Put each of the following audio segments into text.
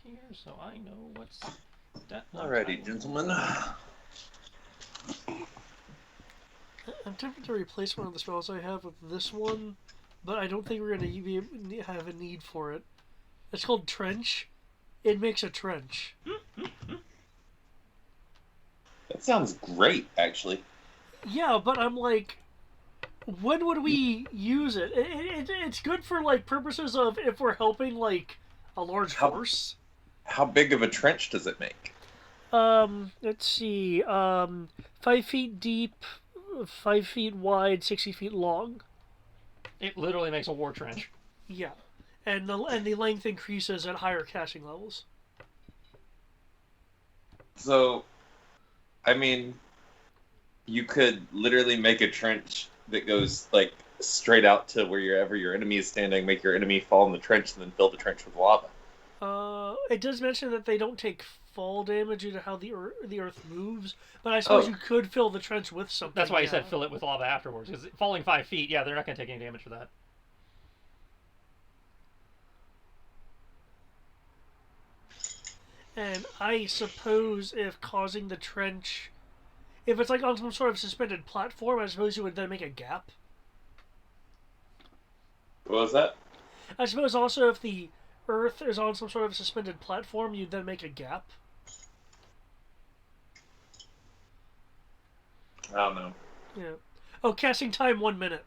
here so I know what's that. Alrighty, gentlemen. I'm tempted to replace one of the spells I have with this one, but I don't think we're going to have a need for it. It's called Trench. It makes a trench. That sounds great, actually. Yeah, but I'm like, when would we use it? It's good for like purposes of if we're helping like a large force. How big of a trench does it make? Let's see. 5 feet deep, 5 feet wide, 60 feet long. It literally makes a war trench. Yeah, and the length increases at higher casting levels. So, I mean, you could literally make a trench that goes like straight out to wherever your enemy is standing, make your enemy fall in the trench, and then fill the trench with lava. It does mention that they don't take fall damage due to how the earth moves, but I suppose you could fill the trench with something. That's why I said fill it with lava afterwards, because falling 5 feet, yeah, they're not going to take any damage for that. And I suppose if causing the trench, if it's like on some sort of suspended platform, I suppose you would then make a gap. What was that? I suppose also if the earth is on some sort of suspended platform, you'd then make a gap. I don't know. Yeah. Oh, casting time 1 minute.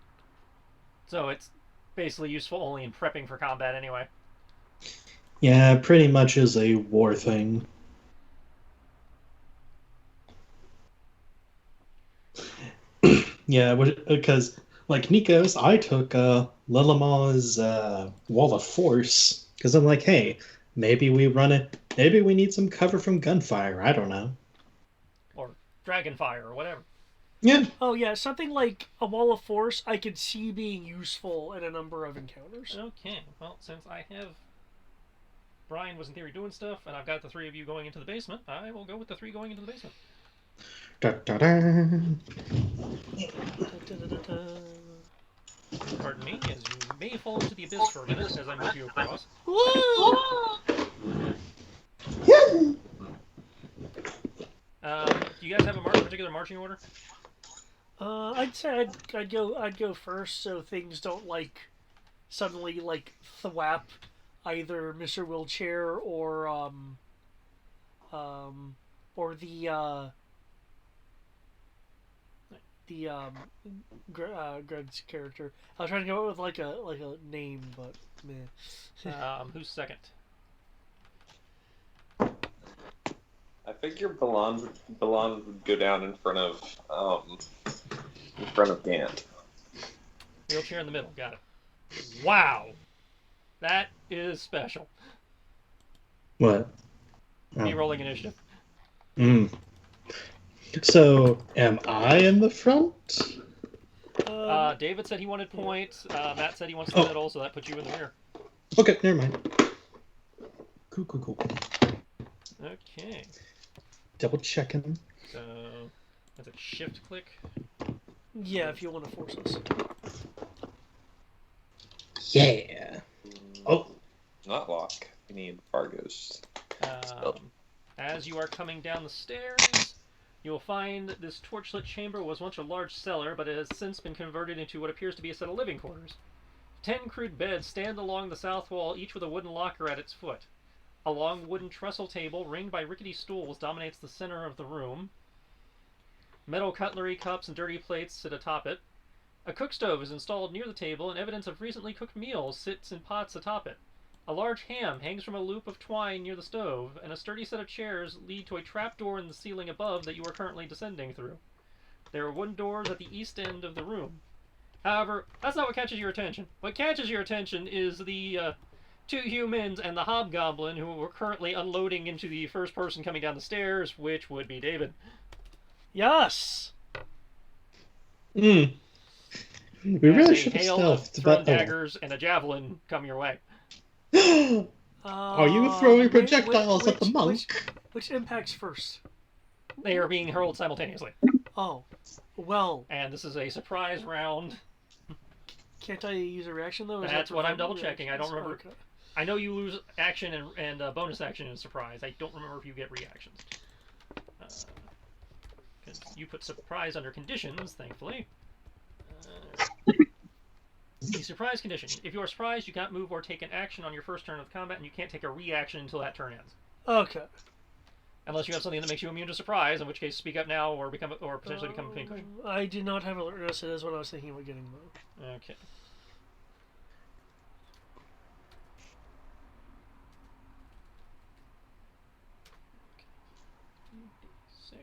So it's basically useful only in prepping for combat anyway. Yeah, pretty much is a war thing. Yeah, because like Nikos, I took Lilimaw's Wall of Force because I'm like, hey, maybe we run it. Maybe we need some cover from gunfire. I don't know. Or dragonfire or whatever. Yeah. Oh yeah, something like a Wall of Force I could see being useful in a number of encounters. Okay, well, since I have... Brian was in theory doing stuff, and I've got the 3 of you going into the basement, I will go with the 3 going into the basement. Da, da, da. Pardon me, as you may fall into the abyss for a minute as I move you across. Do you guys have a particular marching order? I'd say I'd go first, so things don't like suddenly like thwap either Mr. Wheelchair or Greg's character. I was trying to come up with like a name, but meh. Who's second? I figure Balan would go down in front of Gant. Wheelchair in the middle. Got it. Wow, that is special. What? Me rolling initiative. So, am I in the front? David said he wanted point. Matt said he wants the middle, so that puts you in the rear. Okay, never mind. Cool. Okay. Double checking. So, that's a shift click. Yeah, if you want to force us. Yeah. Oh. Not lock. We need Fargo's. As you are coming down the stairs, you will find this torchlit chamber was once a large cellar, but it has since been converted into what appears to be a set of living quarters. 10 crude beds stand along the south wall, each with a wooden locker at its foot. A long wooden trestle table, ringed by rickety stools, dominates the center of the room. Metal cutlery, cups, and dirty plates sit atop it. A cook stove is installed near the table, and evidence of recently cooked meals sits in pots atop it. A large ham hangs from a loop of twine near the stove, and a sturdy set of chairs lead to a trapdoor in the ceiling above that you are currently descending through. There are wooden doors at the east end of the room. However, that's not what catches your attention. What catches your attention is the 2 humans and the hobgoblin who are currently unloading into the first person coming down the stairs, which would be David. Yes! We really should have hail of stealthed, thrown but daggers and a javelin come your way. Are you throwing projectiles at the monk? Which impacts first? They are being hurled simultaneously. Oh, well. And this is a surprise round. Can't I use a reaction though? That's what I'm double checking. I don't remember. I know you lose action and bonus action in surprise. I don't remember if you get reactions. Because you put surprise under conditions, thankfully. The surprise condition. If you are surprised, you cannot move or take an action on your first turn of combat, and you can't take a reaction until that turn ends. Okay. Unless you have something that makes you immune to surprise, in which case speak up now or potentially become a pincushion. I do not have alertness. That is what I was thinking about getting, though. Okay. Six.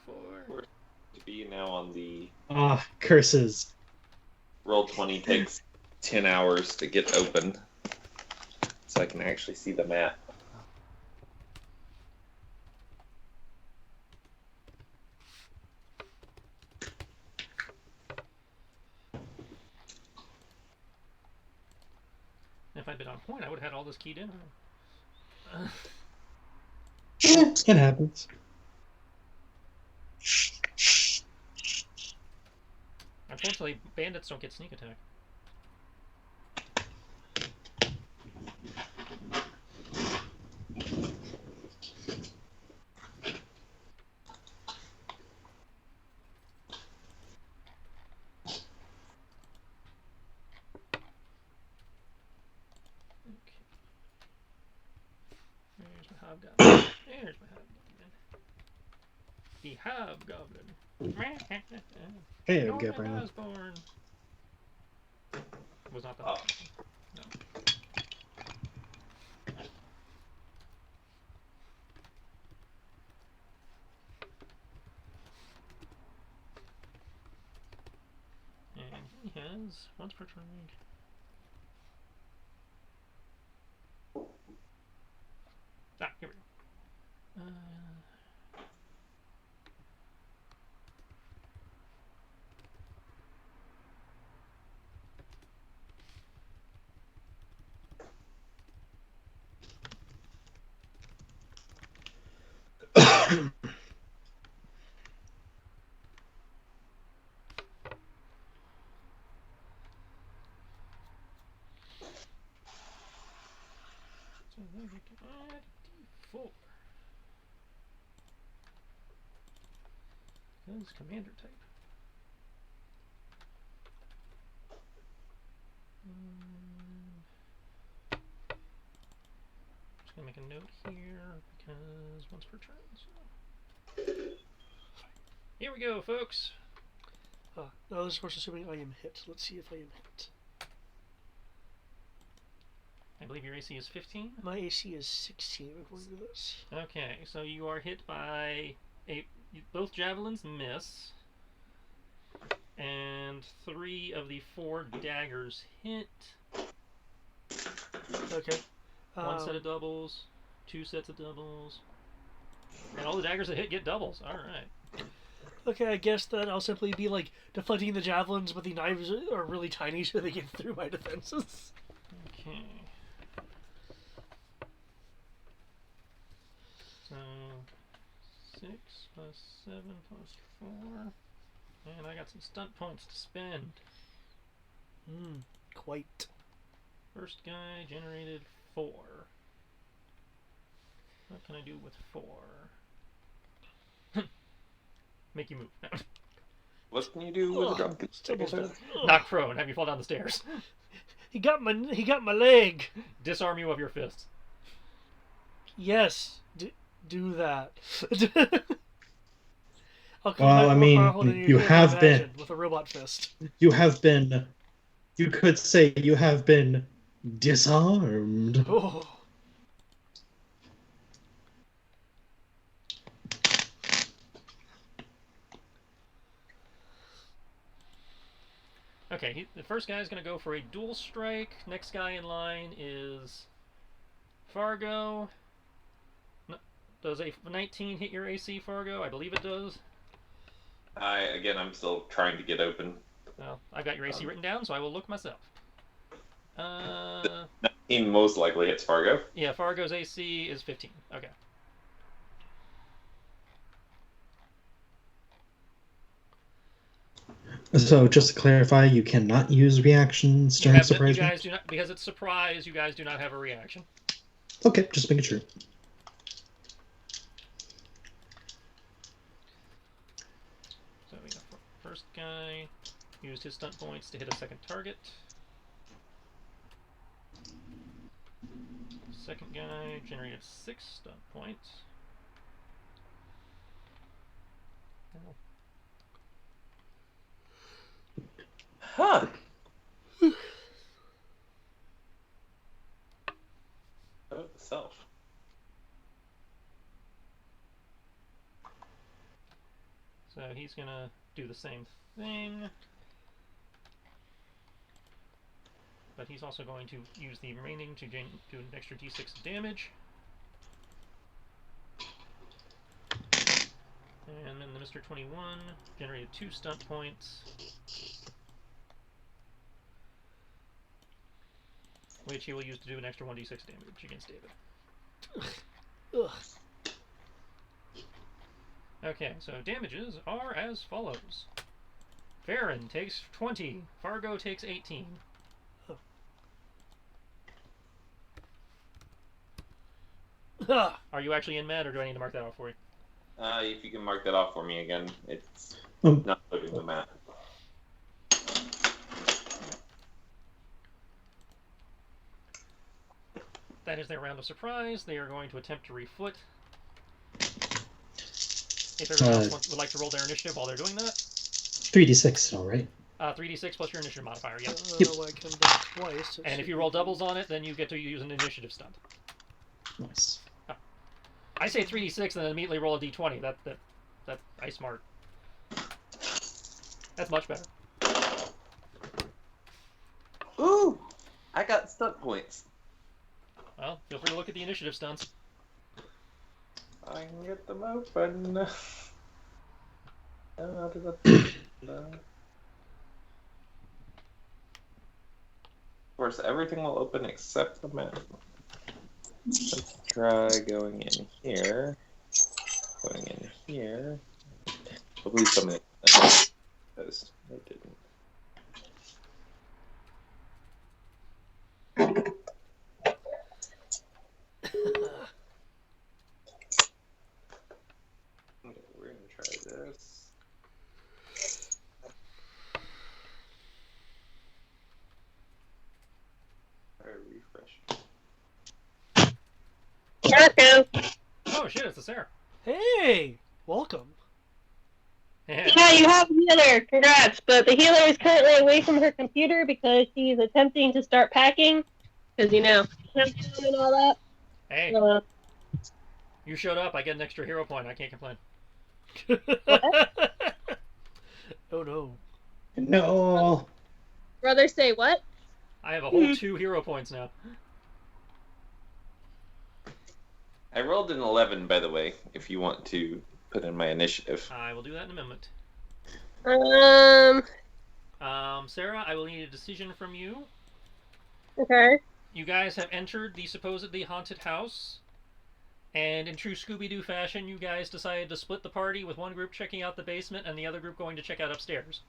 4. To be now on the Ah, curses. Roll20 takes 10 hours to get open, so I can actually see the map. If I'd been on point, I would have had all this keyed in. It happens. Unfortunately, bandits don't get sneak attack. There's my hobgoblin. There's my hobgoblin. The hobgoblin. Hey, Norman Gabriel. Osborn. Was not the Oh. hobgoblin. No. And he has once per turn. Here we go. So then we can add D4. Because commander type. Just gonna make a note here because once per turn. So. Here we go, folks. Now this is, of course, assuming I am hit. Let's see if I am hit. I believe your AC is 15. My AC is 16 according to this. Okay, so you are hit by both javelins miss, and 3 of the 4 daggers hit. Okay. 1 set of doubles, 2 sets of doubles, and all the daggers that hit get doubles. All right. Okay, I guess that I'll simply be like deflecting the javelins, but the knives are really tiny, so they get through my defenses. Okay. So 6 plus 7 plus 4, and I got some stunt points to spend. Quite. First guy generated 4. What can I do with 4? Make you move. What can you do with a drunken Still sir? Knock prone. Have you fall down the stairs. He got my leg. Disarm you of your fists. Yes, do that. I'll come Well, back I more mean, powerful than you can have been. imagine with a robot fist. You have been. You could say you have been disarmed. Oh. Okay, the first guy is going to go for a dual strike. Next guy in line is Fargo. Does a 19 hit your AC, Fargo? I believe it does. I'm still trying to get open. Well, I've got your AC written down, so I will look myself. 19 most likely hits Fargo. Yeah, Fargo's AC is 15. Okay. So just to clarify, you cannot use reactions You during have surprise you guys rounds? do not, because it's surprise. You guys do not have a reaction. Okay, just making sure. So we got first guy used his stunt points to hit a second target. Second guy generated 6 stunt points. Oh. Huh. Oh, self. So he's gonna do the same thing. But he's also going to use the remaining to do an extra d6 of damage. And then the Mr. 21 generated 2 stunt points. Which he will use to do an extra 1d6 damage against David. Ugh. Okay, so damages are as follows. Farron takes 20. Fargo takes 18. Ah, Are you actually in Matt, or do I need to mark that off for you? If you can mark that off for me again, it's Um, not loading the map. That is their round of surprise. They are going to attempt to refoot. If everyone else would like to roll their initiative while they're doing that. 3d6, all right. 3d6 plus your initiative modifier, yep. I can do it twice. And if you roll doubles on it, then you get to use an initiative stunt. Nice. I say 3d6 and then immediately roll a d20. That I smart. That's much better. Ooh! I got stunt points. Well, feel free to look at the initiative stunts. I can get them open. Of course, everything will open except the map. Let's try going in here. Going in here. Hopefully something because I didn't. Okay, we're gonna try this. Try refresh. Marco. Oh shit, it's a Sarah. Hey, welcome. Yeah, you have a healer. Congrats. But the healer is currently away from her computer because she's attempting to start packing. Because, countdown and all that. Hey, you showed up. I get an extra hero point. I can't complain. Oh no. No. Brother, say what? I have a whole 2 hero points now. I rolled an 11, by the way, if you want to put in my initiative. I will do that in a moment. Sarah, I will need a decision from you. Okay. You guys have entered the supposedly haunted house, and in true Scooby-Doo fashion, you guys decided to split the party with one group checking out the basement and the other group going to check out upstairs.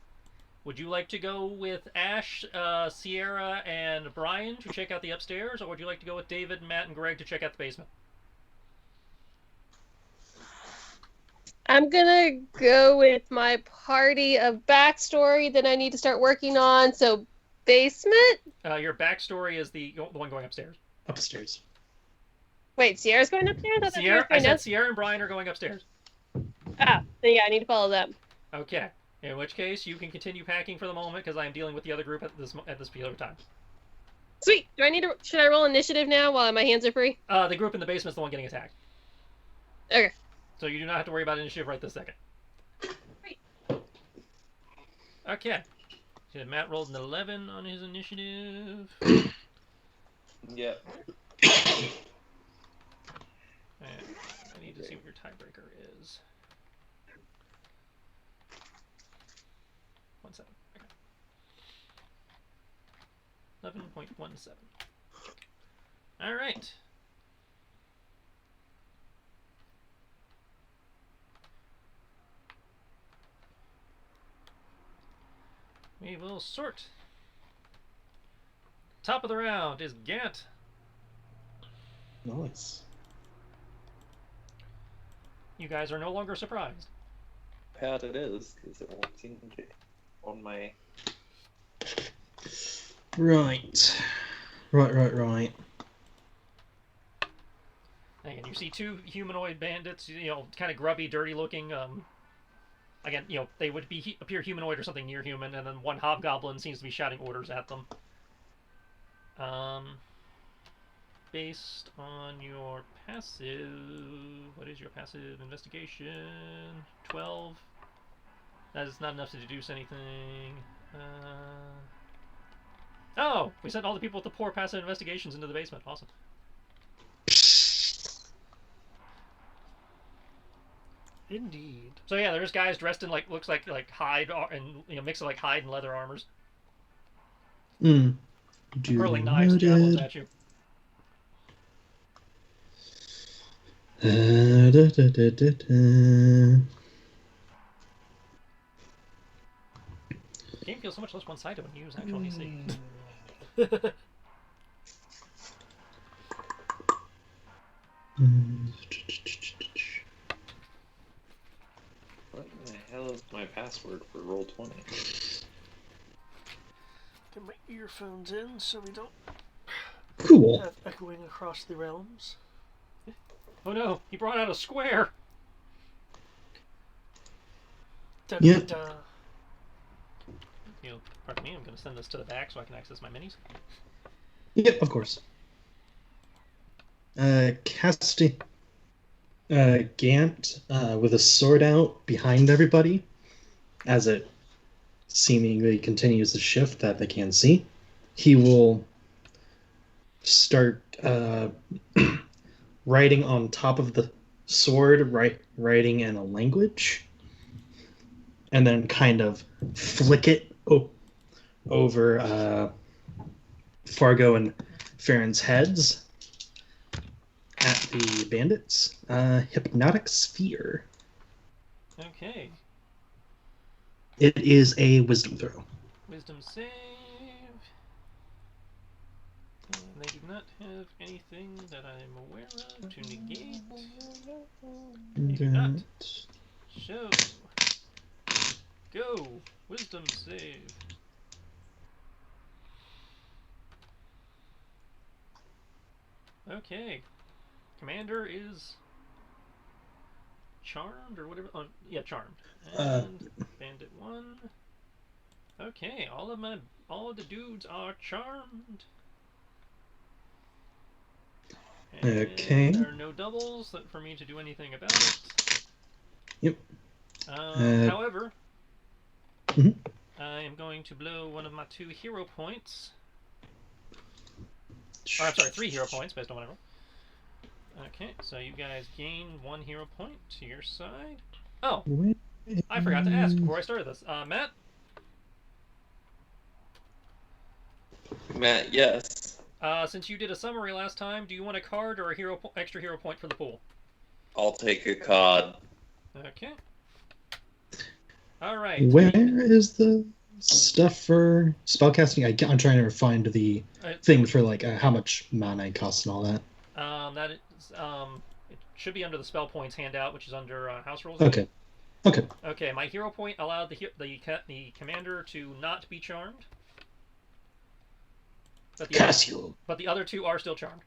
Would you like to go with Ash, Sierra, and Brian to check out the upstairs, or would you like to go with David, Matt, and Greg to check out the basement? I'm gonna go with my party of backstory that I need to start working on. So, basement? Your backstory is the one going upstairs. Upstairs. Wait, Sierra's going upstairs? I thought Sierra, was I going said down. Sierra and Brian are going upstairs. Ah, then yeah, I need to follow them. Okay. In which case, you can continue packing for the moment because I am dealing with the other group at this particular time. Sweet. Should I roll initiative now while my hands are free? The group in the basement is the one getting attacked. Okay. So you do not have to worry about initiative right this second. Great. Okay. So Matt rolled an 11 on his initiative. Yep. And I need to see what your tiebreaker is. 1-7. Okay. 11.17. All right. We will sort. Top of the round is Gant. Nice. You guys are no longer surprised. Pat it is, because it won't seem to on my... Right. Right. And you see two humanoid bandits, kind of grubby, dirty looking. Again, they would appear humanoid or something near human, and then one hobgoblin seems to be shouting orders at them. Based on your passive, what is your passive? Investigation 12. That is not enough to deduce anything. Oh, we sent all the people with the poor passive investigations into the basement. Awesome. Indeed. So yeah, there's guys dressed in looks like hide and mix of hide and leather armors, hurling knives and javelins at you. The game feels so much less one-sided when you use actual AC. What in the hell is my password for Roll20? Get my earphones in so we don't Cool. have echoing across the realms. Oh no, he brought out a square! Da, Yeah. da, da. Pardon me, I'm going to send this to the back so I can access my minis. Yep, of course. Casting Gant with a sword out behind everybody as it seemingly continues the shift that they can't see. He will start writing on top of the sword, writing in a language, and then kind of flick it over Fargo and Farron's heads at the bandits. Hypnotic Sphere. Okay. It is a wisdom throw. Wisdom save. And they do not have anything that I'm aware of to negate. They do not. So, go. Wisdom save. Okay. Commander is charmed or whatever. Oh, yeah, charmed. And bandit 1. Okay, all of the dudes are charmed. And Okay. there are no doubles for me to do anything about it. Yep. However, Mhm. I am going to blow one of my 2 hero points. Or, I'm sorry, 3 hero points based on whatever. Okay, so you guys gain 1 hero point to your side. Oh, I forgot to ask before I started this. Matt? Matt, yes. Since you did a summary last time, do you want a card or a extra hero point for the pool? I'll take a cod. Okay. All right. Where is the stuff for spellcasting? I'm trying to find the thing for how much mana it costs and all that. That is, it should be under the spell points handout, which is under house rules. Okay. Okay. My hero point allowed the commander to not be charmed. But the other 2 are still charmed.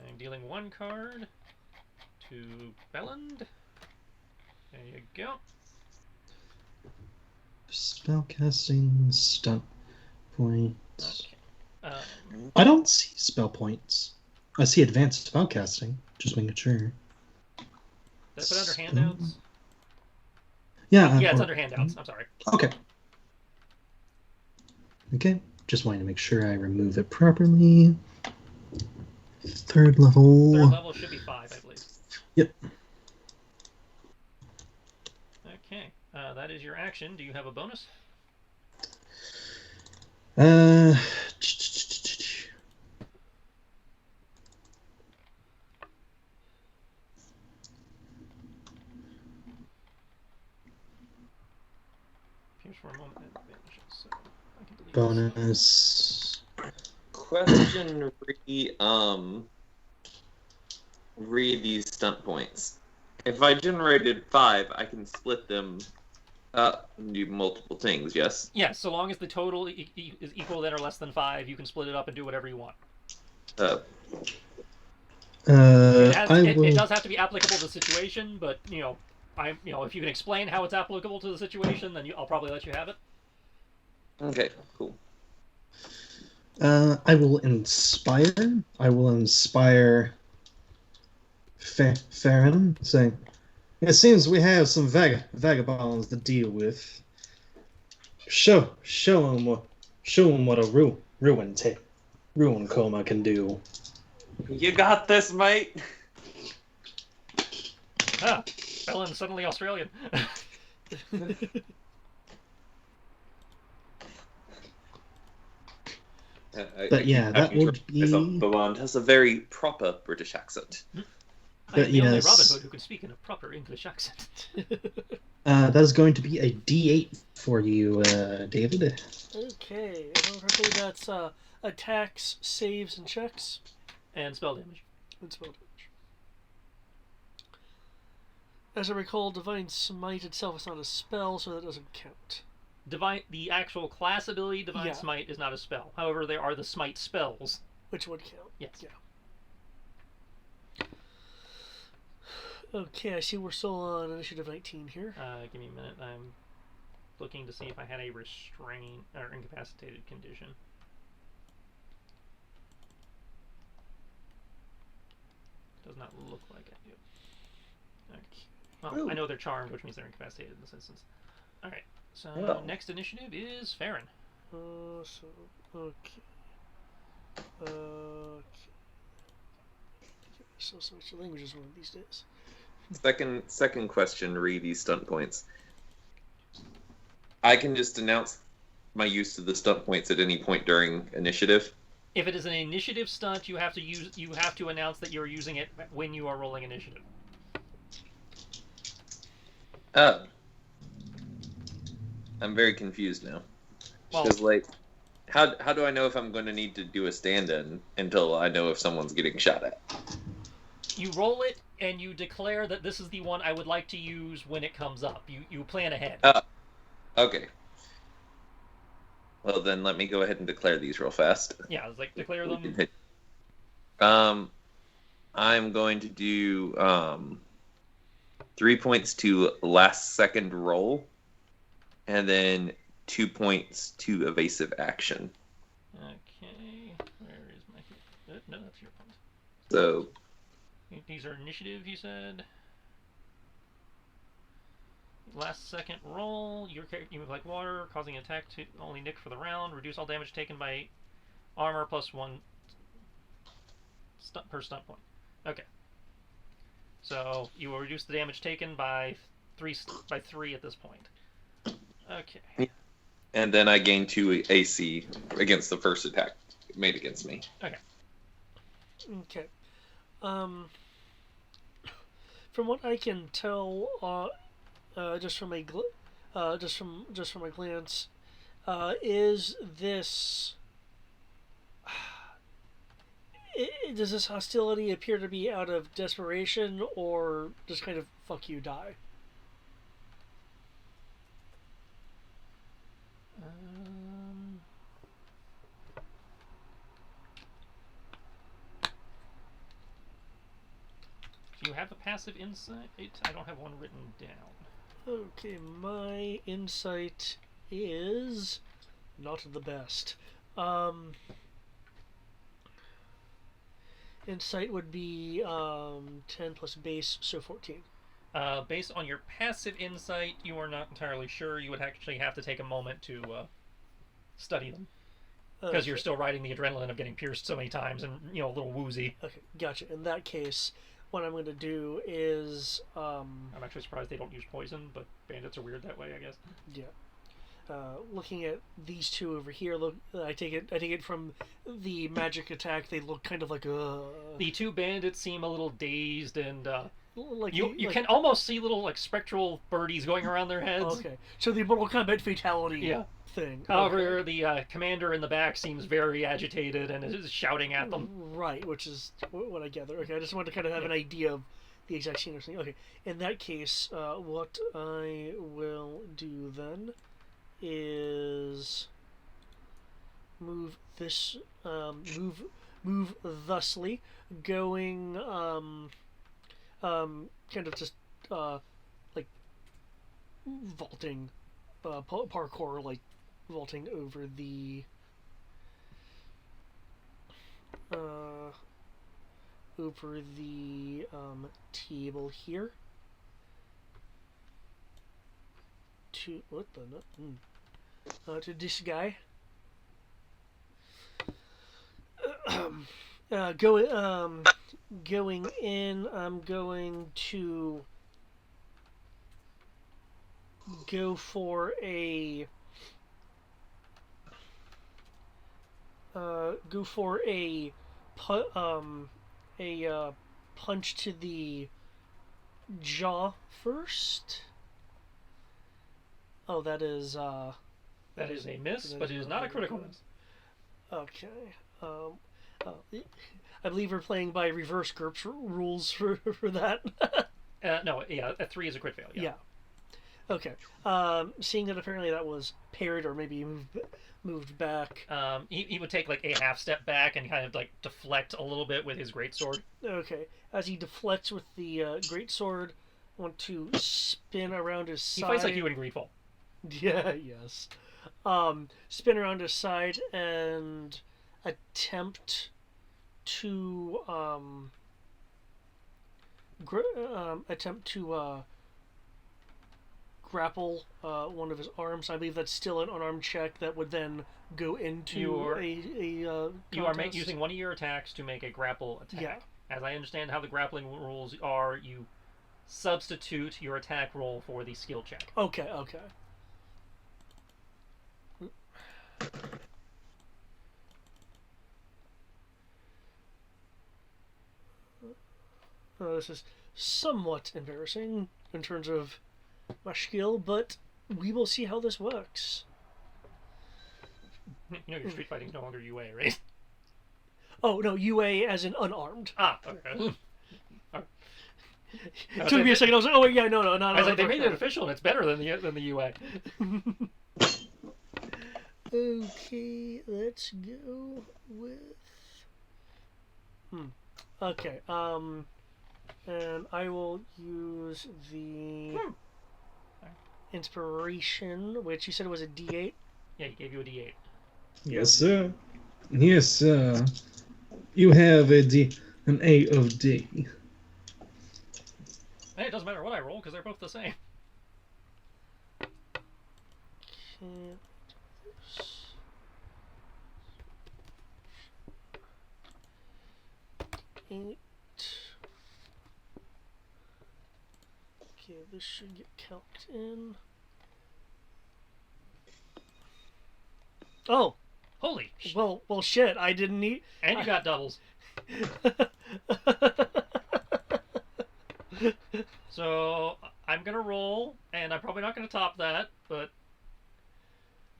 I'm dealing 1 card to Belland. There you go. Spellcasting stunt points. Okay. I don't see spell points. I see advanced spellcasting. Just making sure. Did I put under handouts? Yeah. Yeah, it's under handouts. I'm sorry. Okay. Just wanting to make sure I remove it properly. 3rd level. 3rd level should be 5, I believe. Yep. Okay. That is your action. Do you have a bonus? for a moment. So I can delete Bonus. Question read these stunt points. If I generated 5, I can split them up and do multiple things, yes? Yeah, so long as the total is equal to or less than 5, you can split it up and do whatever you want. It does have to be applicable to the situation, but if you can explain how it's applicable to the situation, then I'll probably let you have it. Okay, cool. I will inspire. Farron, saying, "It seems we have some vagabonds to deal with. Show them what a ruin coma can do." You got this, mate. Ah, Ellen suddenly Australian. But yeah, that would be. The bond has a very proper British accent. I am the only Robin Hood who can speak in a proper English accent. That is going to be a D8 for you, David. Okay, hopefully that's attacks, saves, and checks. And spell damage. As I recall, Divine Smite itself is not a spell, so that doesn't count. The actual class ability, Divine Smite, is not a spell. However, there are the Smite spells. Which would count. Yes. Yeah. Okay, I see we're still on initiative 19 here. Give me a minute. I'm looking to see if I had a restraint or incapacitated condition. Does not look like I do. Okay. Well, Ooh. I know they're charmed, which means they're incapacitated in this instance. Alright, so next initiative is Farron. Okay. So much languages one of these days. Second question, read these stunt points. I can just announce my use of the stunt points at any point during initiative. If it is an initiative stunt, you have to announce that you're using it when you are rolling initiative. Oh. I'm very confused now. Because, how do I know if I'm going to need to do a stand-in until I know if someone's getting shot at? You roll it, and you declare that this is the one I would like to use when it comes up. You plan ahead. Okay. Well, then let me go ahead and declare these real fast. Yeah, it's like declare them. I'm going to do 3 points to last second roll, and then 2 points to evasive action. Okay, where is my... No, that's your point. So... These are initiative, you said. Last second roll, you move like water, causing an attack to only nick for the round. Reduce all damage taken by armor plus 1 per stunt point. Okay. So you will reduce the damage taken by 3 at this point. Okay. And then I gain 2 AC against the first attack made against me. Okay. Okay. From what I can tell, just from a glance, is this? Does this hostility appear to be out of desperation, or just kind of fuck you, die? Do you have a passive insight? I don't have one written down. Okay, my insight is not the best. Insight would be 10 plus base, so 14. Based on your passive insight, you are not entirely sure. You would actually have to take a moment to study them. Because you're still riding the adrenaline of getting pierced so many times and, a little woozy. Okay, gotcha. In that case, what I'm going to do is... I'm actually surprised they don't use poison, but bandits are weird that way, I guess. Yeah. Looking at these two over here, look, I take it from the magic attack, they look kind of like... The two bandits seem a little dazed and like You can almost see little like spectral birdies going around their heads. Okay, so the Mortal Kombat fatality Yeah. thing. However, Okay. the commander in the back seems very agitated and is shouting at them. Right, which is what I gather. Okay, I just wanted to kind of have an idea of the exact scene or something. Okay, in that case, what I will do then is move this, move thusly, going, kind of just, like, vaulting, parkour, like, vaulting over the, table here. To, what the, to this guy. Going in, I'm going to go for a punch to the jaw first. Oh, that is That is a miss, but it is not a critical miss. Okay. I believe we're playing by reverse GURPS rules for that. No, yeah, a 3 is a crit fail. Yeah. Okay. Seeing that apparently that was parried or maybe moved back. He would take like a half step back and kind of like deflect a little bit with his greatsword. Okay. As he deflects with the greatsword, I want to spin around his side. He fights like you in Greedfall. Yeah, yes. Spin around his side and attempt to grapple one of his arms. I believe that's still an unarmed check that would then go into You are contest. using one of your attacks to make a grapple attack. Yeah. As I understand how the grappling rules are, you substitute your attack roll for the skill check. Okay. This is somewhat embarrassing in terms of my skill, but we will see how this works. You know your street fighting is no longer UA, right? Oh, no, UA as in unarmed. Ah, okay. Took me a second. I was like, oh, wait, yeah, no, not. I was like, they made it official, and it's better than the UA. Okay, let's go with. Okay, and I will use the inspiration, which you said was a D8. Yeah, he gave you a D8. Yes, sir. Yes, sir. You have an 8 of D. Hey, it doesn't matter what I roll because they're both the same. Okay. 8. Okay, this should get counted in. Oh, Holy well, shit! I didn't need. And you got doubles. So I'm gonna roll, and I'm probably not gonna top that, but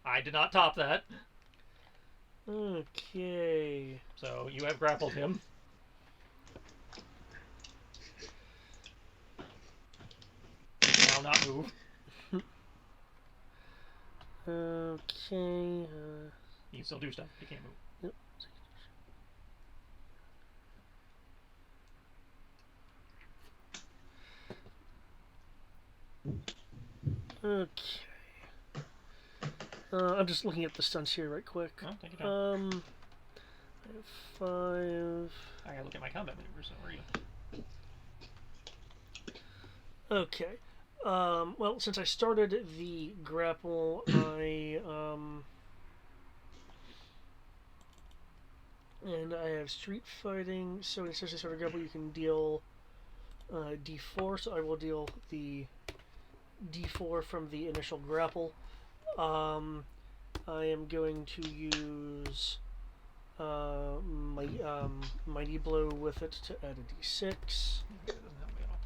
I did not top that. Okay. So you have grappled him. Now not move. Okay. You can still do stuff. You can't move. Yep. Okay. I'm just looking at the stunts here right quick. Oh, take your time. I have 5. I gotta look at my combat maneuvers. So where are you? Okay. Well, since I started the grapple, and I have street fighting, so instead of start a grapple, you can deal D4, so I will deal the D4 from the initial grapple. I am going to use Mighty Blow with it to add a D6. It doesn't help me at all.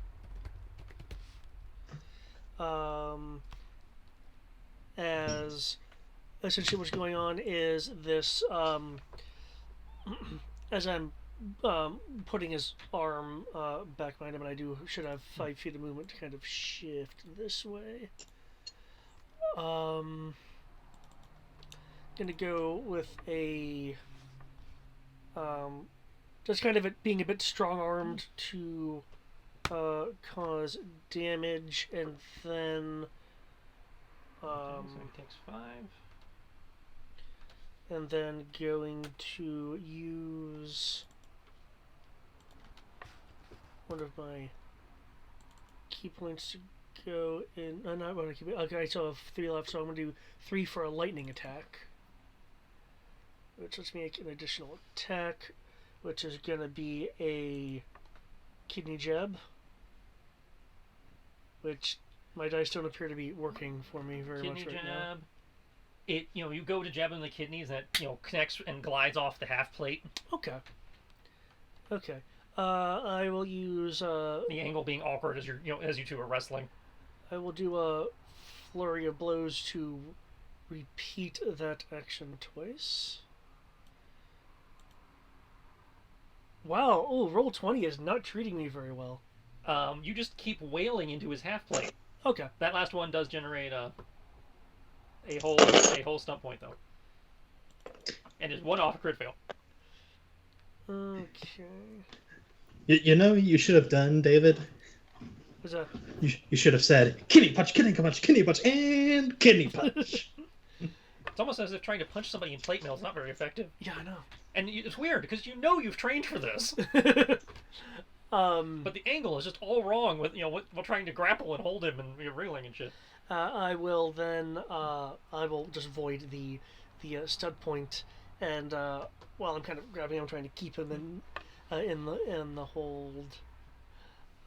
as essentially what's going on is this, as I'm putting his arm back behind him, and should have 5 feet of movement to kind of shift this way. Gonna go with a just kind of it being a bit strong-armed to cause damage, and then So he takes 5. and then going to use one of my key points to go in. I'm not going to keep it. Okay, I still have 3 left, so I'm going to do 3 for a lightning attack, which lets me make an additional attack, which is going to be a kidney jab, which my dice don't appear to be working for me very much right now. It, you go to jab him in the kidneys, and it, connects and glides off the half plate. Okay. Okay. I will use The angle being awkward as as you two are wrestling. I will do a flurry of blows to repeat that action twice. Wow, oh, roll 20 is not treating me very well. You just keep wailing into his half plate. Okay. That last one does generate a whole stump point though, and is 1 off a crit fail. Okay. You know what you should have done, David? What's that? You should have said, kidney punch, kidney punch, kidney punch, and kidney punch. It's almost as if trying to punch somebody in plate mail is not very effective. Yeah, I know. And it's weird, because you've trained for this. But the angle is just all wrong with, while trying to grapple and hold him and you're wriggling and shit. I will then, I will just void the stud point, and while I'm kind of grabbing him, I'm trying to keep him in the hold.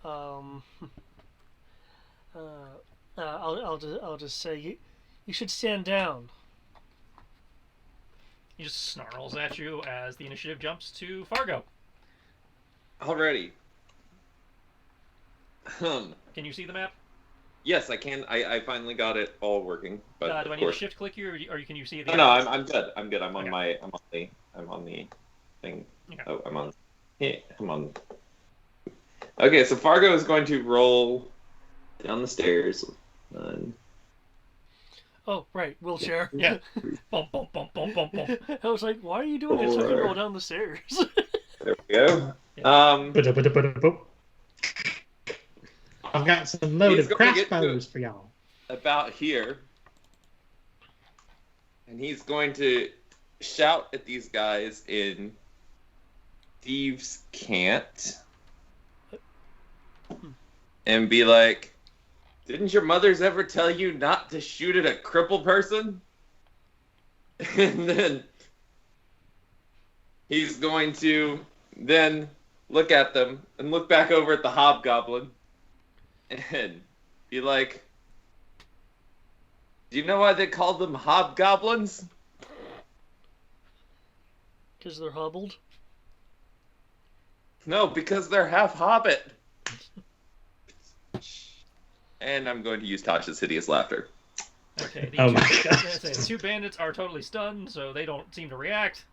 I'll just say, you should stand down. He just snarls at you as the initiative jumps to Fargo. Alrighty. Can you see the map? Yes, I can. I finally got it all working. But do I need to shift click you, or can you see the? No, I'm good. I'm good. I'm on Okay. I'm on the thing. Okay. Oh, I'm on. Yeah, I'm on. Okay, so Fargo is going to roll down the stairs. Oh, right, wheelchair. Yeah. Bump, bump, bump, bump, bump, bump. I was like, why are you doing this? I can roll down the stairs. There we go. I've got some loaded He's gonna get crossbows for y'all. About here, and he's going to shout at these guys in Thieves' Cant and be like, "Didn't your mothers ever tell you not to shoot at a crippled person?" And then he's going to then look at them and look back over at the hobgoblin and be like, "Do you know why they call them hobgoblins?" Because they're hobbled? No, because they're half hobbit. And I'm going to use Tasha's hideous laughter. Okay. Oh my The 2 bandits are totally stunned, so they don't seem to react.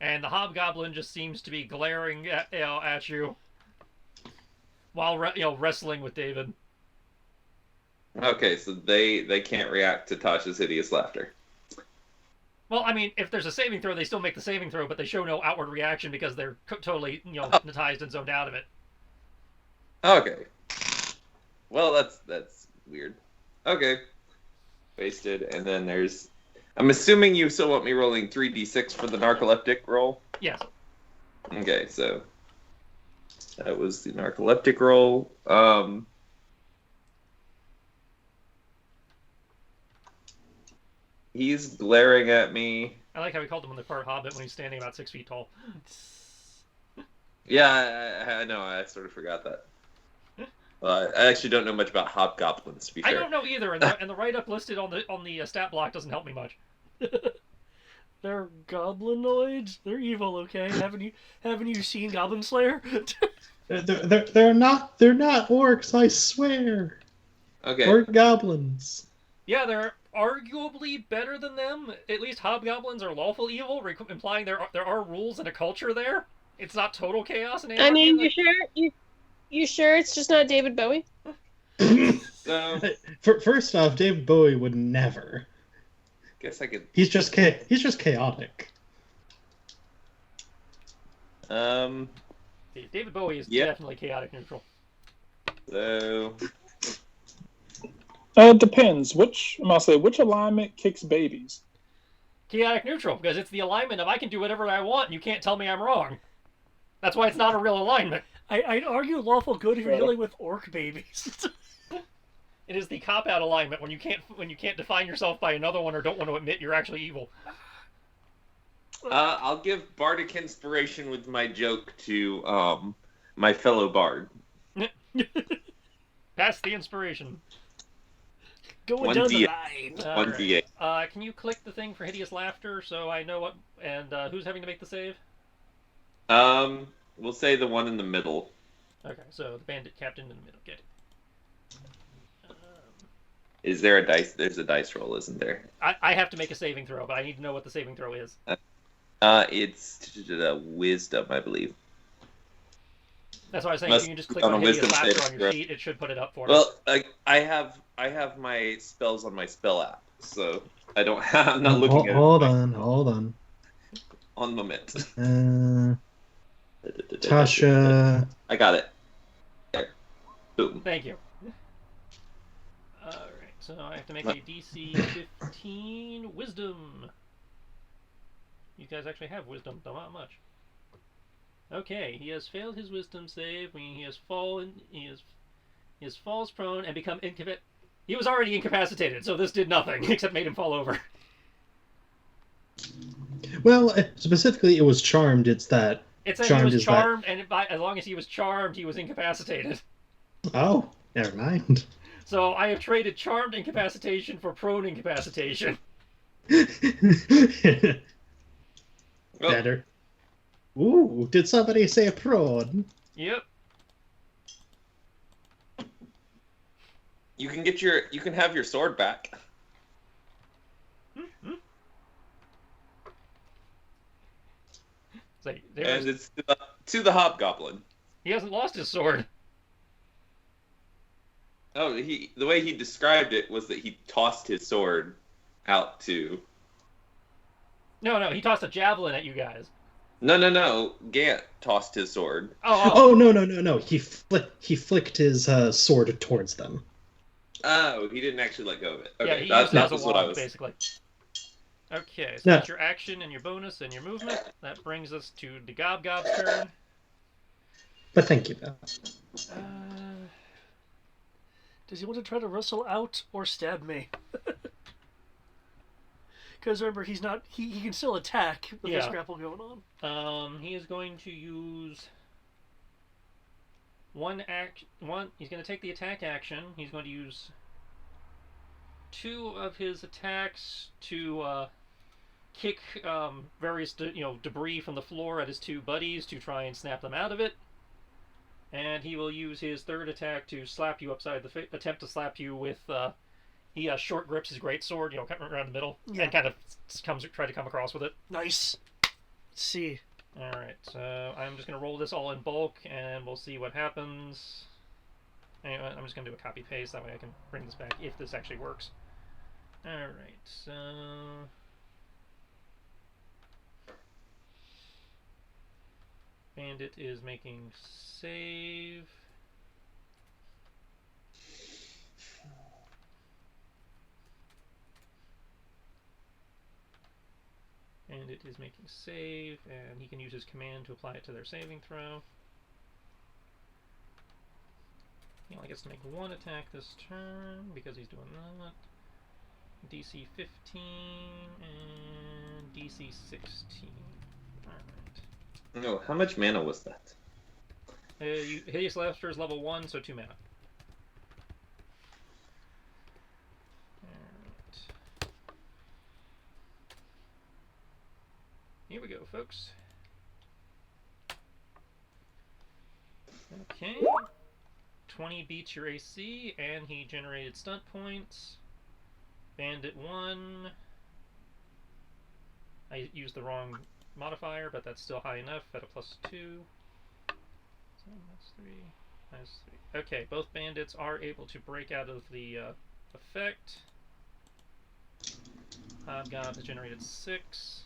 And the hobgoblin just seems to be glaring at you while wrestling with David. Okay, so they can't react to Tasha's hideous laughter. Well, I mean, if there's a saving throw, they still make the saving throw, but they show no outward reaction because they're totally, hypnotized and zoned out of it. Okay. Well, that's weird. Okay. Wasted, and then there's... I'm assuming you still want me rolling 3d6 for the narcoleptic roll? Yes. Okay, so... that was the narcoleptic roll. He's glaring at me. I like how he called him on the part hobbit when he's standing about 6 feet tall. Yeah, I know. I sort of forgot that. I actually don't know much about hobgoblins, to be fair. I don't know either, and the write-up listed on the stat block doesn't help me much. They're goblinoids. They're evil, okay? Haven't you seen Goblin Slayer? They're not orcs, I swear. Okay. Or goblins. Yeah, they're arguably better than them. At least hobgoblins are lawful evil, implying there are rules and a culture there. It's not total chaos and I anarchy. mean, you sure it's just not David Bowie? So, First off, David Bowie would never. guess I could. He's just chaotic. David Bowie is Yep. definitely chaotic neutral. So, It depends. Which alignment kicks babies? Chaotic neutral, because it's the alignment of I can do whatever I want and you can't tell me I'm wrong. That's why it's not a real alignment. I'd argue lawful good if you're Right. dealing with orc babies. It is the cop-out alignment when you can't define yourself by another one or don't want to admit you're actually evil. I'll give bardic inspiration with my joke to my fellow bard. Pass the inspiration. Going One down the D8. line. One Alright. D8. Can you click the thing for hideous laughter so I know what and who's having to make the save? We'll say the one in the middle. Okay, so the bandit captain in the middle. Get it. Is there a dice? There's a dice roll, isn't there? I have to make a saving throw, but I need to know what the saving throw is. It's wisdom, I believe. That's why I was saying Must if you can just click on on a hideous wisdom laughter saving on your throw. sheet, it should put it up for me. Well, I have my spells on my spell app, so I don't have. I'm not looking at Hold it on. on moment. Tasha. I got it. There. Boom. Thank you. Alright, so I have to make a DC 15 wisdom. You guys actually have wisdom, though not much. Okay, he has failed his wisdom save, meaning he has fallen, he falls prone and become incapacitated. He was already incapacitated, so this did nothing, except made him fall over. Well, specifically, it was charmed. It's that. It said he Charmed was is that- charmed, and as long as he was charmed, he was incapacitated. Oh, never mind. So I have traded charmed incapacitation for prone incapacitation. Well, Better. Ooh, did somebody say a prawn? Yep. you can have your sword back. So And it's to the hobgoblin. he hasn't lost his sword. Oh, the way he described it was that he tossed his sword out to. No, he tossed a javelin at you guys. No. Gant tossed his sword. Oh no! He flicked his sword towards them. Oh, he didn't actually let go of it. Yeah, Okay, he that used it as was a what I wand, was. basically. Okay, so No. that's your action and your bonus and your movement. That brings us to the Gob's turn. But thank you, though. Does he want to try to wrestle out or stab me? Because remember, he's not. He can still attack with this Yeah. grapple going on. He is going to use he's going to take the attack action. He's going to use 2 of his attacks to kick various debris from the floor at his 2 buddies to try and snap them out of it. And he will use his 3rd attack to slap you upside the face. Attempt to slap you with. He short grips his great sword, cut around the middle, Yeah. and kind of try to come across with it. Nice. Let's see. Alright, so I'm just going to roll this all in bulk, and we'll see what happens. Anyway, I'm just going to do a copy-paste, that way I can bring this back if this actually works. Alright, so... Bandit is making save. And it is making save, and he can use his command to apply it to their saving throw. He only gets to make 1 attack this turn because he's doing that. DC 15 and DC 16. Alright. No, how much mana was that? Hideous Laughter is level 1, so 2 mana. Alright. Here we go, folks. Okay. 20 beats your AC, and he generated stunt points. Bandit 1. I used the wrong modifier, but that's still high enough at a +2. So that's 3. Minus 3. Okay, both bandits are able to break out of the effect. Hobgob has generated 6.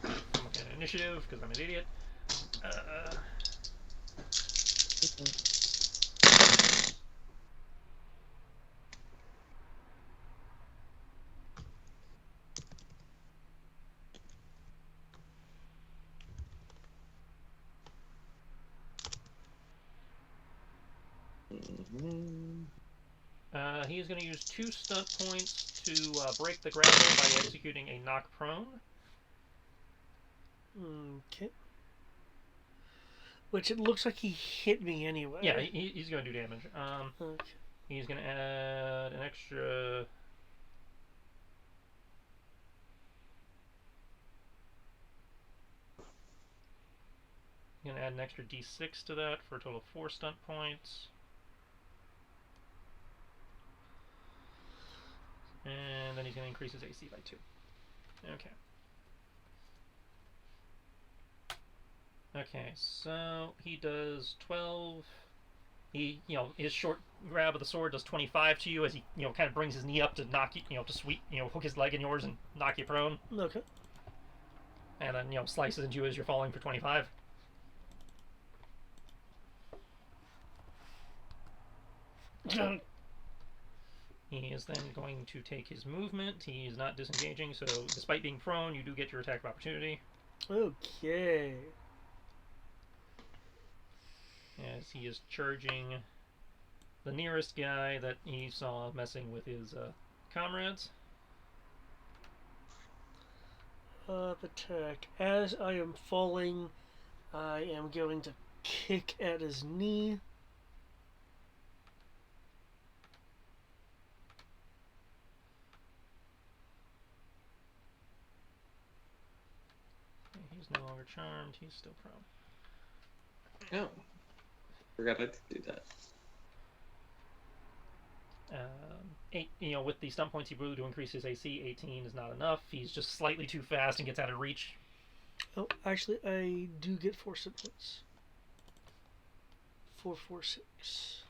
I'm looking at initiative because I'm an idiot. He's going to use 2 stunt points to break the grapple by executing a knock prone. Okay. Which it looks like he hit me anyway. Yeah, he's going to do damage. Okay. He's going to add an extra... He's going to add an extra d6 to that for a total of 4 stunt points. And then he's going to increase his AC by 2. Okay. Okay, so he does 12. He, his short grab of the sword does 25 to you as he, kind of brings his knee up to knock you, to sweep, hook his leg in yours and knock you prone. Okay. And then, slices into you as you're falling for 25. He is then going to take his movement. He is not disengaging, so despite being prone, you do get your attack of opportunity. Okay. As he is charging the nearest guy that he saw messing with his comrades. Attack. As I am falling, I am going to kick at his knee. He's no longer charmed. He's still prone. Oh. Forgot to do that. 8, with the stunt points he blew to increase his AC, 18 is not enough. He's just slightly too fast and gets out of reach. Oh, actually, I do get 4 stunt points. 4, 4, 6.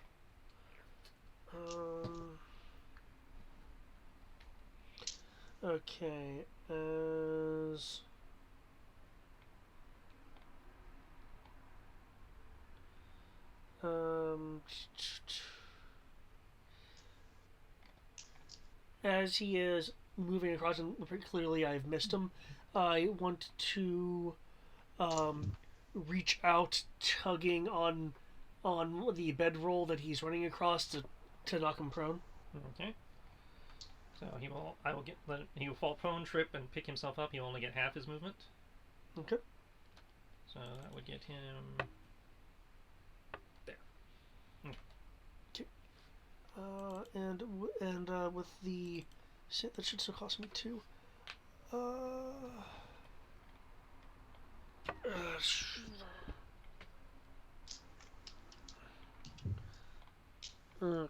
Okay, as he is moving across, and pretty clearly I've missed him, I want to reach out, tugging on the bedroll that he's running across to knock him prone. Okay. So he will fall prone, trip, and pick himself up. He'll only get half his movement. Okay. So that would get him there. Okay. And with the that should still cost me 2. Okay.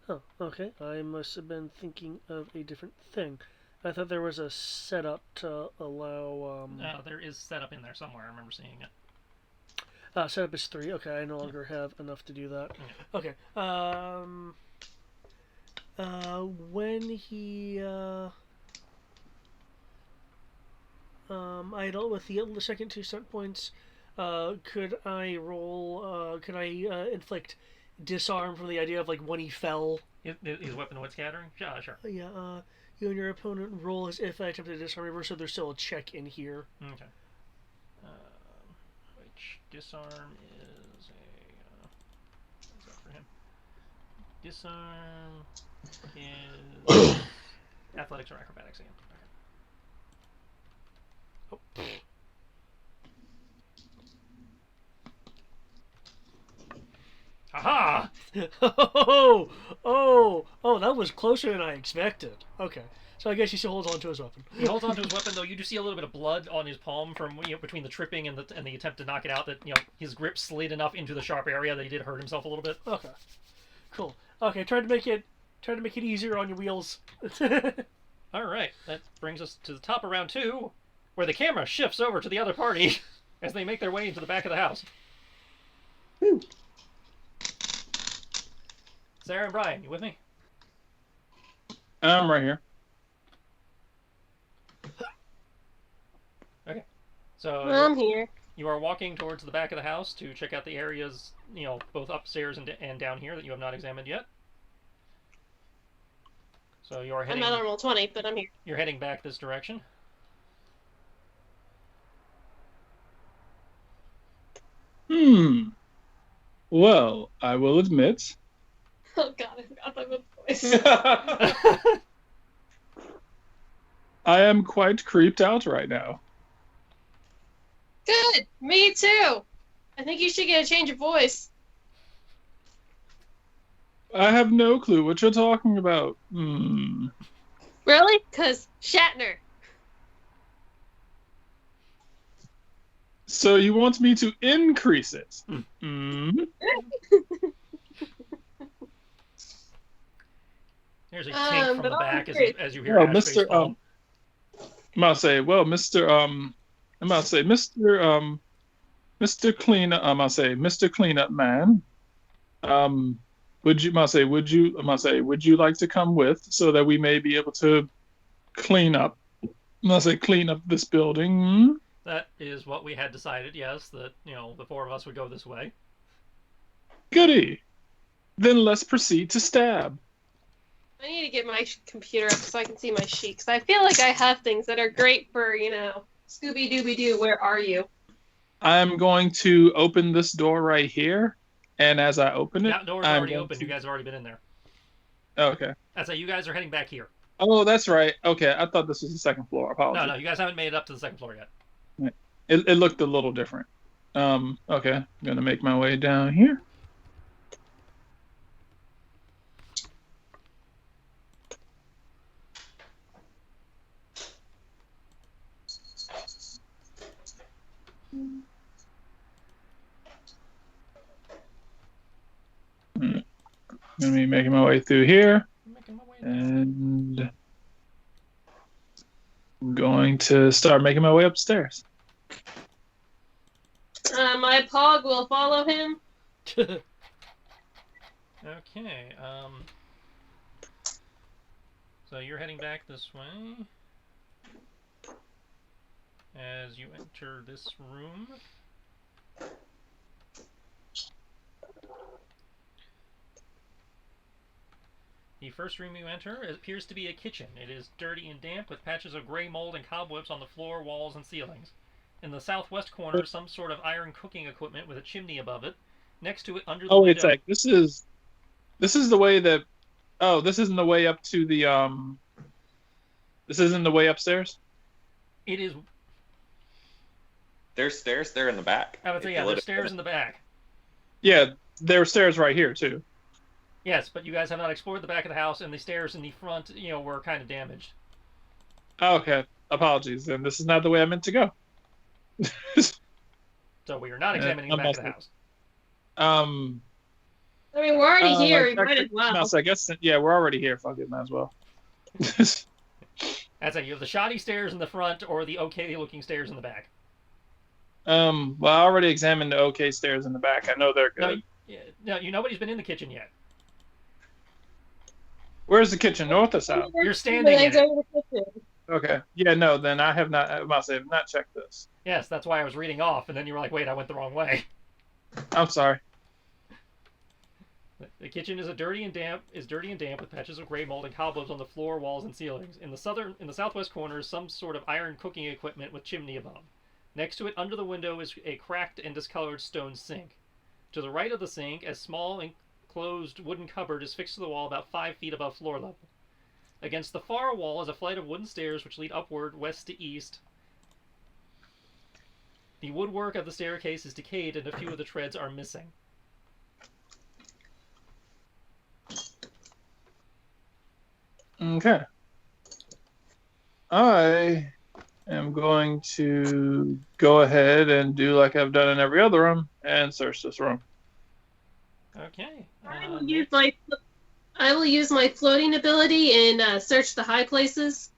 Oh, okay. I must have been thinking of a different thing. I thought there was a setup to allow. There is setup in there somewhere. I remember seeing it. Setup is 3. Okay, I no longer have enough to do that. Okay. When he idle with the second 2 stunt points, could I roll? Could I inflict disarm from the idea of like when he fell? His weapon wood scattering? Yeah, sure. Yeah. You and your opponent roll as if I attempted to disarm reverse, so there's still a check in here. Okay. which disarm is what's that for him? Disarm is athletics or acrobatics again. Okay. Oh. Aha! Oh, that was closer than I expected. Okay. So I guess he still holds on to his weapon. He holds onto his weapon, though. You do see a little bit of blood on his palm from between the tripping and the attempt to knock it out. That his grip slid enough into the sharp area that he did hurt himself a little bit. Okay. Cool. Okay, try to make it easier on your wheels. All right, that brings us to the top of round 2, where the camera shifts over to the other party as they make their way into the back of the house. Woo. Sarah and Brian, you with me? I'm right here. Okay. So I'm here. you are walking towards the back of the house to check out the areas, both upstairs and down here that you have not examined yet. So you are I'm heading. not on roll 20, but I'm here. You're heading back this direction. Well, I will admit, Oh god, I forgot my voice. I am quite creeped out right now. Good! Me too! I think you should get a change of voice. I have no clue what you're talking about. Hmm. Really? Because Shatner. So you want me to increase it? Hmm. There's a kink from but the I'll back agree. as you hear Well, Ash face Mr. fall. I'm about to say, well, Mr. Cleanup. Mr. Cleanup Man. Would you like to come with so that we may be able to clean up this building? Hmm? That is what we had decided, yes, that, the 4 of us would go this way. Goody. Then let's proceed to stab. I need to get my computer up so I can see my sheet. Because I feel like I have things that are great for, Scooby-Dooby-Doo, where are you? I'm going to open this door right here, and as I open it, That door's I'm already going open. to- You guys have already been in there. Okay. That's it. You guys are heading back here. Oh, that's right. Okay, I thought this was the second floor. Apologies. No, you guys haven't made it up to the 2nd floor yet. It looked a little different. Okay, I'm gonna make my way down here. Gonna be making my way through here, I'm making my way and I'm going to start making my way upstairs. My pog will follow him. Okay. So you're heading back this way. As you enter this room. The first room you enter appears to be a kitchen. It is dirty and damp, with patches of gray mold and cobwebs on the floor, walls, and ceilings. In the southwest corner, some sort of iron cooking equipment with a chimney above it. Next to it, under the Oh, window... wait a sec. This is the way that. Oh, this isn't the way up to the This isn't the way upstairs. It is... There's stairs there in the back. I would say, yeah, there's stairs in the back. Yeah, there are stairs right here too. Yes, but you guys have not explored the back of the house, and the stairs in the front, were kind of damaged. Oh, okay, apologies. Then this is not the way I meant to go. So we are not examining the back of the house. I mean, we're already here. We might as well. Mouse, I guess. Yeah, we're already here. Fuck it, might as well. That's it. You have the shoddy stairs in the front, or the okay-looking stairs in the back. Well, I already examined the okay stairs in the back. I know they're good. Nobody's been in the kitchen yet. Where's the kitchen? North or south? You're standing in it. Okay. Yeah, no, then I have not. I must have not checked this. Yes, that's why I was reading off, and then you were like, "Wait, I went the wrong way." I'm sorry. The kitchen is dirty and damp with patches of gray mold and cobwebs on the floor, walls, and ceilings. In the southwest corner is some sort of iron cooking equipment with chimney above. Next to it, under the window, is a cracked and discolored stone sink. To the right of the sink, a small enclosed wooden cupboard is fixed to the wall about 5 feet above floor level. Against the far wall is a flight of wooden stairs which lead upward, west to east. The woodwork of the staircase is decayed and a few of the treads are missing. Okay. I am going to go ahead and do like I've done in every other room and search this room. Okay. I will use my floating ability and search the high places.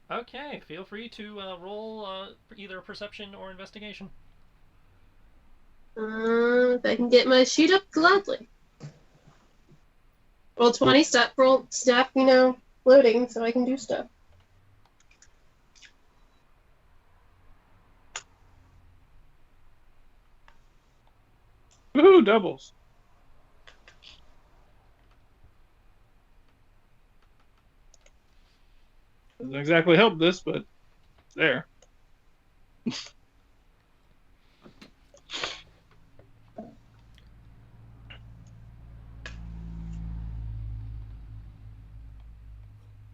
Okay, feel free to roll either perception or investigation. If I can get my sheet up, gladly. Roll 20, stop, floating so I can do stuff. Woohoo, doubles. Doesn't exactly help this, but there.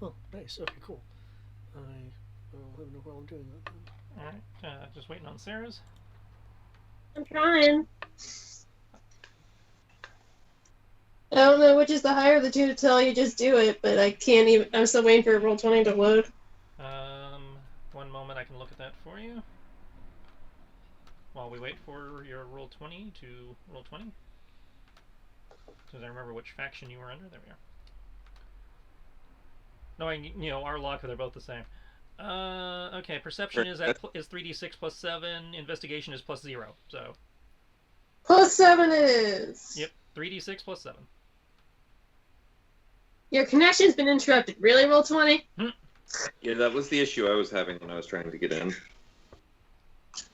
Oh, nice. Okay, cool. I will have no problem doing that then. Alright, just waiting on Sarah's. I'm trying. I don't know which is the higher of the two to tell you just do it, but I can't even. I'm still waiting for roll 20 to load. One moment, I can look at that for you. While we wait for your roll 20 to roll 20. Because I remember which faction you were under. There we are. Knowing, our luck, they're both the same. Okay, perception is 3d6 plus 7, investigation is plus 0, so... Plus 7 is... Yep, 3d6 plus 7. Your connection's been interrupted. Really, roll 20? Yeah, that was the issue I was having when I was trying to get in.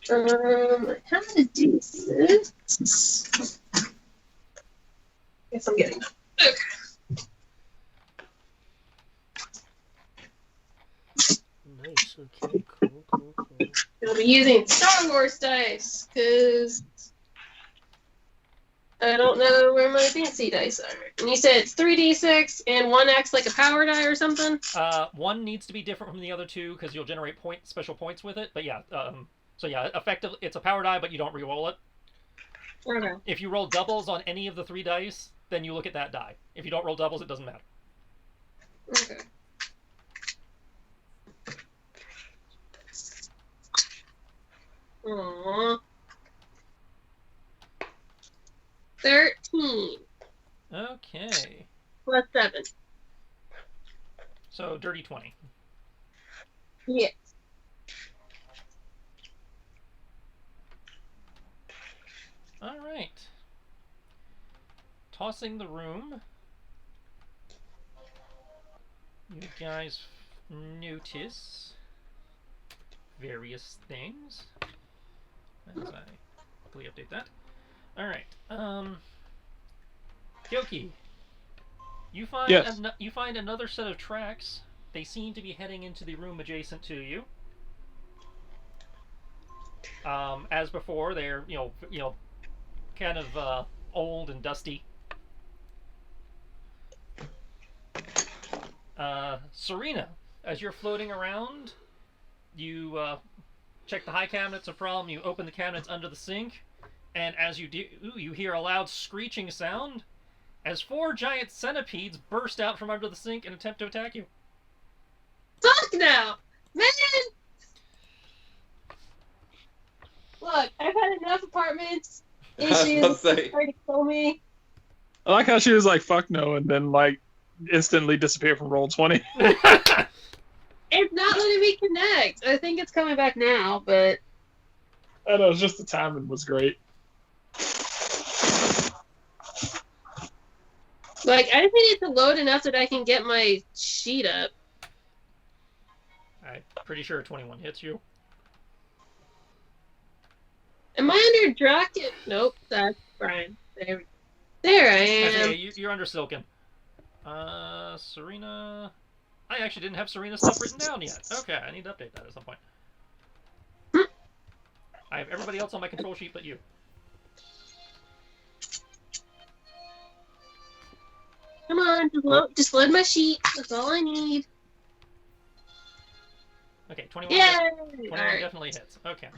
How to do this? Guess I'm getting... Okay. Nice. Okay, cool. You'll be using Star Wars dice, because I don't know where my fancy dice are. And you said it's 3d6, and one acts like a power die or something? One needs to be different from the other two, because you'll generate special points with it. But yeah, effectively, it's a power die, but you don't re-roll it. Okay. If you roll doubles on any of the 3 dice, then you look at that die. If you don't roll doubles, it doesn't matter. Okay. Aww. 13. Okay. Plus 7. So, dirty 20. Yes. Alright. Tossing the room. You guys notice various things. As I quickly update that. Alright. Kyoki. You find Yes. you find another set of tracks. They seem to be heading into the room adjacent to you. As before, they're kind of old and dusty. Serena, as you're floating around, you check the high cabinets, a problem. You open the cabinets under the sink, and as you do, you hear a loud screeching sound as 4 giant centipedes burst out from under the sink and attempt to attack you. Fuck now! Man! Look, I've had enough apartments issues trying to kill me. I like how she was like, fuck no, and then like instantly disappear from roll 20. It's not letting me connect. I think it's coming back now, but... I know, it's just the timing was great. Like, I just need it to load enough that I can get my sheet up. I'm pretty sure 21 hits you. Am I under Draken? Nope, that's fine. There I am. Hey, you're under Silken. Serena... I actually didn't have Serena's stuff written down yet. Okay, I need to update that at some point. I have everybody else on my control sheet but you. Come on, just load my sheet. That's all I need. Okay, 21. Yay! 21 Alright. definitely hits. Okay.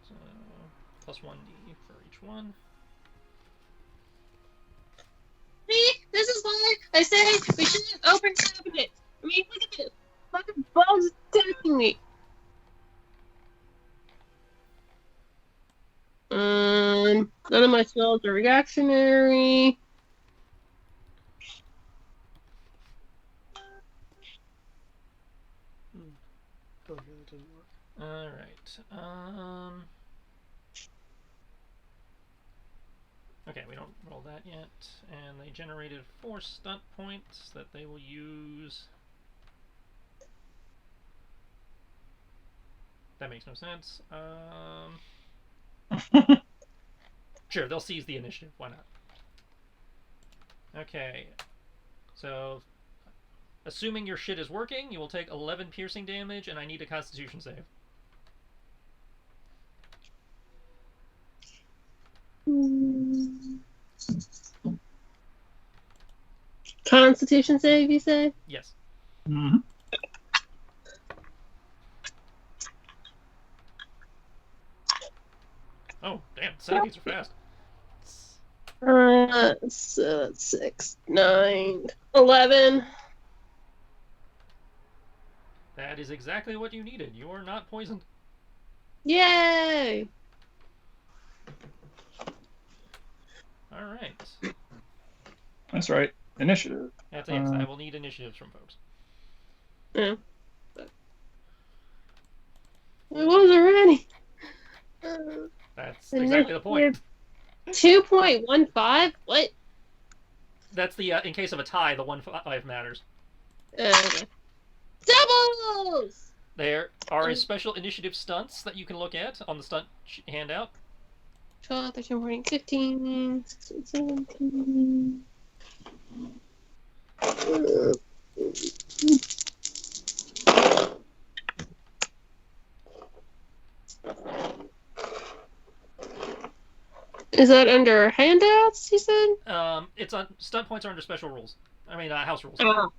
So, plus 1d for each one. See, this is why I say we shouldn't open cabinets. I mean, look at this. Fucking bugs attacking me. None of my spells are reactionary. Oh, yeah, that didn't work. Alright. Okay, we don't roll that yet. And they generated 4 stunt points that they will use. That makes no sense. Sure, they'll seize the initiative. Why not? Okay. So, assuming your shit is working, you will take 11 piercing damage, and I need a Constitution save. Constitution save, you say? Yes. Mm-hmm. Oh, damn, centipedes are fast. So that's 6, 9, 11. That is exactly what you needed. You are not poisoned. Yay! Alright. That's right. Initiative. That's it. I will need initiatives from folks. Yeah. It was already. That's exactly the point. 2.15? What? That's the, in case of a tie, the 1-5 matters. Okay. Doubles! There are special initiative stunts that you can look at on the stunt handout. 12, 13, 14, 15, 16, 17. Is that under handouts, you said? It's on stunt points are under special rules. I mean, house rules. Oh.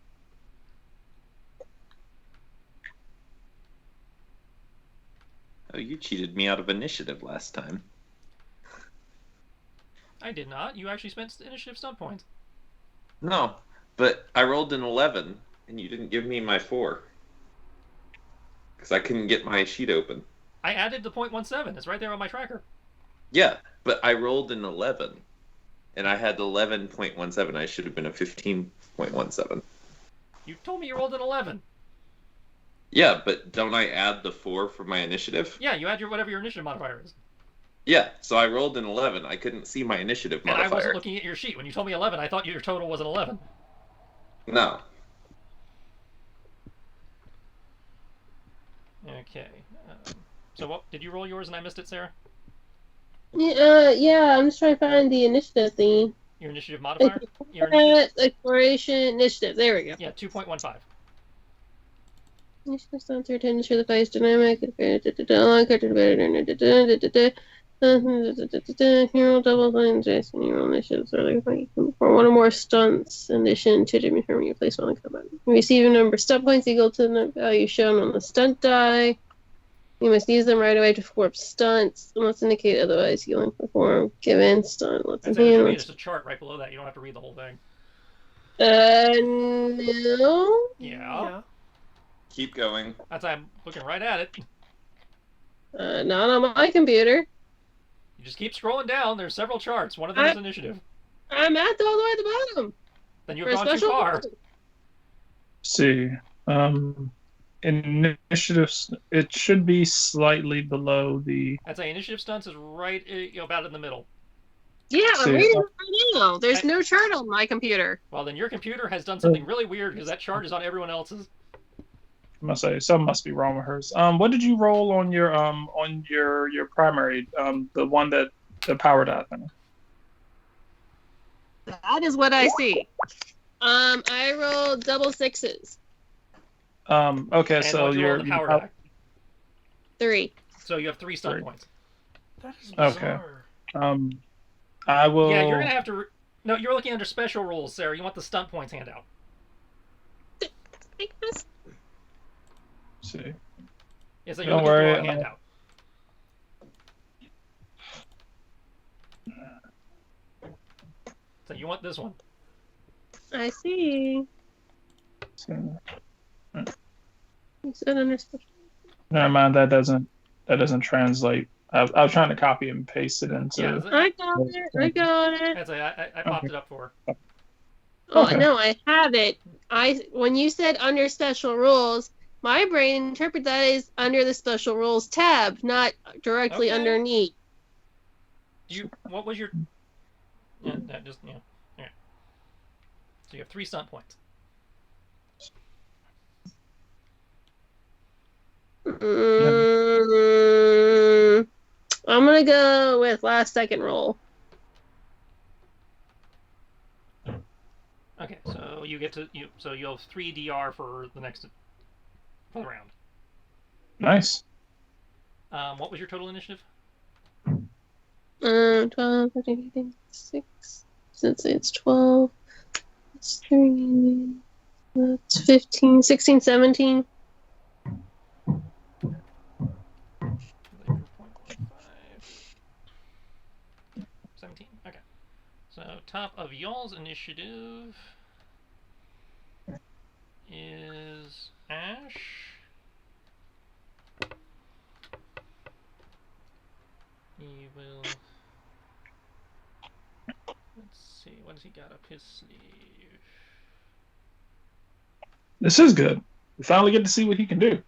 Oh, you cheated me out of initiative last time. I did not. You actually spent initiative stunt points. No, but I rolled an 11, and you didn't give me my 4. Because I couldn't get my sheet open. I added the 0.17. It's right there on my tracker. Yeah, but I rolled an 11, and I had 11.17. I should have been a 15.17. You told me you rolled an 11. Yeah, but don't I add the 4 for my initiative? Yeah, you add whatever your initiative modifier is. Yeah, so I rolled an 11. I couldn't see my initiative And modifier. I wasn't looking at your sheet. When you told me 11, I thought your total was an 11. No. Okay. So what did you roll yours and I missed it, Sarah? Yeah, I'm just trying to find the initiative thing. Your initiative modifier? Your initiative... Exploration initiative. There we go. Yeah, 2.15. Initiative sounds to ensure the fight is dynamic. Hero double lines, Jason. Hero initiatives are like for one or more stunts in addition to determine your place on the combat. You receive a number of stunt points equal to the value shown on the stunt die. You must use them right away to perform stunts, unless indicate otherwise. You only perform given stunt. That's actually just a chart right below that. You don't have to read the whole thing. No. Yeah. Keep going. That's I'm looking right at it. Not on my computer. You just keep scrolling down. There's several charts. One of them is initiative. I'm all the way at the bottom. Then you've gone too far. See. Initiatives, it should be slightly below the... I'd say initiative stunts is right about in the middle. Yeah, I'm See. reading it right now. There's no chart on my computer. Well, then your computer has done something really weird because that chart is on everyone else's. I must say, something must be wrong with hers. What did you roll on your primary, the one that the power die thing? That is what I see. I rolled double 6s. Okay, And so what'd you roll on the power die? 3. So you have 3 stun 3. points. That is Okay. bizarre. I will. Yeah, you're gonna have to. No, you're looking under special rules, Sarah. You want the stunt points handout. I guess. See. Yeah, so you're Don't looking at the worry. wrong handout. So you want this one. I see. So, You said under special. never mind. That doesn't translate. I was trying to copy and paste it into. Yeah, I got it. I got it. that's I popped it up for her. Oh Okay. no, I have it. When you said under special rules, my brain interpreted that as under the special rules tab, not directly Okay. underneath. What was your? Yeah, that just yeah. All right. So you have 3 stunt points. I'm gonna go with last second roll. Okay, so you get to so you have 3 DR for the round. Nice. What was your total initiative? 12, 13, 15, 6. Since it's 12, it's 3, that's 15, 16, 17. 17. Okay. So top of y'all's initiative is Ash. He will. Let's see. What has he got up his sleeve? This is good. We finally get to see what he can do.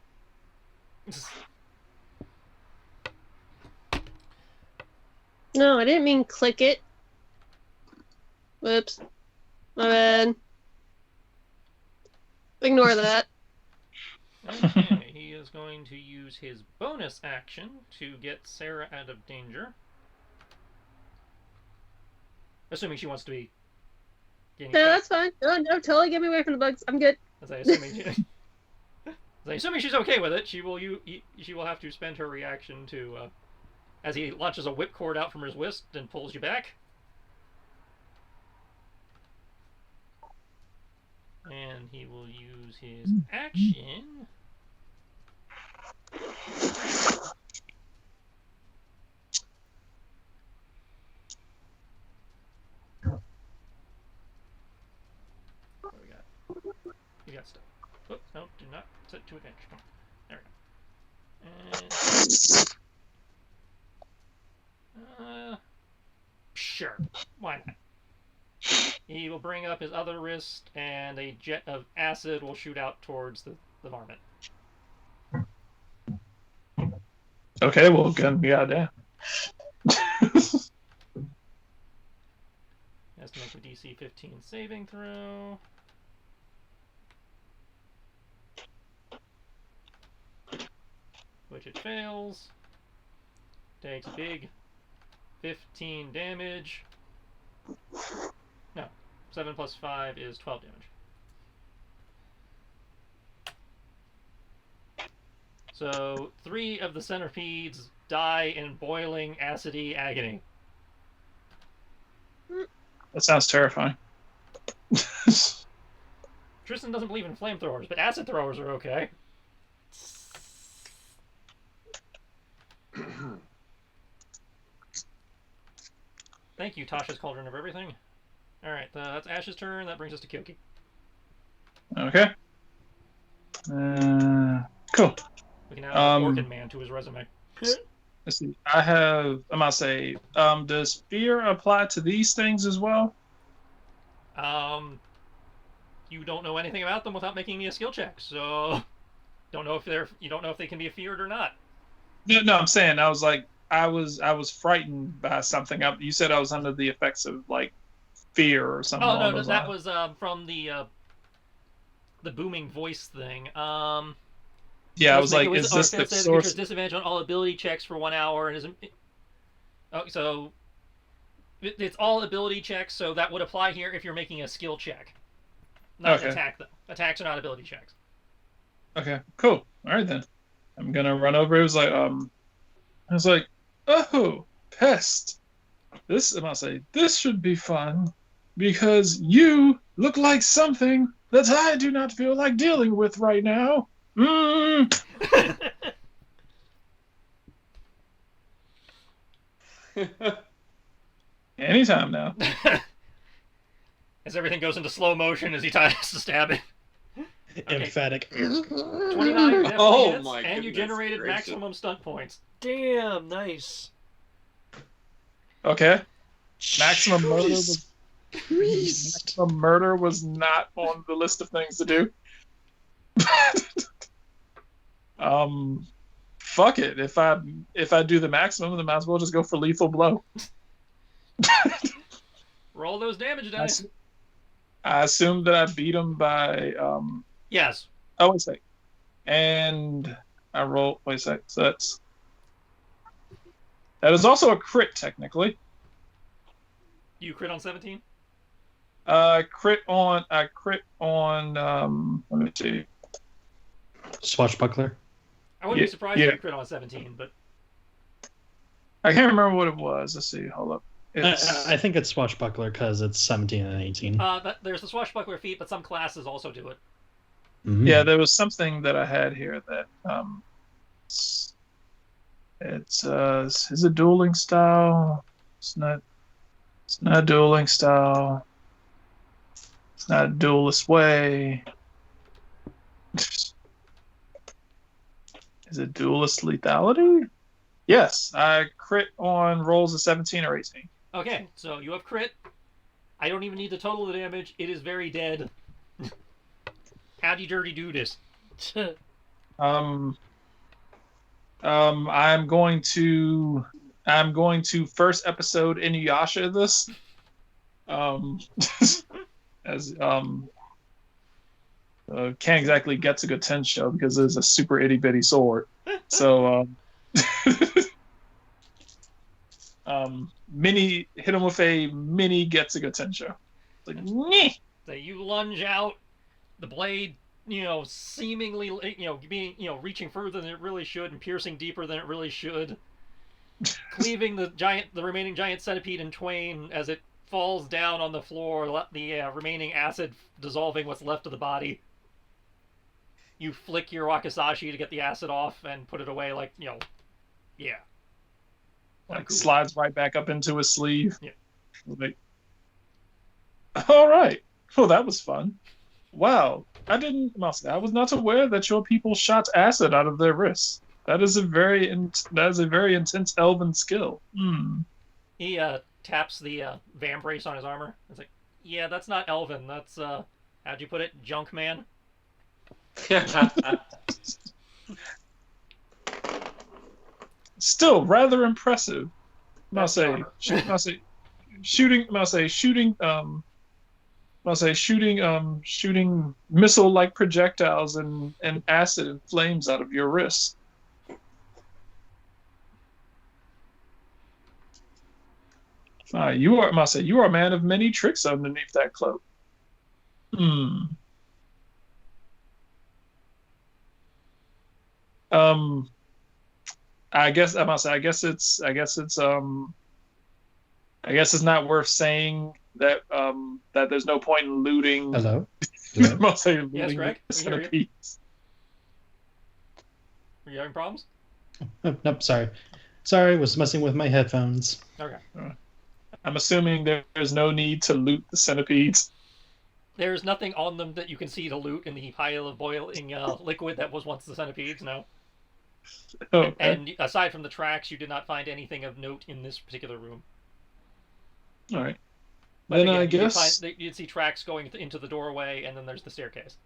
No, I didn't mean click it. Whoops. My bad. Ignore that. Okay, he is going to use his bonus action to get Sarah out of danger. Assuming she wants to be. No, that's fine. No, totally get me away from the bugs. I'm good. Assuming she's okay with it, she will have to spend her reaction to as he launches a whipcord out from his wrist and pulls you back. And he will use his action. What do we got? We got stuff. Oh, no, do not set to advantage. Come on. There we go. And, sure. Why not? He will bring up his other wrist, and a jet of acid will shoot out towards the varmint. Okay, well, goddamn. Has to make a DC 15 saving throw. Which it fails. Takes big 15 damage. No, 7 plus 5 is 12 damage. So 3 of the centipedes die in boiling, acidy agony. That sounds terrifying. Tristan doesn't believe in flamethrowers, but acid throwers are okay. Thank you, Tasha's Cauldron of Everything. Alright, that's Ash's turn. That brings us to Kyoki. Okay. Cool. We can add Orkin Man to his resume. Let's see. I must say, does fear apply to these things as well? You don't know anything about them without making me a skill check, so you don't know if they can be feared or not. No, I'm saying I was frightened by something. You said I was under the effects of like fear or something. Oh no, that was from the booming voice thing. Yeah, I was like, is this the source? Disadvantage on all ability checks for 1 hour, and so it's all ability checks. So that would apply here if you're making a skill check, not an attack. Though attacks are not ability checks. Okay, cool. All right then. I'm gonna run over. It was like, oh, pest. This, I must say, this should be fun because you look like something that I do not feel like dealing with right now. Anytime now. As everything goes into slow motion as he tries to stab it. Okay. Emphatic. 29 definitely Oh hits, my and you goodness generated gracious. maximum stunt points. Damn, nice. Okay. Maximum murder Jesus was Christ. maximum murder was not on the list of things to do. Fuck it. If I do the maximum, then might as well just go for lethal blow. Roll those damage dice. I assume that I beat him by Yes. oh wait a sec. And I roll wait a sec. So that is also a crit technically. You crit on 17? I crit on let me see. Swashbuckler. I wouldn't Yeah, be surprised yeah. if you crit on 17, but I can't remember what it was. Let's see. Hold up. It's I think it's Swashbuckler because it's 17 and 18. there's the swashbuckler feat, but some classes also do it. Mhm. yeah, there was something that I had here that it's is it dueling style? It's not a dueling style. It's not a duelist way. Is it duelist lethality? Yes, I crit on rolls of 17 or 18. Okay, so you have crit. I don't even need to total the damage. It is very dead. How'd you dirty do this? I'm going to first episode Inuyasha this. As can't exactly get to good Tensho because it's a super itty bitty sword. So mini hit him with a mini Getsuga Tensho. Like, nyeh. So you lunge out, the blade, seemingly, being, reaching further than it really should and piercing deeper than it really should, cleaving the remaining giant centipede in twain as it falls down on the floor, the remaining acid dissolving what's left of the body. You flick your wakizashi to get the acid off and put it away like, yeah. Like slides right back up into his sleeve. Yeah. Like, all right. Well, that was fun. Wow. I was not aware that your people shot acid out of their wrists. That is a very intense elven skill. He taps the vambrace on his armor. It's like, yeah, that's not elven. That's how'd you put it, junk man? Still rather impressive. Shooting missile-like projectiles and acid and flames out of your wrists. You are a man of many tricks underneath that cloak. I guess it's not worth saying that that there's no point in looting. Hello? I must say, looting Yes, Greg? the We hear you. centipedes. Are you having problems? Oh, nope, sorry. Sorry, was messing with my headphones. Okay. I'm assuming there's no need to loot the centipedes. There's nothing on them that you can see to loot in the pile of boiling liquid that was once the centipedes, no. Okay. And aside from the tracks, you did not find anything of note in this particular room. All right. But Then again, I guess. you'd see tracks going into the doorway, and then there's the staircase.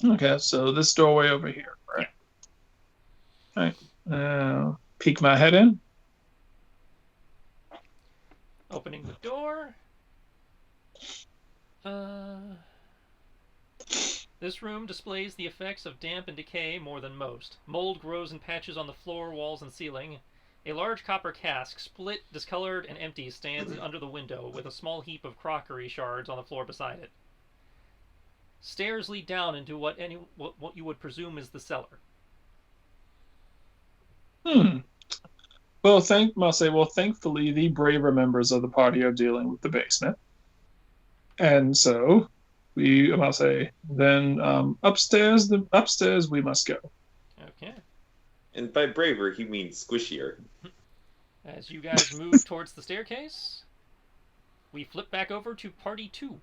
Okay, so this doorway over here, right? All right. Peek my head in. Opening the door. This room displays the effects of damp and decay more than most. Mold grows in patches on the floor, walls, and ceiling. A large copper cask, split, discolored, and empty, stands under the window, with a small heap of crockery shards on the floor beside it. stairs lead down into what you would presume is the cellar. Well, thankfully, the braver members of the party are dealing with the basement, and so we, I must say, then upstairs we must go. Okay. And by braver, he means squishier. As you guys move towards the staircase, we flip back over to party 2.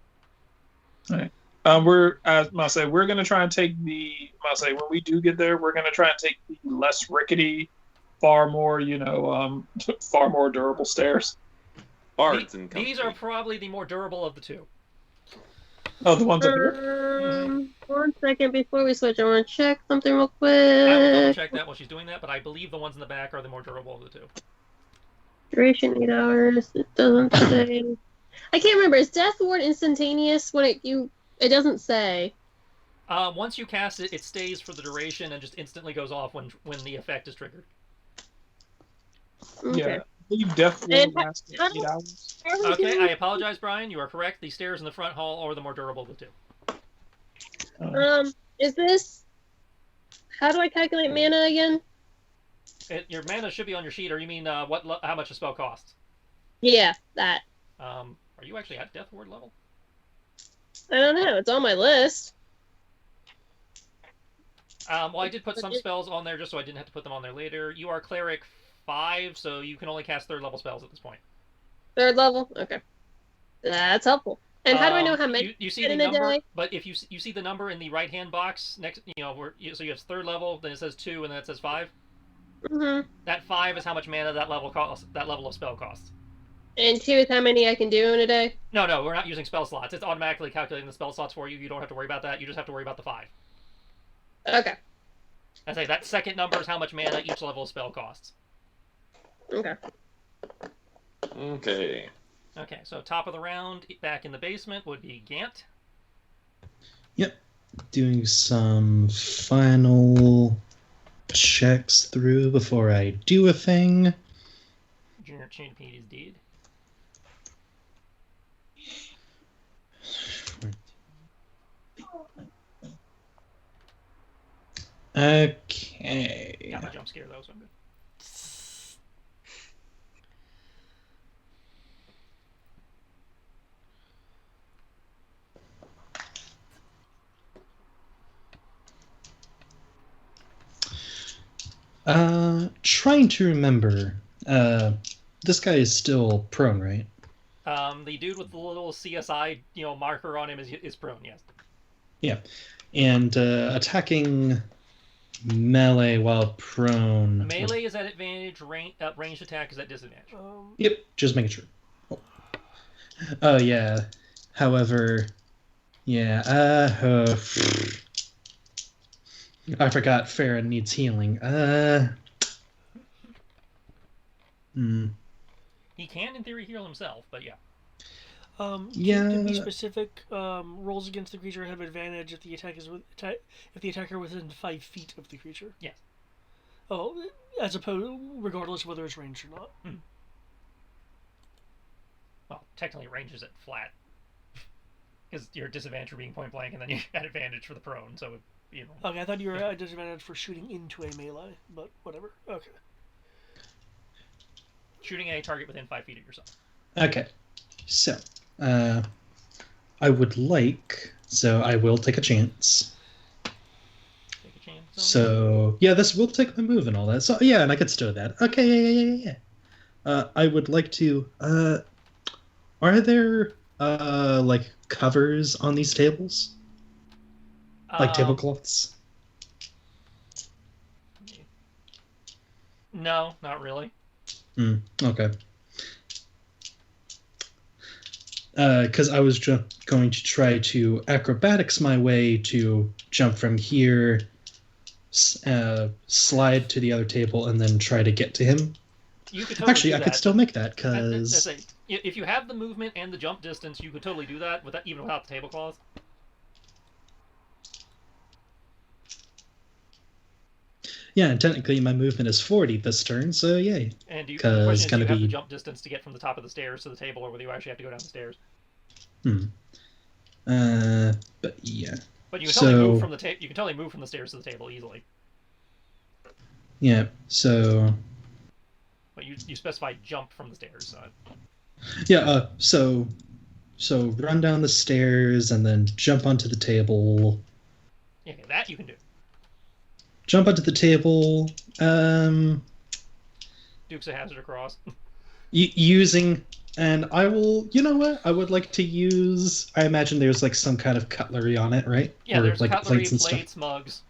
We're gonna try and take when we do get there, we're gonna try and take the less rickety, far more far more durable stairs. Bards and company. These are probably the more durable of the two. Oh, the ones up here. 1 second before we switch, I want to check something real I will double quick. check that while she's doing that, but I believe the ones in the back are the more durable of the two. Duration 8 hours. It doesn't say. I can't remember. Is Death Ward instantaneous when it doesn't say. Once you cast it, it stays for the duration and just instantly goes off when the effect is triggered. Okay. Yeah, leave Death Ward last 8 hours. Okay, I apologize, Brian. You are correct. The stairs in the front hall are the more durable of the two. Is this? How do I calculate mana again? Your mana should be on your sheet, or you mean how much a spell costs? Yeah, that. Are you actually at Death Ward level? I don't know. It's on my list. Well, I did put some spells on there just so I didn't have to put them on there later. You are Cleric 5, so you can only cast 3rd level spells at this point. 3rd level? Okay. That's helpful. And how do I know how many you see in the a number? day? But if you see the number in the right-hand box next, so you have 3rd level, then it says 2, and then it says 5. Mm-hmm. That 5 is how much mana that level costs. That level of spell costs. And 2 is how many I can do in a day? No, we're not using spell slots. It's automatically calculating the spell slots for you. You don't have to worry about that. You just have to worry about the 5. Okay. I say that second number is how much mana each level of spell costs. Okay. Okay. Okay, so top of the round, back in the basement, would be Gant. Yep. Doing some final checks through before I do a thing. Junior Chain Paid is dead. Okay. Got my jump scare though, so I'm good. Trying to remember. This guy is still prone, right? The dude with the little CSI, marker on him is prone, yes. Yeah. And attacking melee while prone. Melee is at advantage, ranged attack is at disadvantage. Yep, just making sure. Oh, yeah. However, yeah, I forgot Farah needs healing. He can, in theory, heal himself, but yeah. Yeah. To be specific, rolls against the creature have advantage if the attacker within 5 feet of the creature. Yes. Oh, as opposed, regardless of whether it's ranged or not. Well, technically ranges it flat. Because you're at disadvantage for being point blank, and then you at advantage for the prone, so, Okay, I thought you were at disadvantage for shooting into a melee, but whatever. Okay. Shooting at a target within 5 feet of yourself. Okay. So, I would like... So, I will take a chance. Take a chance. So, yeah, this will take my move and all that. So, yeah, and I could stow that. Okay, yeah. I would like to... Are there, covers on these tables? Like tablecloths? No, not really. Okay. Because I was going to try to acrobatics my way to jump from here, slide to the other table, and then try to get to him. You could totally Actually, do I that. could still make that, because... If you have the movement and the jump distance, you could totally do that, even without the tablecloth. Yeah, and technically my movement is 40 this turn, so yay. And the question is, do you have be... the jump distance to get from the top of the stairs to the table, or whether you actually have to go down the stairs? But yeah. But you can totally So- move from the table. You can totally move from the stairs to the table easily. Yeah, so... But you specified jump from the stairs. So Yeah, so run down the stairs and then jump onto the table. yeah, that you can do. Jump onto the table, Duke's a hazard across. using... And I will... You know what? I would like to use... I imagine there's, like, some kind of cutlery on it, right? Yeah, Or, there's like, cutlery, plates and stuff. plates, mugs.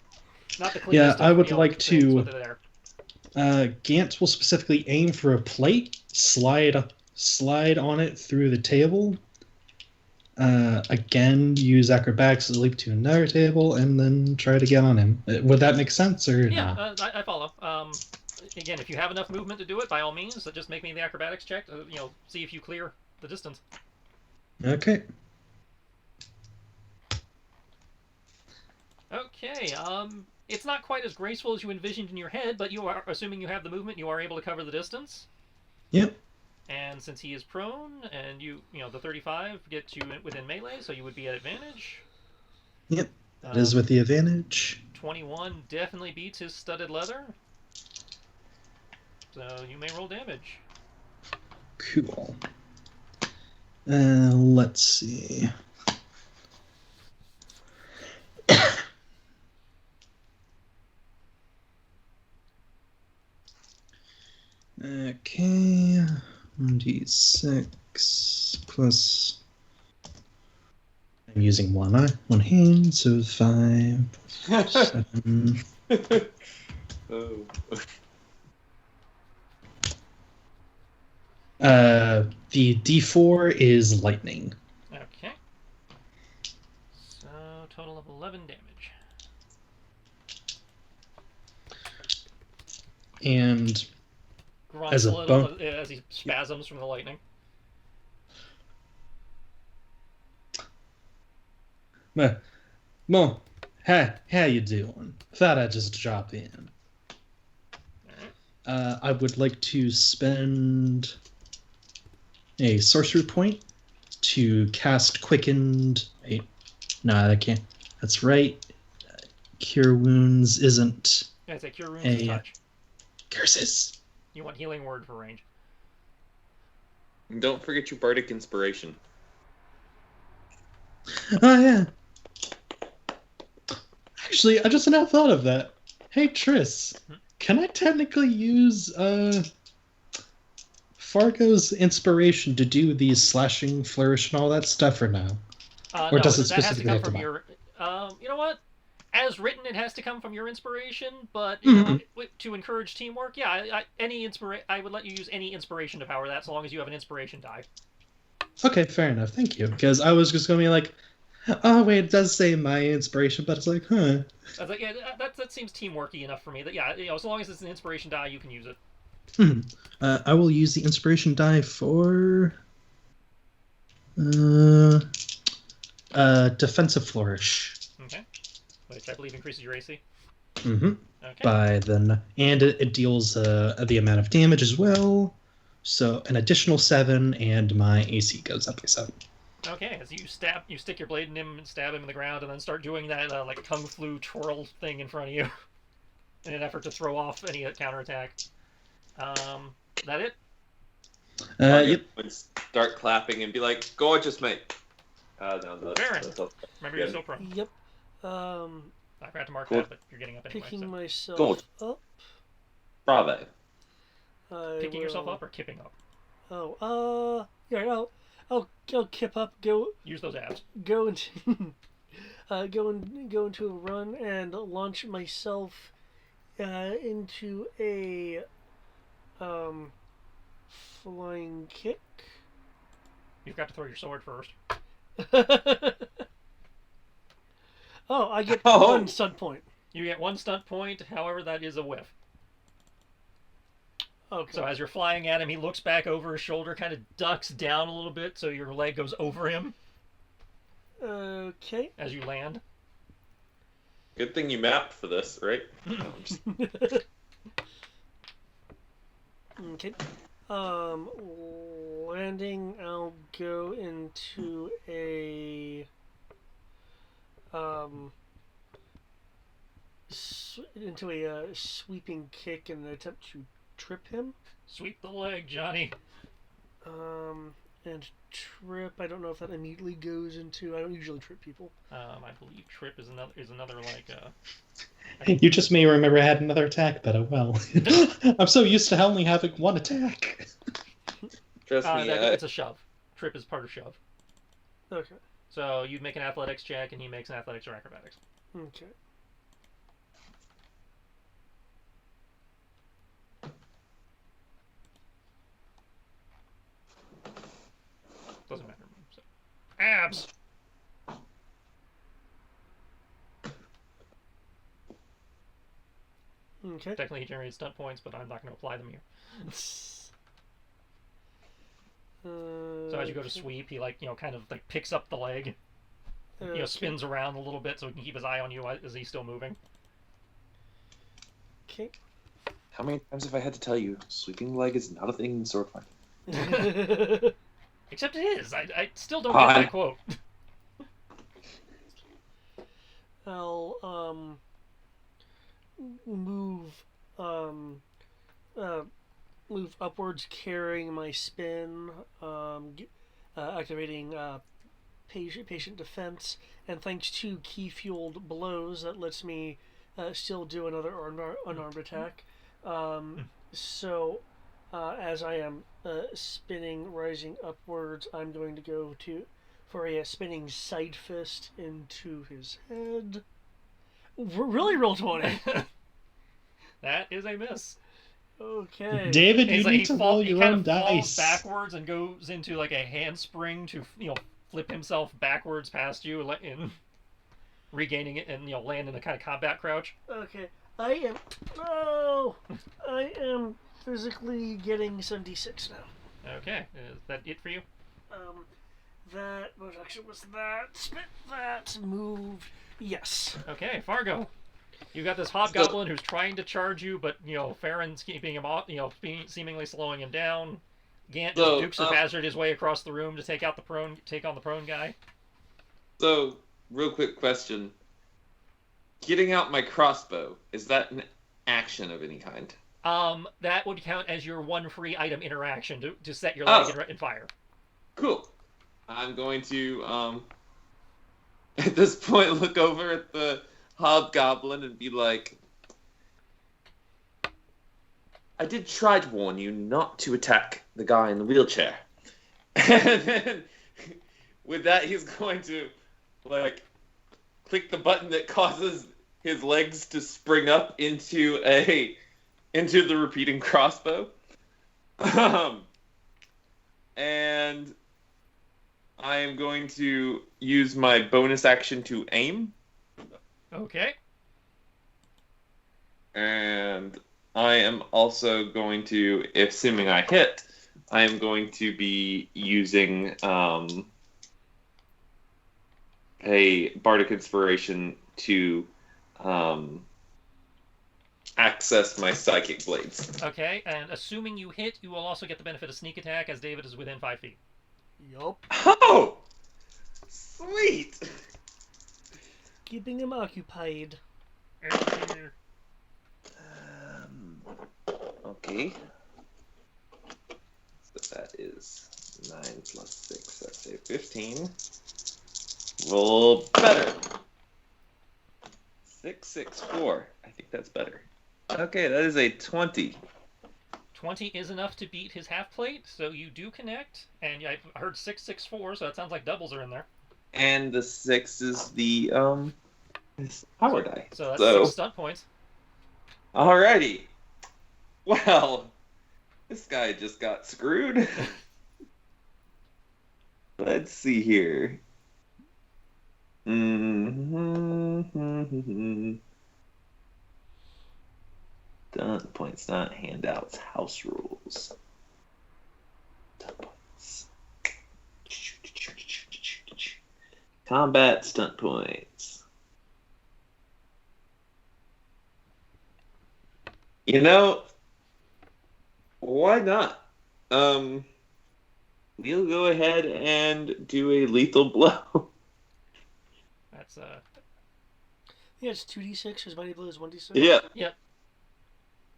Not the cleanest. Yeah, I would like things, to- but they're there. Gant will specifically aim for a plate, slide on it through the table. Again, use acrobatics to leap to another table, and then try to get on him. Would that make sense, or Yeah, no? I follow. Again, if you have enough movement to do it, by all means, just make me the acrobatics check. See if you clear the distance. Okay. Okay. It's not quite as graceful as you envisioned in your head, but you are, assuming you have the movement, you are able to cover the distance. Yep. And since he is prone, and the 35 gets you within melee, so you would be at advantage. Yep. That is with the advantage. 21 definitely beats his studded leather. So you may roll damage. Cool. Let's see. Okay, 1d6 plus. I'm using one hand, so 5, 7. Oh. The d4 is lightning. Okay. So total of 11 damage. And Grunts As a a little bon- as he spasms from the lightning. Mo, how you doing? Thought I'd just drop in. I would like to spend a sorcery point to cast Quickened. Wait, no, I can't. That's right. Cure Wounds isn't Yeah, it's a cure wounds to touch. curses. You want healing word for range. And don't forget your bardic inspiration. Oh yeah. Actually, I just now thought of that. Hey Triss, can I technically use Fargo's inspiration to do these slashing, flourish, and all that stuff, or no? Or No, does it that has to specifically come have to from buy? your. You know what? As written, it has to come from your inspiration, but to encourage teamwork, yeah, I would let you use any inspiration to power that, so long as you have an inspiration die. Okay, fair enough. Thank you. Because I was just going to be like, oh wait, it does say my inspiration, but it's like, huh. I was like, yeah, that seems teamworky enough for me. That yeah, as long as it's an inspiration die, you can use it. I will use the inspiration die for defensive flourish. Okay, which I believe increases your AC. Mm-hmm. Okay. By then, and it deals the amount of damage as well. So an additional 7, and my AC goes up by 7. Okay, as you stick your blade in him and stab him in the ground, and then start doing that like kung flu twirl thing in front of you, in an effort to throw off any counterattack. That it? Yep. Would start clapping and be like, "Gorgeous, mate." No, Baron. Remember, you're good. still prone. Yep. I forgot to mark Cool. that, but you're getting up anyway. Picking So. myself Gold. up. Bravo. I Picking yourself will- up or kipping up? Yeah, I'll kip up, go Use those abs. into go into a run and launch myself into a flying kick. You've got to throw your sword first. Oh, I get Oh. 1 stunt point. You get 1 stunt point, however, that is a whiff. Okay. So as you're flying at him, he looks back over his shoulder, kind of ducks down a little bit, so your leg goes over him Okay. as you land. Good thing you mapped for this, right? Okay. Landing, I'll go into a into a sweeping kick in an attempt to trip him. Sweep the leg, Johnny. And trip. I don't know if that immediately goes into. I don't usually trip people. I believe trip is another like. You just may remember I had another attack, but oh well. I'm so used to only having one attack. Trust me. It's a shove. Trip is part of shove. Okay. So you make an athletics check, and he makes an athletics or acrobatics. Okay. Doesn't matter. So. Abs. Okay. Technically, he generates stunt points, but I'm not going to apply them here. So as you go to sweep, he kind of picks up the leg, spins around a little bit so he can keep his eye on you as he's still moving. Okay. How many times have I had to tell you, sweeping leg is not a thing in sword fighting? Except it is. I still don't get that quote. I'll move move upwards, carrying my spin, activating patient defense, and thanks to key fueled blows, that lets me still do another unarmed attack. So as I am spinning, rising upwards, I'm going to go for a spinning side fist into his head. Really, roll 20. That is a miss. Okay. David, you need to roll he your kind own of falls dice. backwards and goes into like a handspring to flip himself backwards past you and regaining it and land in a kind of combat crouch. Okay. I am physically getting some d6 now. Okay, is that it for you? What action was that? Spit that, moved. Yes. Okay, Fargo. You got this hobgoblin who's trying to charge you, but Farron's keeping him off. Seemingly slowing him down. Gant just Dukes of Hazzard his way across the room to take on the prone guy. So, real quick question: getting out my crossbow, is that an action of any kind? That would count as your one free item interaction to set your leg and fire. Cool. I'm going to at this point look over at the hobgoblin and be like, I did try to warn you not to attack the guy in the wheelchair. And then with that, he's going to click the button that causes his legs to spring up into the repeating crossbow. And I am going to use my bonus action to aim. Okay. And I am also going to, assuming I hit, I am going to be using a Bardic Inspiration to access my Psychic Blades. Okay, and assuming you hit, you will also get the benefit of sneak attack as David is within 5 feet. Yup. Oh! Sweet! Keeping him occupied. Okay. So that is 9 plus 6, that's a 15. Roll better. 6, 6, 4. I think that's better. Okay, that is a 20. 20 is enough to beat his half plate, so you do connect. And I heard 6, 6, 4, so it sounds like doubles are in there. And the 6 is the power die. So that's 6 stunt points. Alrighty. Well, this guy just got screwed. Let's see here. Stunt points, not handouts. House rules. Stunt points. Combat stunt points. Why not? We'll go ahead and do a lethal blow. Yeah, it's 2d6. His mighty blow is 1d6. Yeah. Yep.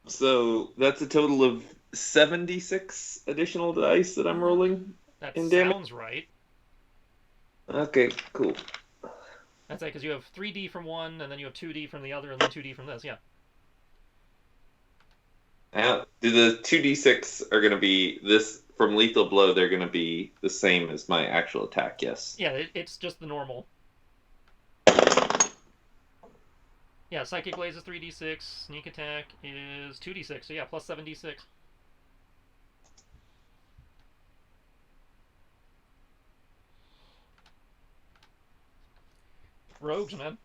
So that's a total of 76 additional dice that I'm rolling. That In damage? sounds right. Okay, cool. That's right, because you have 3d from one, and then you have 2d from the other, and then 2d from this. Yeah. Now, the 2d6 are going to be this from lethal blow. They're going to be the same as my actual attack. Yes. Yeah, it's just the normal. Yeah, Psychic Blaze is 3d6, Sneak Attack is 2d6, so yeah, plus 7d6. Rogues, man.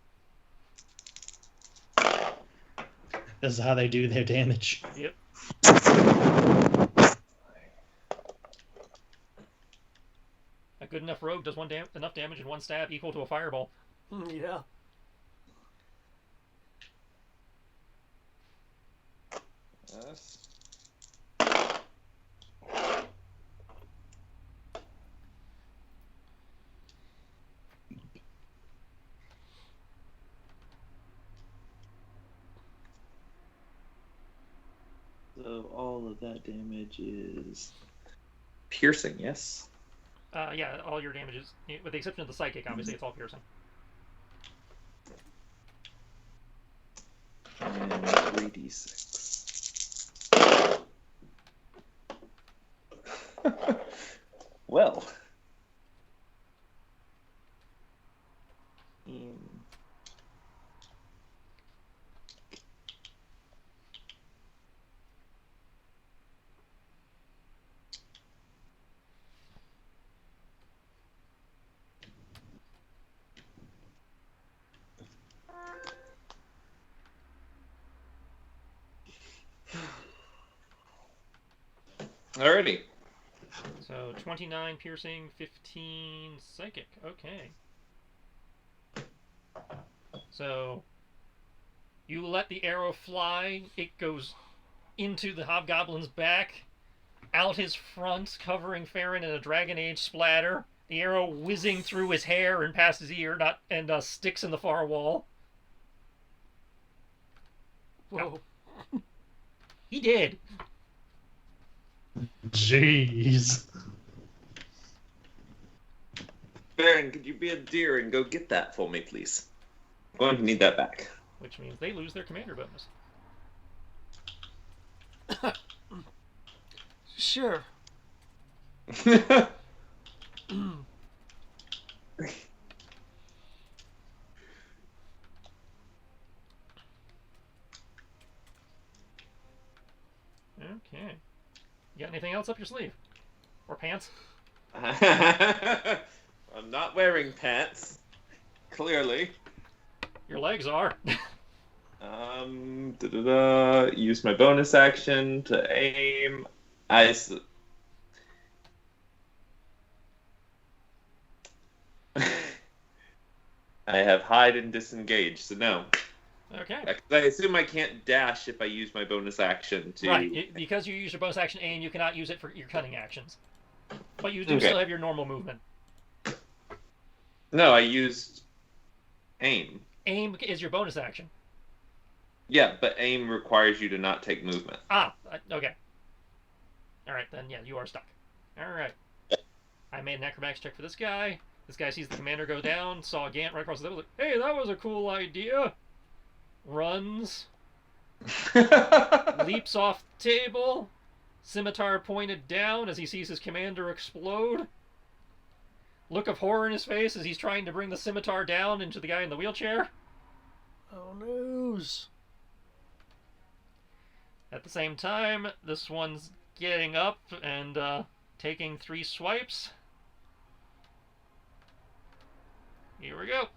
This is how they do their damage. Yep. A good enough rogue does enough damage in one stab equal to a fireball. Yeah. So all of that damage is piercing, yes? Yeah, all your damages, with the exception of the psychic, obviously, it's all piercing. And 3d6. Well. Alrighty. So 29 piercing, 15 psychic. Okay. So you let the arrow fly. It goes into the hobgoblin's back, out his front, covering Farron in a Dragon Age splatter. The arrow whizzing through his hair and past his ear, and sticks in the far wall. Whoa. He did. Jeez. Baron, could you be a dear and go get that for me, please? I'm going to need that back. Which means they lose their commander bonus. Sure. Okay. You got anything else up your sleeve? Or pants? I'm not wearing pants. Clearly. Your legs are. Use my bonus action to aim. I have hide and disengage, so no. Okay. I assume I can't dash if I use my bonus action to. Right, because you use your bonus action aim, you cannot use it for your cunning actions. But you do Okay. still have your normal movement. No, I used aim. Aim is your bonus action. Yeah, but aim requires you to not take movement. Okay. Alright, then, yeah, you are stuck. Alright. I made an acrobatics check for this guy. This guy sees the commander go down, saw Gant right across the table, like, hey, that was a cool idea. Runs, leaps off the table, scimitar pointed down as he sees his commander explode. Look of horror in his face as he's trying to bring the scimitar down into the guy in the wheelchair. Oh, noes. At the same time, this one's getting up and taking 3 swipes. Here we go.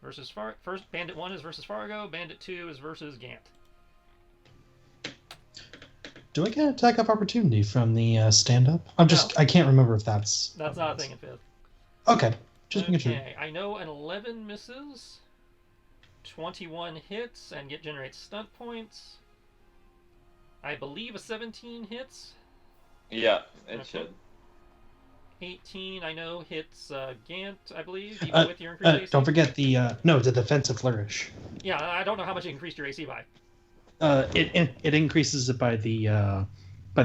Versus first, Bandit 1 is versus Fargo, Bandit 2 is versus Gant. Do I get attack of opportunity from the stand-up? I No. can't remember if that's... That's not a thing in 5th. Okay, just making sure. Okay, I know an 11 misses, 21 hits, and generates stunt points. I believe a 17 hits. Yeah, it Okay. should. 18, I know, hits Gant, I believe, even with your increased AC. Don't forget the defensive flourish. Yeah, I don't know how much it increased your AC by. It increases it by the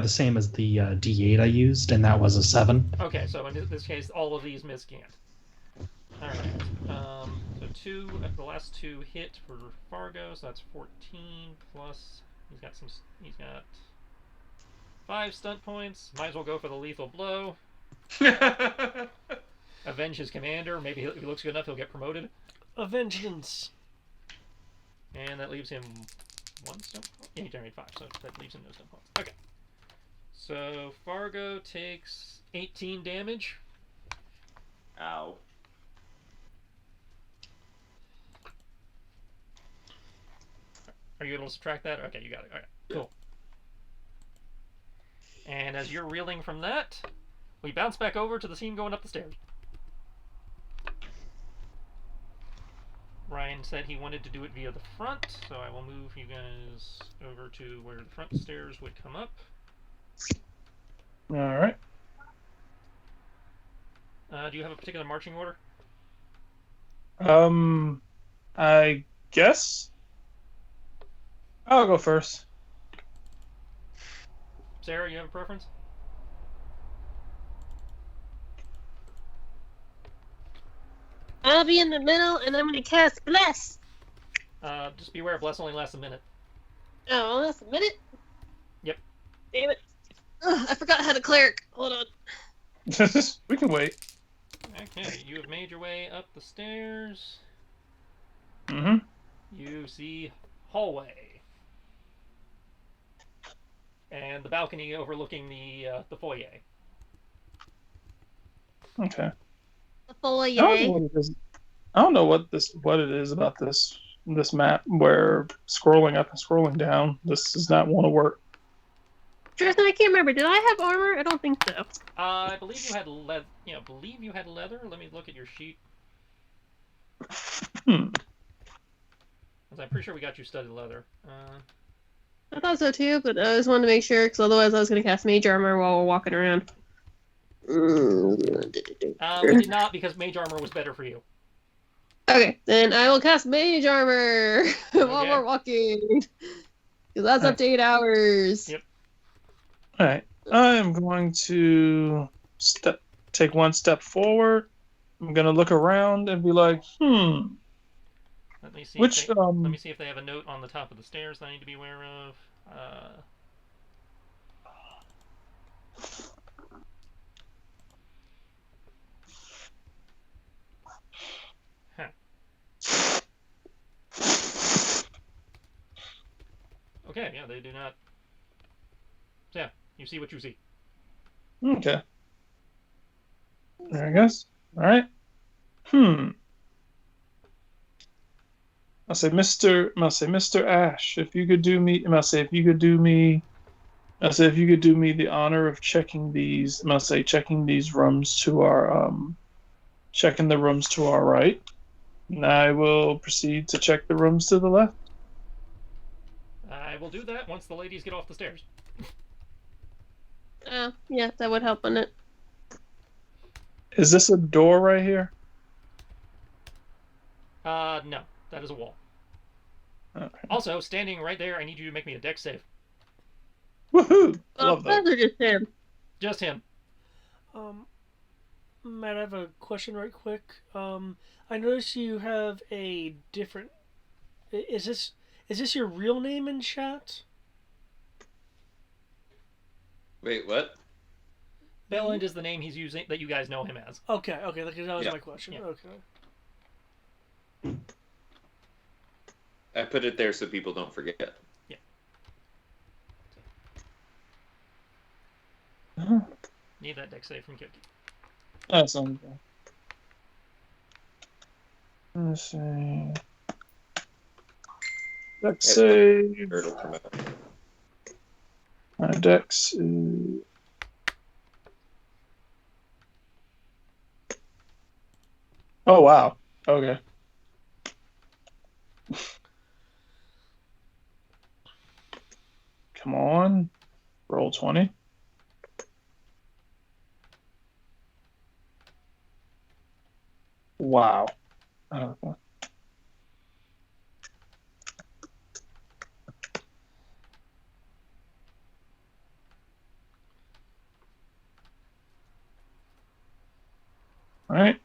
same as the D8 I used, and that was a 7. Okay, so in this case, all of these miss Gant. Alright. So the last 2 hit for Fargo, so that's 14 plus. He's got 5 stunt points. Might as well go for the lethal blow. Avenge his commander. Maybe if he looks good enough, he'll get promoted. A vengeance. And that leaves him 1 stunt point. Yeah, he generated 5, so that leaves him no stunt points. Okay. So Fargo takes 18 damage. Ow. Are you able to subtract that? Okay, you got it. Alright, cool. And as you're reeling from that, we bounce back over to the scene going up the stairs. Ryan said he wanted to do it via the front, so I will move you guys over to where the front stairs would come up. All right. Do you have a particular marching order? I guess I'll go first. Sarah, you have a preference? I'll be in the middle, and I'm gonna cast Bless. Just be aware, Bless only lasts a minute. Oh, that's a minute? Yep. Damn it. Ugh, I forgot how to cleric. Hold on. We can wait. Okay, you have made your way up the stairs. Mm-hmm. You see hallway. And the balcony overlooking the foyer. The Okay. I foyer. don't know what it is. I don't know what it is about this map where scrolling up and scrolling down. This does not want to work. Tristan, I can't remember. Did I have armor? I don't think so. I believe you had leather. Believe you had leather. Let me look at your sheet. Hmm. 'Cause I'm pretty sure we got you studded leather. I thought so too, but I just wanted to make sure, because otherwise I was going to cast Mage Armor while we're walking around. We did not, because mage armor was better for you. Okay, then I will cast Mage Armor while Okay. we're walking. Because that's up to 8 hours. Yep. All right. I am going to take 1 step forward. I'm gonna look around and be like, Let me see. which let me see if they have a note on the top of the stairs that I need to be aware of. Okay, yeah, they do not. So, yeah, you see what you see. okay. There I guess. All right. I'll say, Mr. Ash, if you could do me the honor of checking these rooms to our checking the rooms to our right, and I will proceed to check the rooms to the left. I will do that once the ladies get off the stairs. Yeah, that would help on it. Is this a door right here? No, that is a wall. Okay. Also, standing right there, I need you to make me a dex save. Woohoo! I love that. Or just him. Just him. Matt, I have a question right quick. I noticed you have a different. Is this your real name in chat? Wait, what? Belland is the name he's using that you guys know him as. Okay, that was Yeah. my question. Yeah. Okay. I put it there so people don't forget. Yeah. Need that dex save from Kyoki. That's not good. Let's see. Dex save. Turtle come out. My dex is... Oh, wow. Okay. Come on. Roll 20. Wow. All right.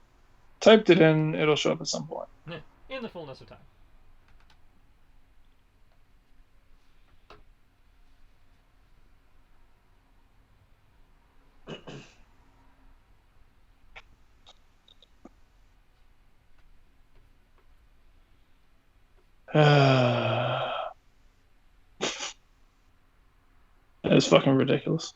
Typed it in. It'll show up at some point. In the fullness of time. It's fucking ridiculous.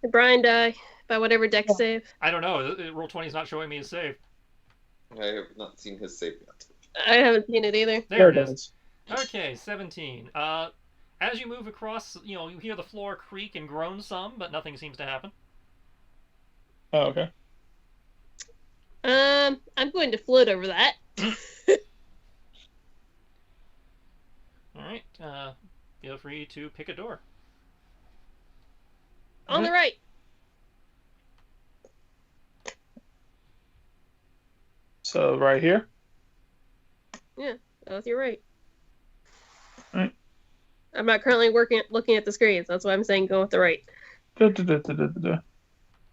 Did Brian die by whatever deck save? I don't know. Roll 20 is not showing me a save. I have not seen his save yet. I haven't seen it either. There it is. Okay, 17. As you move across, you hear the floor creak and groan some, but nothing seems to happen. Oh, okay. I'm going to float over that. All right. Feel free to pick a door. On the right. So right here. Yeah, that was your right. Right. I'm not currently looking at the screens. That's why I'm saying go with the right. All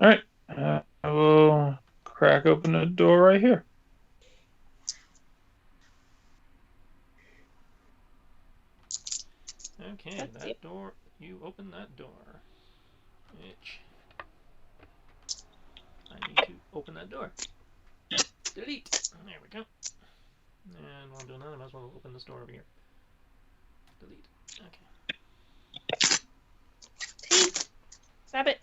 right. I will crack open a door right here. Okay, that door. You open that door. Which I need to open that door. Delete. There we go. And while I'm doing that, I might as well open this door over here. Delete. Okay. Stop it.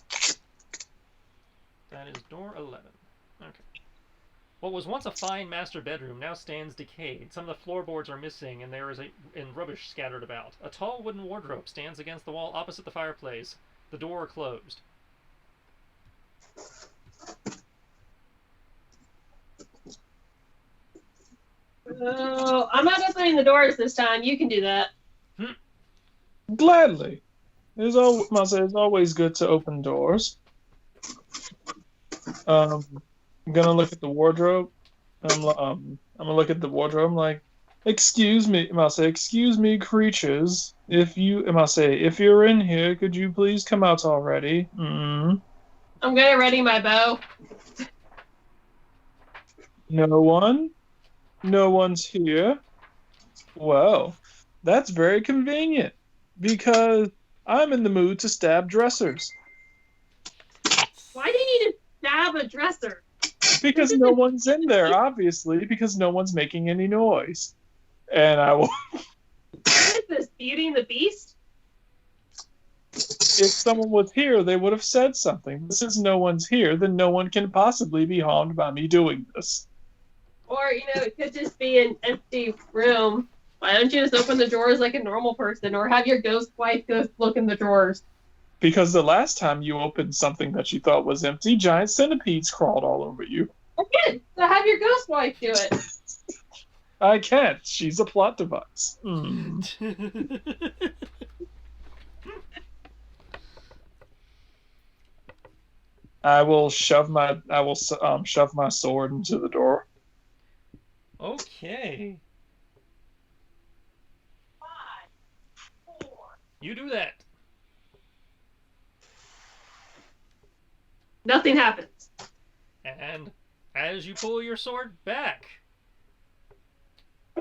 That is door 11. Okay. What was once a fine master bedroom now stands decayed. Some of the floorboards are missing, and there is rubbish scattered about. A tall wooden wardrobe stands against the wall opposite the fireplace. The door closed. Oh, I'm not opening the doors this time. You can do that. Gladly. It's always good to open doors. I'm gonna look at the wardrobe. I'm gonna look at the wardrobe. I'm like, excuse me. Excuse me, creatures. If you're in here, could you please come out already? I'm gonna ready my bow. No one? No one's here? Well, that's very convenient, because I'm in the mood to stab dressers. Why do you need to stab a dresser? Because no one's in there, obviously, because no one's making any noise. And I will... What is this, Beauty and the Beast? If someone was here, they would have said something. But since no one's here, then no one can possibly be harmed by me doing this. Or, it could just be an empty room. Why don't you just open the drawers like a normal person, or have your ghost wife go look in the drawers? Because the last time you opened something that you thought was empty, giant centipedes crawled all over you. Okay, so have your ghost wife do it. I can't. She's a plot device. I will shove my sword into the door. Okay. You do that. Nothing happens. And as you pull your sword back,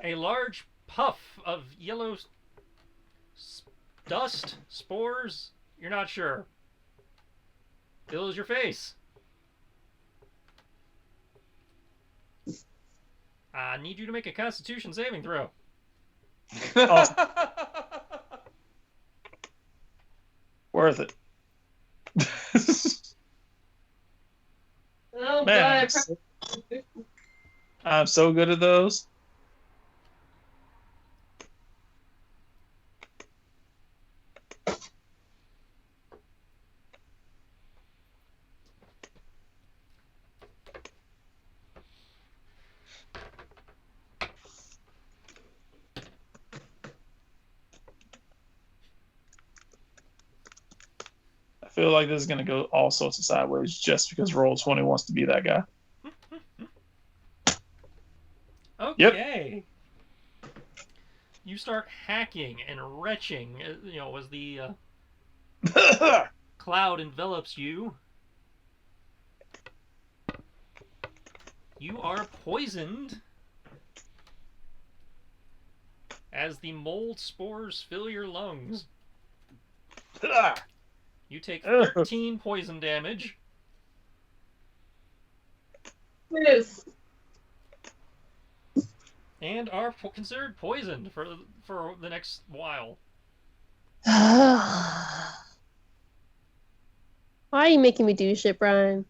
a large puff of yellow dust, spores, you're not sure, fills your face. I need you to make a Constitution saving throw. Worth it. Oh, Man, God. I'm so good at those. feel like this is gonna go all sorts of sideways just because Roll20 wants to be that guy. Okay. You start hacking and retching, as the cloud envelops you. You are poisoned as the mold spores fill your lungs. You take 13 poison damage. Yes. And are considered poisoned for the next while. Why are you making me do shit, Brian?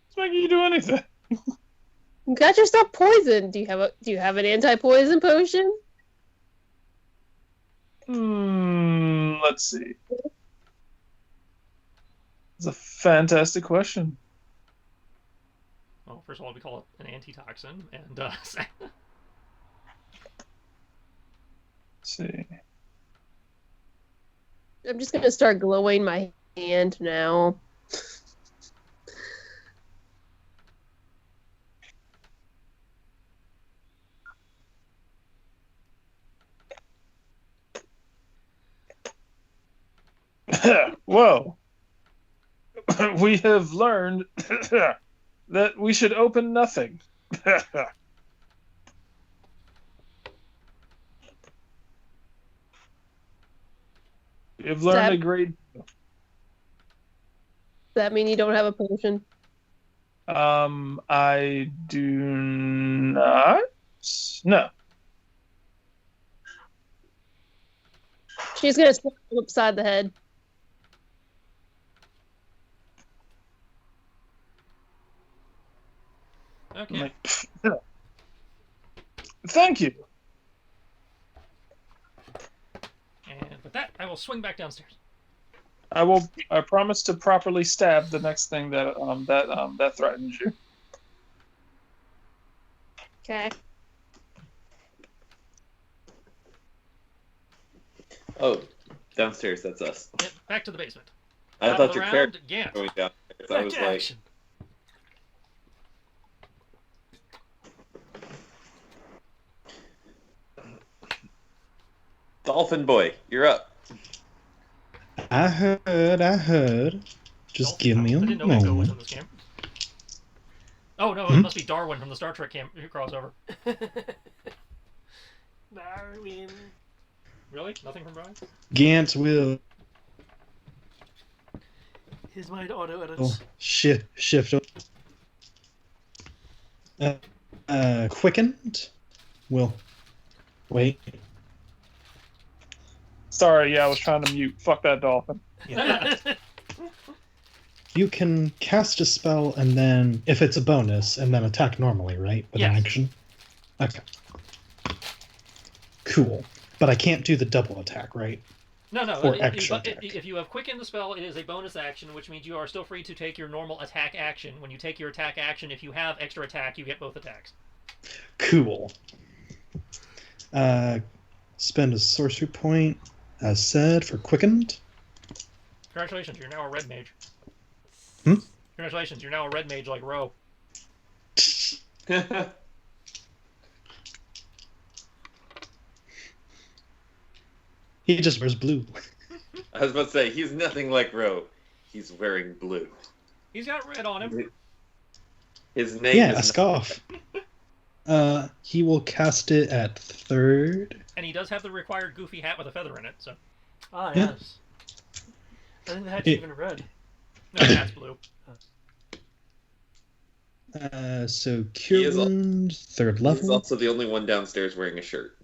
It's making you do anything. You got yourself poisoned. Do you have an anti-poison potion? Let's see. It's a fantastic question. Well, first of all, we call it an antitoxin, and Let's see. I'm just gonna start glowing my hand now. Whoa. We have learned that we should open nothing. You've learned a great. Does that mean you don't have a potion? I do not. No. She's gonna slap him upside the head. okay. Thank you. And with that, I will swing back downstairs. I will. I promise to properly stab the next thing that threatens you. Okay. Oh, downstairs. That's us. Yep, back to the basement. I Top thought of the your round, character Gant. was going downstairs. I Back was to like, action. Dolphin Boy, you're up. I heard. Just give me a I didn't know Echo was moment. in this game. Oh no, it Hmm? must be Darwin from the Star Trek crossover. Darwin. Really? Nothing from Brian? Gant will His mind auto edits. shift. Quickened. Will wait. Sorry, yeah, I was trying to mute. Fuck that dolphin. Yeah. You can cast a spell and then, if it's a bonus, and then attack normally, right? With an Yes. action. Okay. Cool. But I can't do the double attack, right? No. Or extra attack. If you have quickened the spell, it is a bonus action, which means you are still free to take your normal attack action. When you take your attack action, if you have extra attack, you get both attacks. Cool. Spend a sorcery point, as said, for quickened. Congratulations, you're now a red mage. Hmm? Congratulations, you're now a red mage like Ro. He just wears blue. I was about to say, he's nothing like Ro. He's wearing blue. He's got red on him. His name Yeah, is a scarf. He will cast it at third. And he does have the required goofy hat with a feather in it, so. Ah, Yeah. yes. I think the hat's It- even red. No, the hat's blue. So He cure is al- wound, third He's level. also the only one downstairs wearing a shirt.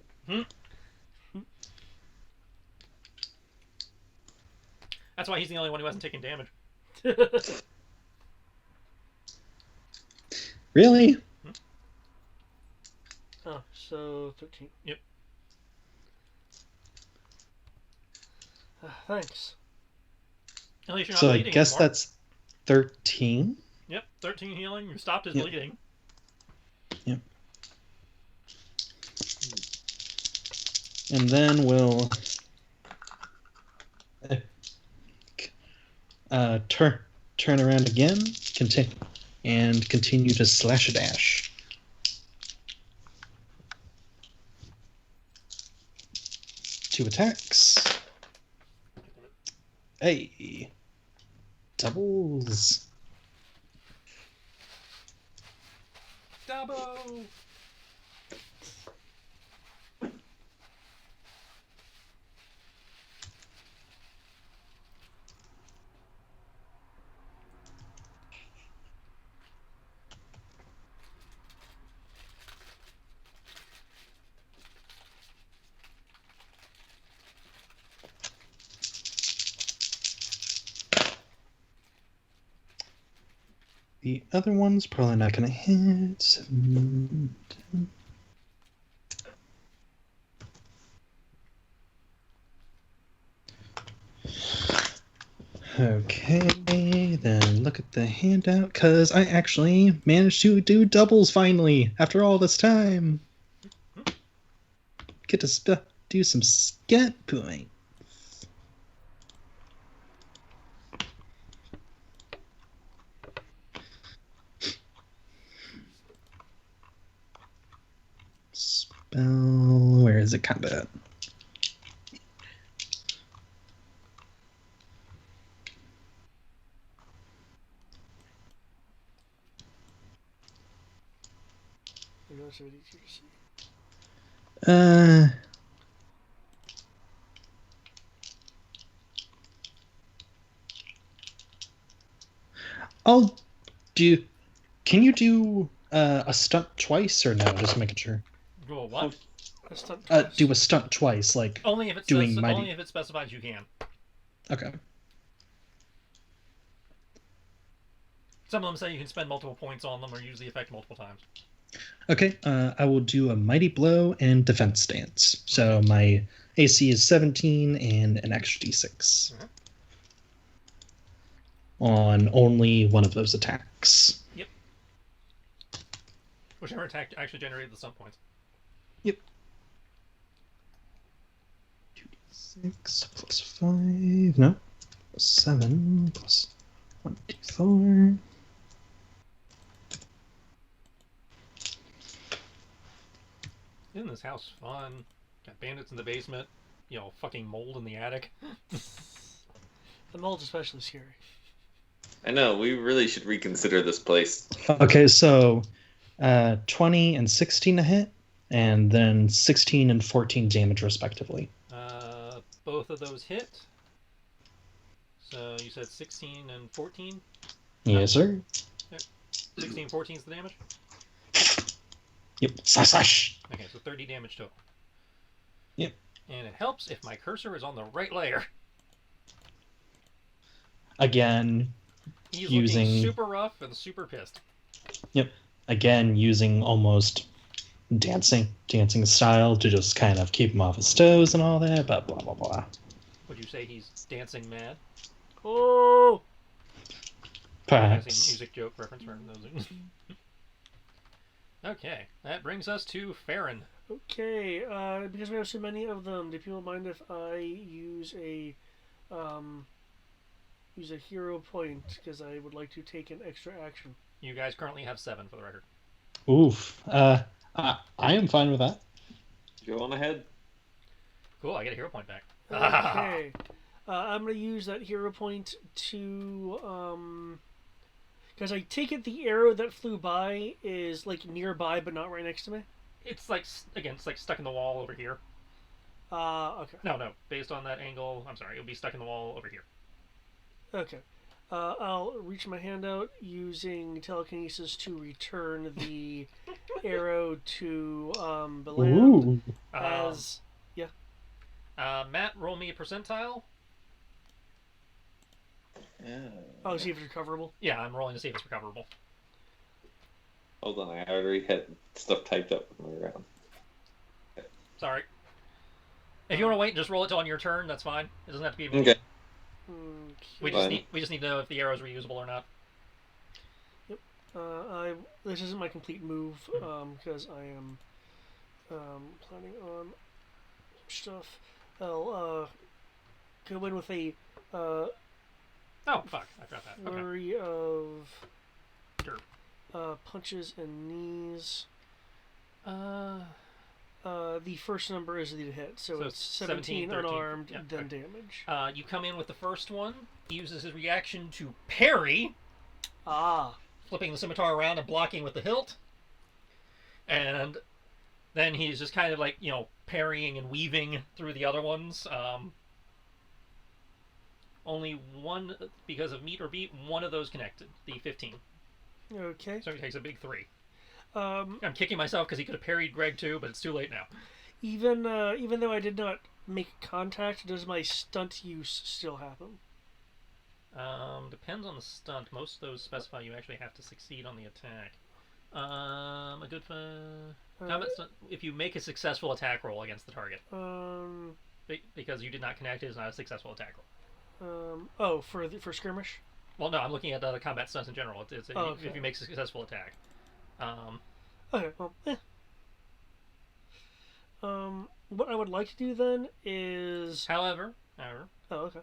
That's why he's the only one who hasn't taken damage. Really? Oh, so 13. Yep. Thanks. At least you're not So I bleeding guess anymore. that's 13. Yep, 13 healing. You stopped his Yep. bleeding. And then we'll Turn around again, continue to slash a dash. Two attacks. Hey, doubles. Double. The other one's probably not going to hit. 7, 10. Okay, then look at the handout, because I actually managed to do doubles finally, after all this time. Get to do some scat point. Spell, where is it? Combat. I'll do. Can you do a stunt twice or no? Just making sure. Do a what? Do a stunt twice, like Only if it doing says, mighty. only if it specifies you can. Okay. Some of them say you can spend multiple points on them or use the effect multiple times. Okay. I will do a mighty blow and defense stance. So my AC is 17 and an extra d6 on only one of those attacks. Yep. Whichever attack actually generated the stunt points. Yep. 2d6 plus 5. No. 7 plus 1d4. Isn't this house fun? Got bandits in the basement. You know, fucking mold in the attic. The mold's especially scary. I know, we really should reconsider this place. Okay, so 20 and 16 a hit, and then 16 and 14 damage respectively. Both of those hit. So you said 16 and 14? Yes, sir. 16 and 14 is the damage? Yep. Slash. Okay, so 30 damage total. Yep. And it helps if my cursor is on the right layer. Again, He's using looking super rough and super pissed. Yep. Again, using almost dancing style to just kind of keep him off his toes and all that, but blah blah blah. Would you say he's dancing mad? Oh! Perhaps. Music joke reference for those. Okay, that brings us to Farron. Okay, because we have so many of them, do people mind if I use a hero point, because I would like to take an extra action? You guys currently have 7 for the record. Oof. I am fine with that. Go on ahead. Cool, I get a hero point back. Okay. I'm going to use that hero point to, because I take it the arrow that flew by is, like, nearby but not right next to me? It's like, again, it's like stuck in the wall over here. Okay. No, based on that angle, I'm sorry, it'll be stuck in the wall over here. Okay. I'll reach my hand out using telekinesis to return the arrow to the land. As Matt, roll me a percentile. Oh, see if it's recoverable. Yeah, I'm rolling to see if it's recoverable. Hold on, I already had stuff typed up on my round. Sorry. If you want to wait and just roll it till on your turn, that's fine. It doesn't have to be. Okay. We just need to know if the arrow is reusable or not. Yep. This isn't my complete move because I am planning on stuff. I'll go in with a Oh, fuck. I forgot that. Okay. Flurry of Derp. punches and knees. Uh, The first number is the hit, so it's 17 13, unarmed, yeah, then okay. damage. You come in with the first one. He uses his reaction to parry, flipping the scimitar around and blocking with the hilt. And then he's just kind of like, parrying and weaving through the other ones. Only one, because of meet or beat, one of those connected, the 15. Okay. So he takes a big 3. Um, I'm kicking myself because he could have parried Greg too, but it's too late now. even though I did not make contact, does my stunt use still happen? Depends on the stunt. Most of those specify you actually have to succeed on the attack. A good combat stunt, if you make a successful attack roll against the target. Because you did not connect, it is not a successful attack roll. For skirmish? Well, no, I'm looking at the combat stunts in general. It's okay. If you make a successful attack. Okay, well, what I would like to do then is... However. Oh, okay.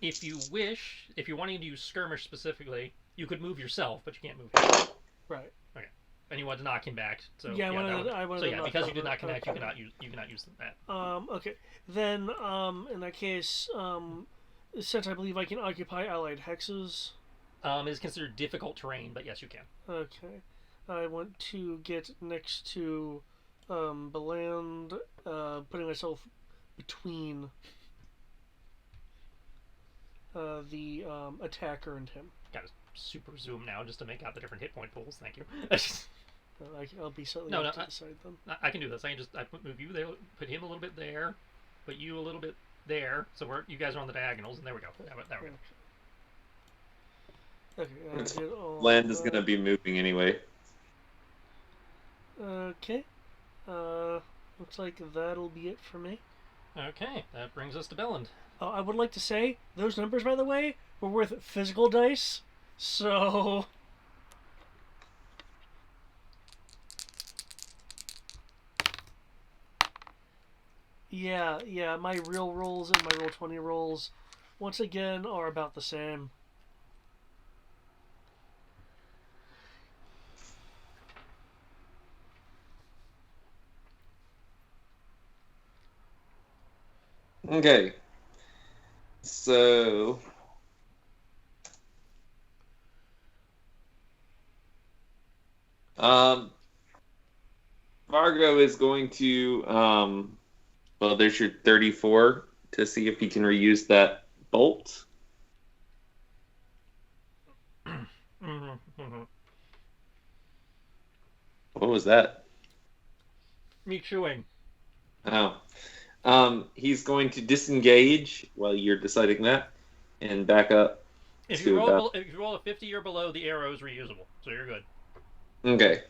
If you wish, if you're wanting to use skirmish specifically, you could move yourself, but you can't move him. Right. Okay. And you want to knock him back. So yeah, I wanted to knock because you him did not back. connect, Okay. you cannot use that. Okay. Then, in that case, since I believe I can occupy allied hexes... It is considered difficult terrain, but yes, you can. Okay. I want to get next to Beland, putting myself between the attacker and him. Got to super zoom now just to make out the different hit point pools. Thank you. I'll be slightly No, off to the side then. I can do this. I move you there, put him a little bit there, put you a little bit there. So you guys are on the diagonals, and there we go. There we go. Okay, Land is going to be moving anyway. Okay. Looks like that'll be it for me. Okay, that brings us to Belland. I would like to say, those numbers, by the way, were worth physical dice, so... Yeah, my real rolls and my Roll20 rolls, once again, are about the same. Okay. So... Fargo is going to, well, there's your 34 to see if he can reuse that bolt. What was that? Me chewing. Oh. He's going to disengage while you're deciding that and back up. If you roll a 50 or below, the arrow is reusable, so you're good. Okay.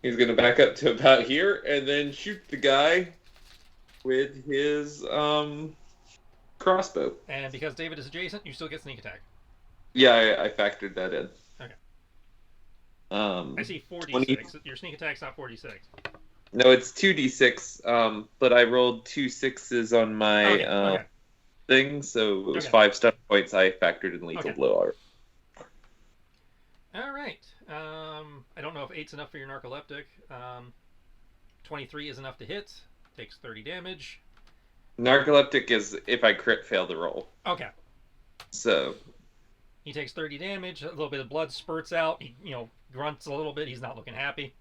He's going to back up to about here and then shoot the guy with his crossbow. And because David is adjacent, you still get sneak attack. Yeah, I factored that in. Okay. I see 46. Your sneak attack's not 46. No, it's 2d6, but I rolled 2 6s on my thing, so it was 5 stuff points. I factored in lethal blow. All right. I don't know if 8's enough for your narcoleptic. 23 is enough to hit. Takes 30 damage. Narcoleptic is if I crit fail the roll. Okay. So he takes 30 damage. A little bit of blood spurts out. He, grunts a little bit. He's not looking happy.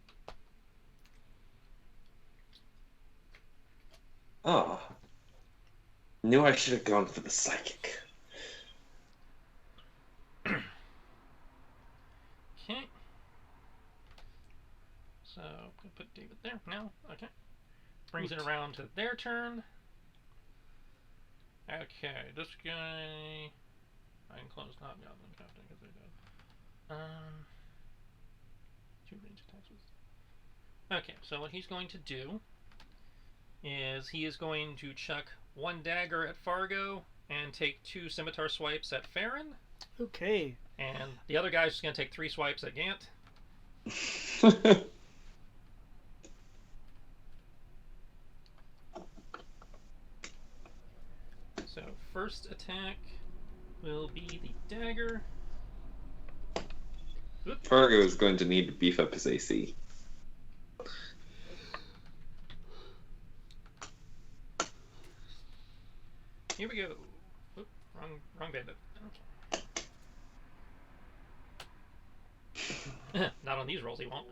Oh. Knew I should have gone for the psychic. Okay. So, I'm going to put David there now. Okay. Brings it around to their turn. Okay, this guy... I can close Hobgoblin Captain because they're dead. 2 range attacks. Okay, so what he's going to do is he is going to chuck 1 dagger at Fargo and take 2 scimitar swipes at Farron. Okay. And the other guy's just going to take 3 swipes at Gant. So first attack will be the dagger. Oop. Fargo is going to need to beef up his AC. Here we go. Oop, wrong bandit. Okay. Not on these rolls, he won't.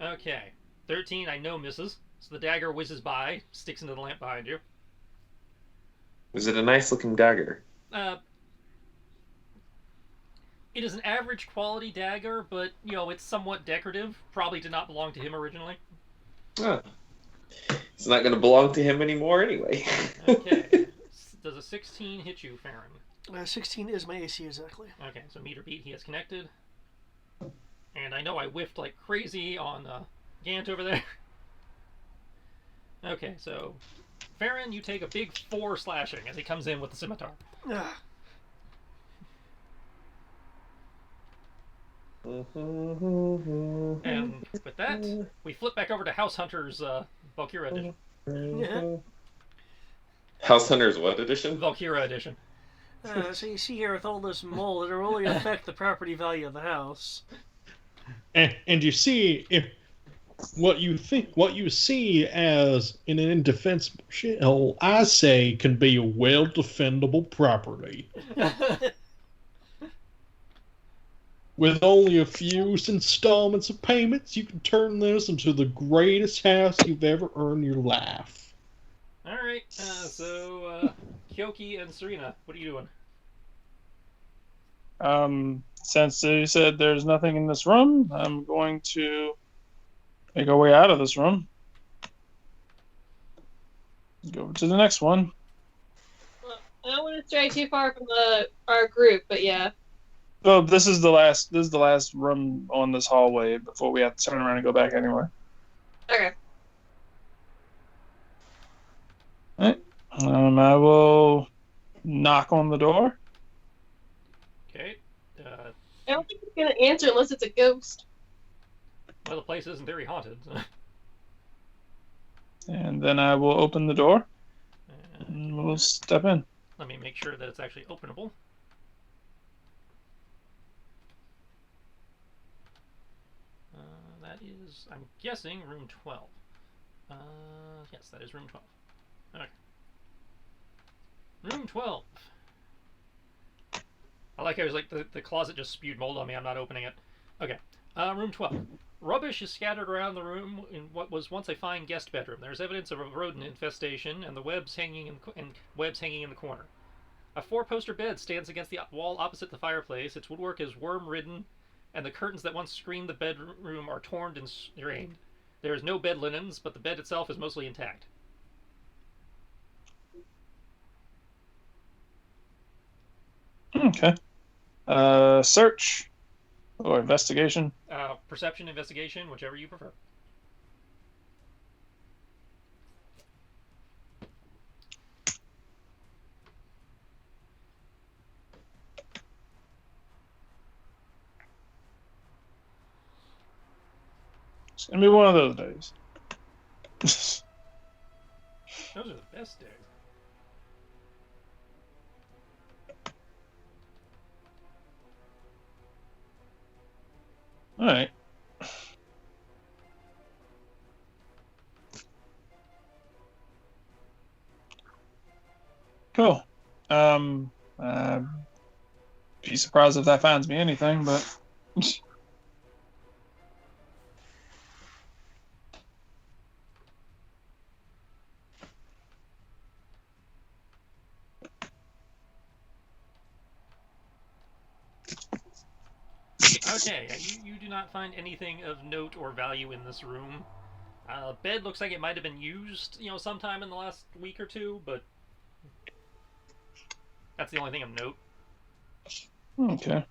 Okay. 13, I know misses. So the dagger whizzes by, sticks into the lamp behind you. Is it a nice looking dagger? It is an average quality dagger, but, you know, it's somewhat decorative. Probably did not belong to him originally. Oh. It's not going to belong to him anymore anyway. Okay. Does a 16 hit you, Farron? 16 is my AC exactly. Okay, so meter beat, he has connected. And I know I whiffed like crazy on Gant over there. Okay, so Farron, you take a big 4 slashing as he comes in with the scimitar. Ah, And with that, we flip back over to House Hunter's Valkyra edition. yeah. House Hunter's what edition? Valkyra edition. So you see here with all this mold, it'll really affect the property value of the house. And you see if what you see as an indefensible shell, I say can be a well defendable property. With only a few installments of payments, you can turn this into the greatest house you've ever earned in your life. Alright, so Kyoki and Serena, what are you doing? Since you said there's nothing in this room, I'm going to make our way out of this room. Go over to the next one. Well, I don't want to stray too far from our group, but yeah. Well, this is the last room on this hallway before we have to turn around and go back anywhere. Okay. Alright. I will knock on the door. Okay. I don't think it's going to answer unless it's a ghost. Well, the place isn't very haunted. And then I will open the door. And we'll step in. Let me make sure that it's actually openable. That is, I'm guessing, room 12. Yes, that is room 12. Okay. Room 12. I like how it was like the closet just spewed mold on me. I'm not opening it. Okay. Room 12. Rubbish is scattered around the room in what was once a fine guest bedroom. There's evidence of a rodent infestation and the webs hanging in the corner. A 4-poster bed stands against the wall opposite the fireplace. Its woodwork is worm-ridden, and the curtains that once screened the bedroom are torn and strained. There is no bed linens, but the bed itself is mostly intact. Okay. Search or investigation. Perception, investigation, whichever you prefer. It's gonna be one of those days. Those are the best days. All right. Cool. Be surprised if that finds me anything, but Okay, you do not find anything of note or value in this room. Bed looks like it might have been used, sometime in the last week or two, but that's the only thing of note. okay.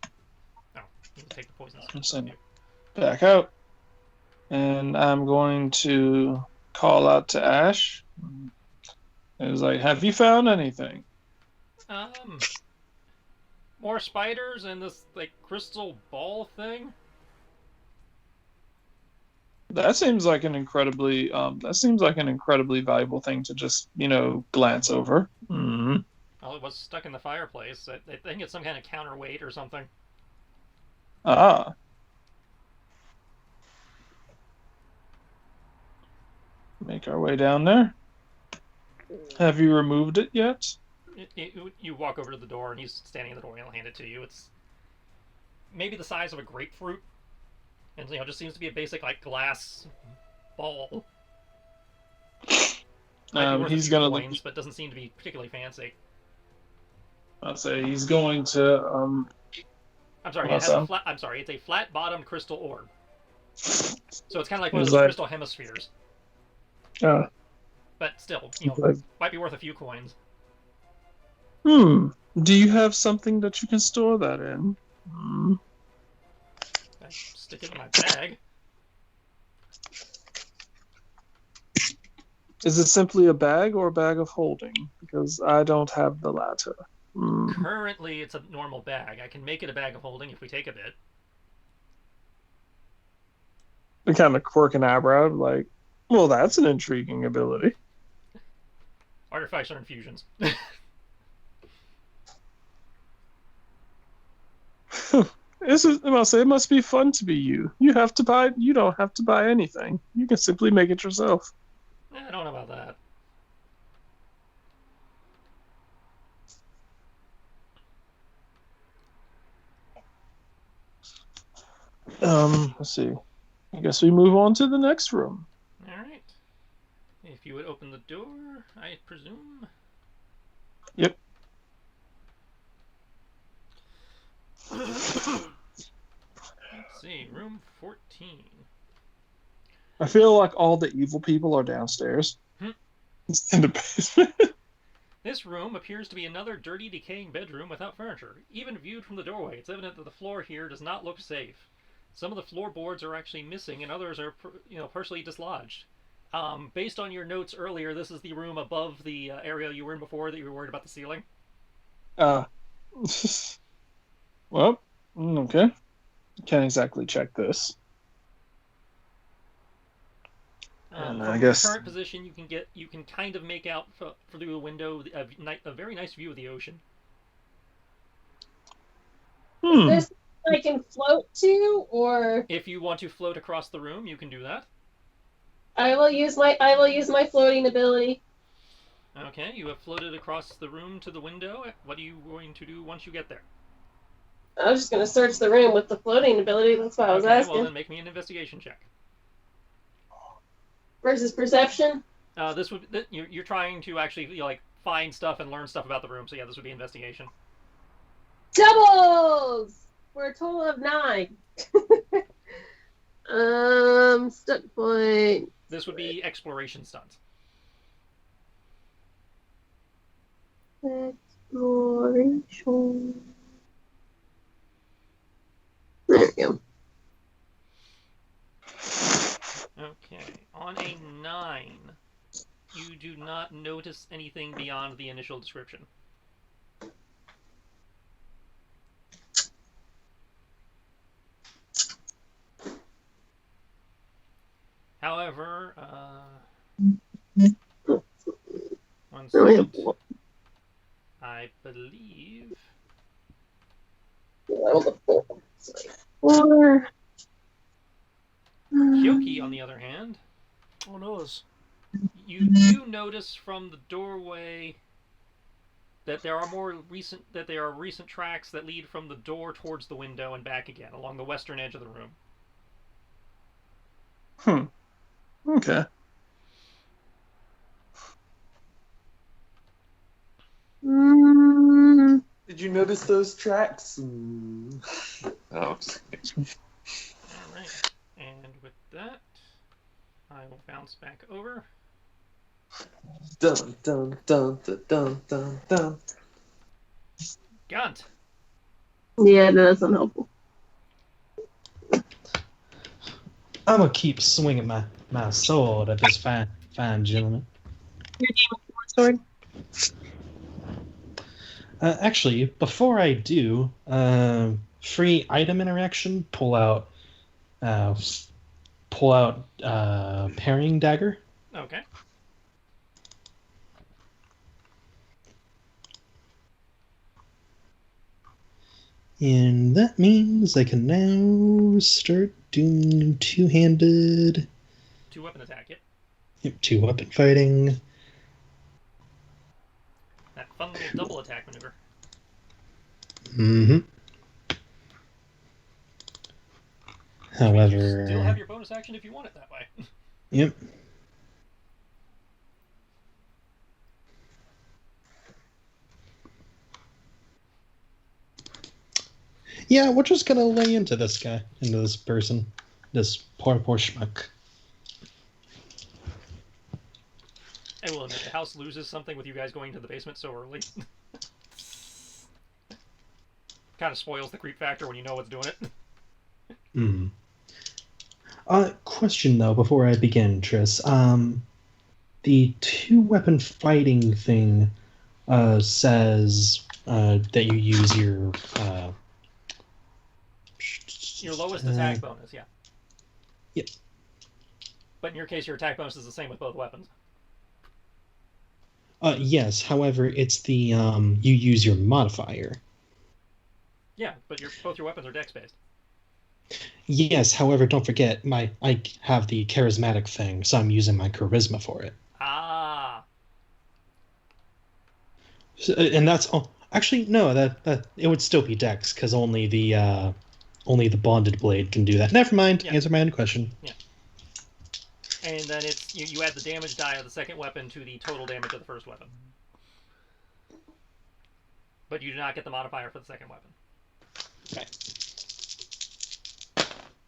Oh, you can take the poison. I'm sending it back out, and I'm going to call out to Ash. It was like, "Have you found anything?" More spiders and this crystal ball thing. That seems like an incredibly valuable thing to just glance over. Mm-hmm. I'll Well, it was stuck in the fireplace. I think it's some kind of counterweight or something. Ah. Make our way down there. Have you removed it yet? You walk over to the door, and he's standing in the door, and he'll hand it to you. It's maybe the size of a grapefruit, and just seems to be a basic glass ball. Might be worth He's a few gonna coins, but doesn't seem to be particularly fancy. I'll say he's going to I'm sorry, Awesome. it's a flat-bottomed crystal orb. So it's kind of like one of He's those like- crystal hemispheres. uh, But still, like, might be worth a few coins. do you have something that you can store that in? I stick it in my bag. Is it simply a bag or a bag of holding? Because I don't have the latter. Currently, it's a normal bag. I can make it a bag of holding if we take a bit. The kind of quirk an eyebrow, like, well, that's an intriguing ability. Artifacts or infusions. It must be fun to be you. You don't have to buy anything. You can simply make it yourself. I don't know about that. Let's see. I guess we move on to the next room. Alright. If you would open the door, I presume. Yep. Let's see, room 14. I feel like all the evil people are downstairs. It's in the basement. This room appears to be another dirty, decaying bedroom without furniture. Even viewed from the doorway, it's evident that the floor here does not look safe. Some of the floorboards are actually missing, and others are, partially dislodged. Based on your notes earlier, this is the room above the area you were in before that you were worried about the ceiling. Well, okay. Can't exactly check this. And From I guess- your current position, you can kind of make out through the window a very nice view of the ocean. This I can float to, or If you want to float across the room, you can do that. I will use my floating ability. Okay, you have floated across the room to the window. What are you going to do once you get there? I was just gonna search the room with the floating ability. That's why I was Okay, asking. well then make me an investigation check. Versus perception. You're trying to actually find stuff and learn stuff about the room. So yeah, this would be investigation. Doubles for a total of 9. Stuck point. This would be exploration stunts. Exploration. There we go. Okay, on a 9, you do not notice anything beyond the initial description. However, one second. I believe Four. Kyoki, on the other hand, Oh noes. you do notice from the doorway that there are recent tracks that lead from the door towards the window and back again along the western edge of the room. Okay. Did you notice those tracks? Oh, just kidding. Alright, and with that, I will bounce back over. Dun dun dun dun dun dun dun. Gaunt. Yeah, that's unhelpful. I'm gonna keep swinging my sword at this fine gentleman. Your demon sword. Actually, before I do, free item interaction. Pull out parrying dagger. Okay. And that means I can now start doing two-handed, 2-weapon attack, yep. two-weapon fighting. That fun little double attack maneuver. Mm-hmm. Which means you However, still have your bonus action if you want it that way. yep. Yeah, we're just gonna lay into this guy, into this person, this poor schmuck. I will admit, the house loses something with you guys going to the basement so early. Kind of spoils the creep factor when you know what's doing it. Hmm. Question though, before I begin, Triss. The two-weapon fighting thing says that you use your Your lowest attack bonus, yeah. Yep. But in your case, your attack bonus is the same with both weapons. Yes. However, it's the you use your modifier. Yeah, but both your weapons are dex based. Yes. However, don't forget I have the charismatic thing, so I'm using my charisma for it. Ah. So, and that's actually no. That it would still be dex because only the bonded blade can do that. Never mind. Yeah. Answer my own question. Yeah. And then it's you add the damage die of the second weapon to the total damage of the first weapon. But you do not get the modifier for the second weapon. Okay.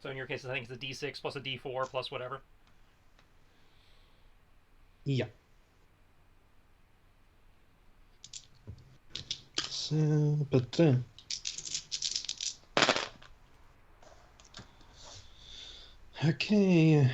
So in your case, I think it's a d6 plus a d4 plus whatever. Yeah. So, but then. Okay.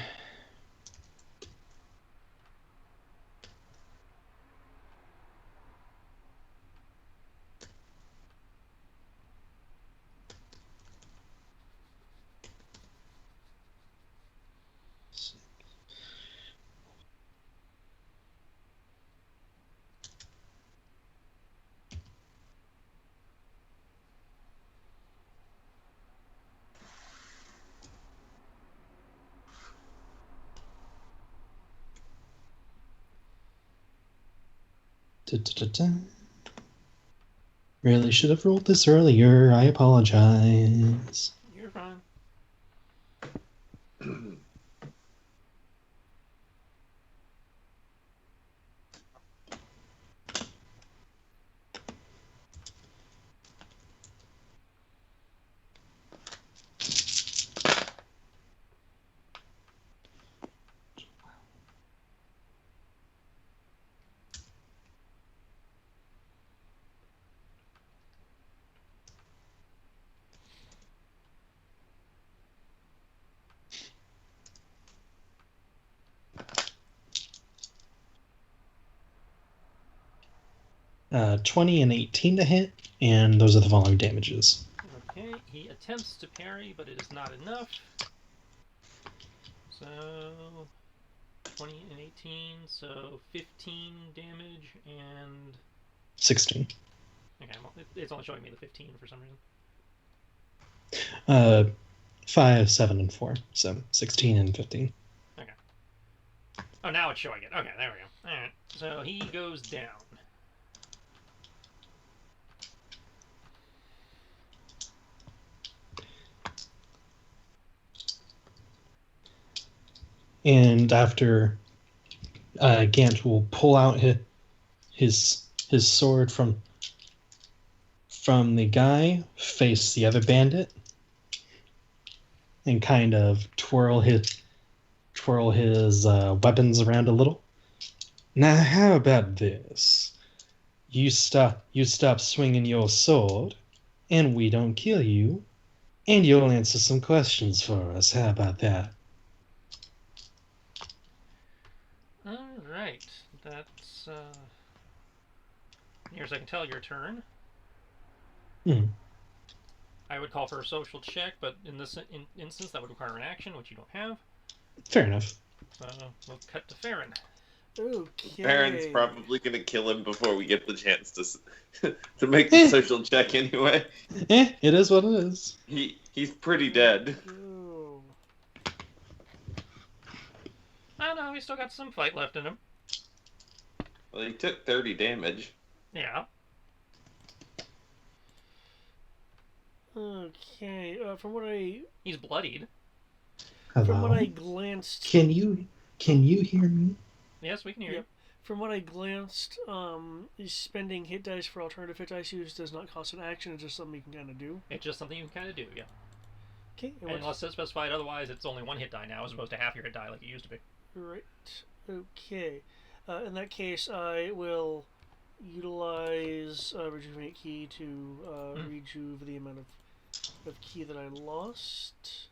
Da-da-da-da. Really should have rolled this earlier. I apologize. You're fine. Uh, 20 and 18 to hit, and those are the following damages. Okay, he attempts to parry, but it is not enough. So 20 and 18, so 15 damage and 16. okay, well, it's only showing me the 15 for some reason. 5, 7, and 4. So 16 and 15. Oh, now it's showing it. Okay, there we go. All right, so he goes down. And after Gant will pull out his sword from the guy, face the other bandit, and kind of twirl his weapons around a little. Now, how about this? You stop swinging your sword, and we don't kill you, and you'll answer some questions for us. How about that? Alright, that's, near as I can tell, your turn. Hmm. I would call for a social check, but in this instance, that would require an action, which you don't have. Fair enough. So, we'll cut to Farron. Okay. Baron's probably gonna kill him before we get the chance to make the social check anyway. It is what it is. He's pretty dead. Go. I know, he's still got some fight left in him. Well, he took 30 damage. Yeah. Okay. He's bloodied. From what I Hello? glanced. Can you hear me? Yes, we can hear Yep. From what I glanced, spending hit dice for alternative hit dice use does not cost an action. It's just something you can kind of do. you. It's just something you can kind of do, yeah. Okay. And unless it's specified otherwise, it's only one hit die now, as opposed to half your hit die like it used to be. Right. Okay. In that case, I will utilize Rejuvenate Key to rejuve the amount of key that I lost.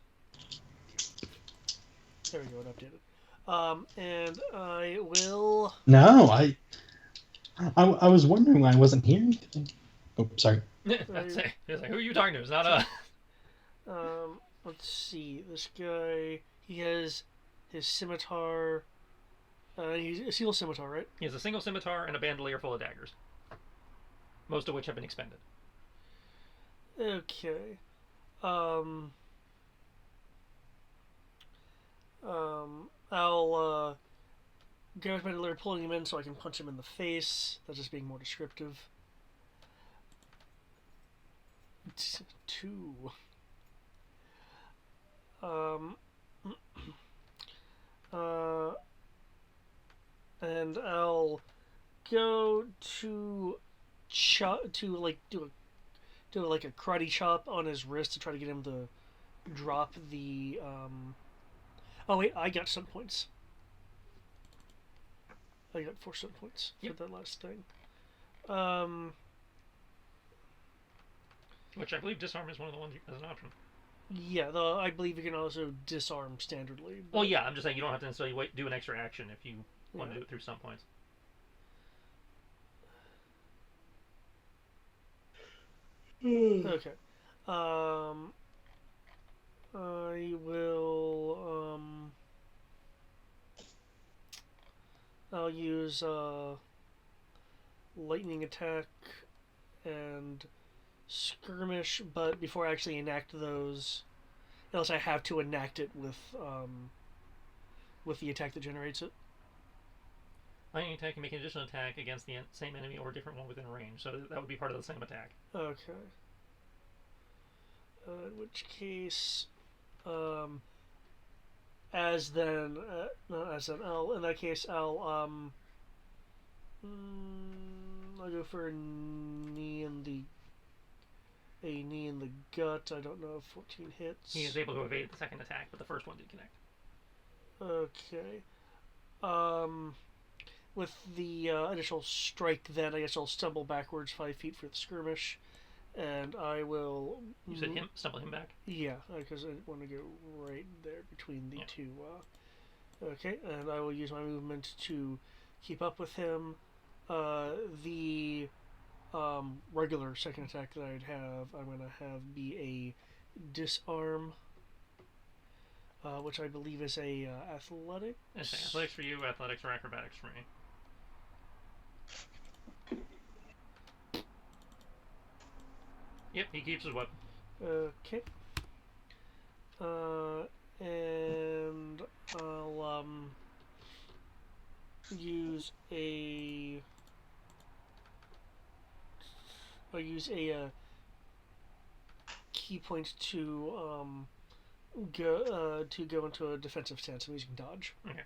There we go, it updated. And I will... No, I was wondering why I wasn't hearing anything. Oh, sorry. That's it. It's like, who are you talking to? It's not us. Let's see. This guy, he has his scimitar. He's a single scimitar, right? He has a single scimitar and a bandolier full of daggers. Most of which have been expended. Okay. I'll grab his bandolier, pulling him in so I can punch him in the face. That's just being more descriptive. 2. And I'll go to do like a karate chop on his wrist to try to get him to drop the Oh wait, I got stunt points. I got 4 stunt points for that last thing. Which I believe disarm is one of the ones as an option. Yeah, though I believe you can also disarm standardly. Well, yeah, I'm just saying you don't have to necessarily do an extra action if you want to do it through stunt points. Okay. I will I'll use lightning attack and skirmish, but before I actually enact those, else I have to enact it with the attack that generates it. Lightning attack can make an additional attack against the same enemy or a different one within range, so that would be part of the same attack. Okay. In which case, as then, in that case, I'll go for a knee in the gut. I don't know if 14 hits. He is able to evade the second attack, but the first one did connect. Okay. With the initial strike, then I guess I'll stumble backwards 5 feet for the skirmish, and I will. You said stumble him back? Yeah, because I want to go right there between the two. Okay, and I will use my movement to keep up with him. The regular second attack that I'd have, I'm going to have be a disarm, which I believe is a athletics. Okay, athletics for you, athletics or acrobatics for me. Yep, he keeps his weapon. Okay. And I'll use a key point to go into a defensive stance. I'm using dodge. Okay.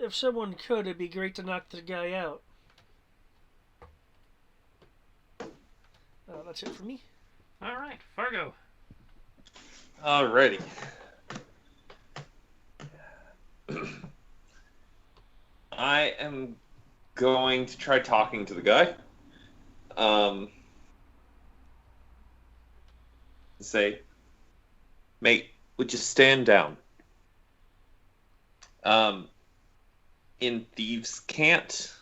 If someone could, it'd be great to knock the guy out. That's it for me. All right, Fargo. Alrighty. I am going to try talking to the guy. Say, mate, would you stand down? In Thieves' Cant,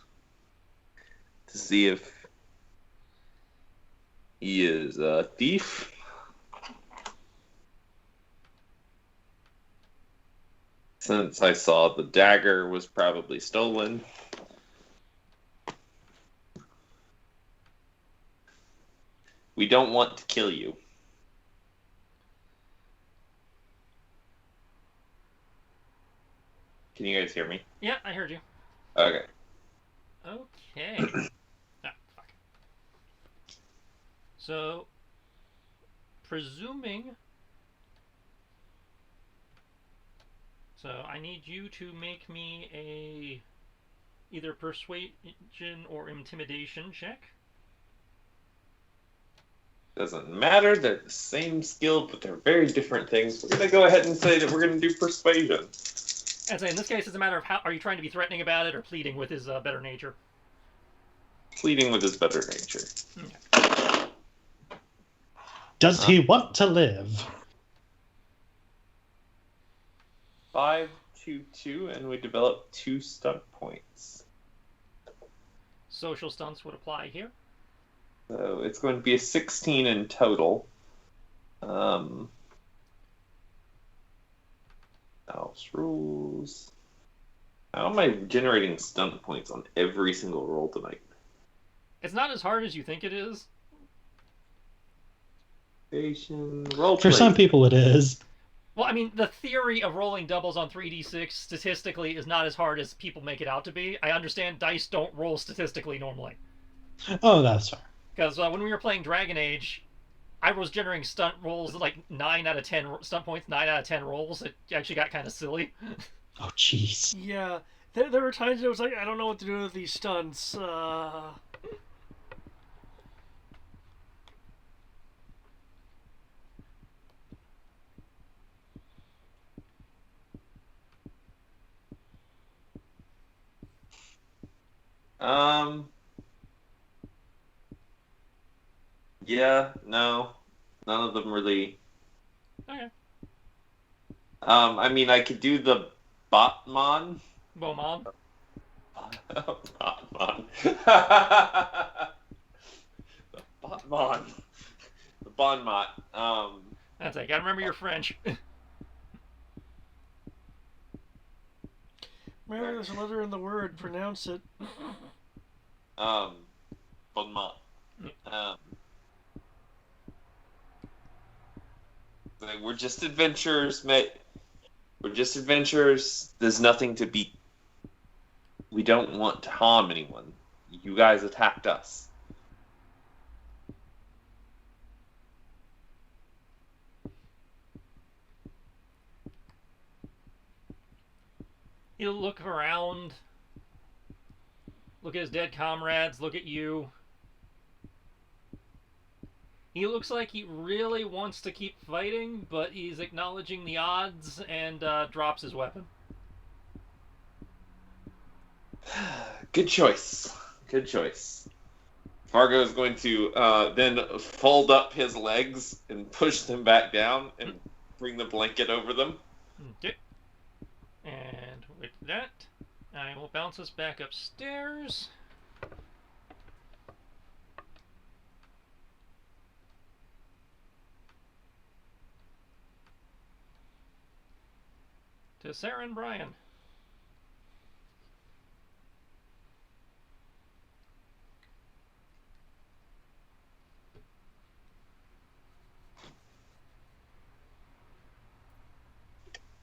to see if He is a thief. Since I saw the dagger was probably stolen. We don't want to kill you. Can you guys hear me? Yeah, I heard you. Okay. Okay. Ah, fuck. So, presuming... So, I need you to make me a... either persuasion or intimidation check. Doesn't matter. They're the same skill, but they're very different things. We're going to go ahead and say that we're going to do persuasion. And so in this case, it's a matter of how are you trying to be threatening about it or pleading with his better nature. Pleading with his better nature. Okay. Does he want to live? 5, 2, 2, and we develop 2 stunt points. Social stunts would apply here. So it's going to be a 16 in total. House rules. How am I generating stunt points on every single roll tonight? It's not as hard as you think it is. Roll For some play. people, it is. Well, I mean, the theory of rolling doubles on 3d6 statistically is not as hard as people make it out to be. I understand dice don't roll statistically normally. Oh, that's fair. Because when we were playing Dragon Age, I was generating stunt rolls like 9 out of 10 stunt points, 9 out of 10 rolls. It actually got kind of silly. Oh, jeez. Yeah, there were times it was like, I don't know what to do with these stunts. Yeah, no. None of them really. Okay. I mean, I could do the Botmon. Beaumont. Botmon. The Botmon. The Bonmot. That's it. Gotta remember your French. Remember, there's a letter in the word. Pronounce it. Bonmot. Like, we're just adventurers, mate. We're just adventurers. There's nothing to beat. We don't want to harm anyone. You guys attacked us. He'll look around, look at his dead comrades, look at you. He looks like he really wants to keep fighting, but he's acknowledging the odds and drops his weapon. Good choice. Good choice. Fargo is going to then fold up his legs and push them back down and bring the blanket over them. Okay. And with that, I will bounce us back upstairs. To Sarah and Brian.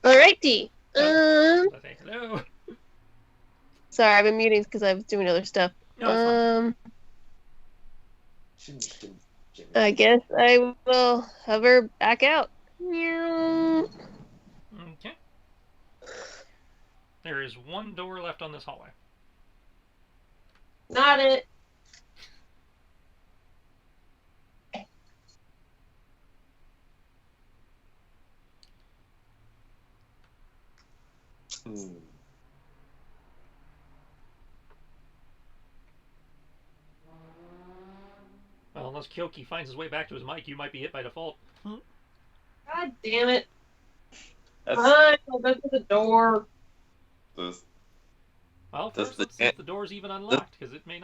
Alrighty. So say hello. Sorry, I've been muting because I was doing other stuff. No, it's fine. I guess I will hover back out. Meow. Okay. There is one door left on this hallway. Not it. Well, unless Kyoki finds his way back to his mic, you might be hit by default. God damn it. That's, Fine, I'll go to the door. that's, Well, Does first the- let's see if the door's even unlocked, because it may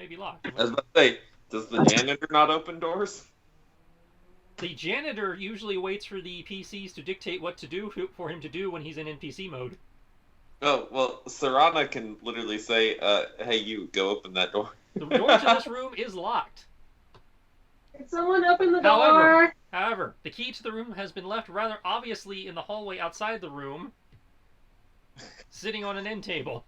be locked. I was about to say, Does the janitor not open doors? The janitor usually waits for the PCs to dictate what to do for him to do when he's in NPC mode. Oh, well, Serana can literally say, hey, you, go open that door. The door to this room is locked. Can someone open the However, door? the key to the room has been left rather obviously in the hallway outside the room, sitting on an end table.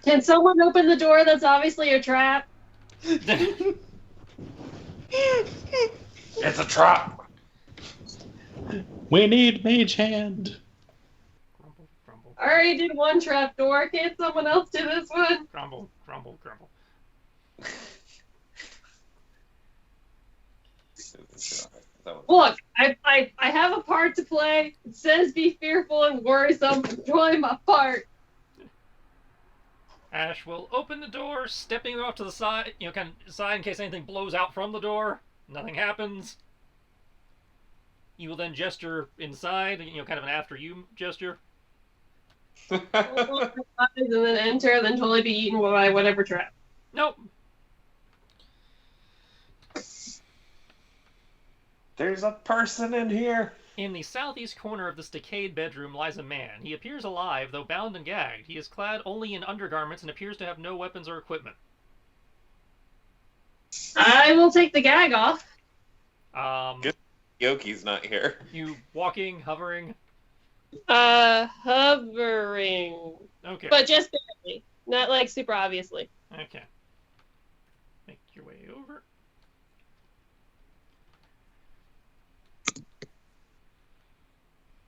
Can someone open the door that's obviously a trap? It's a trap! We need mage hand. Grumble, grumble, I already did one trap door. Can't someone else do this one? grumble, grumble, grumble. Look, I have a part to play. It says be fearful and worrisome. Enjoy my part. Ash will open the door, stepping off to the side, kind of side in case anything blows out from the door. Nothing happens. You will then gesture inside, kind of an after you gesture. And then enter, then totally be eaten by whatever trap. Nope. There's a person in here. In the southeast corner of this decayed bedroom lies a man. He appears alive, though bound and gagged. He is clad only in undergarments and appears to have no weapons or equipment. I will take the gag off. Good. Yoki's not here. You walking, hovering? Hovering. Okay. But just barely. Not like super obviously. Okay. Make your way over.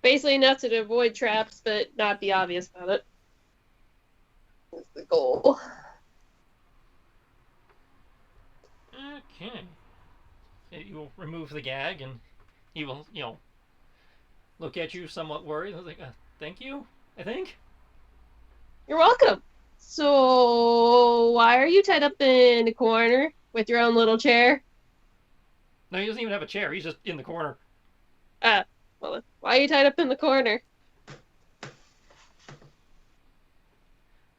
Basically enough to avoid traps, but not be obvious about it. That's the goal. Okay. You will remove the gag, and he will, look at you somewhat worried. I was like, thank you, I think. You're welcome. So, why are you tied up in a corner with your own little chair? No, he doesn't even have a chair. He's just in the corner. Well, why are you tied up in the corner?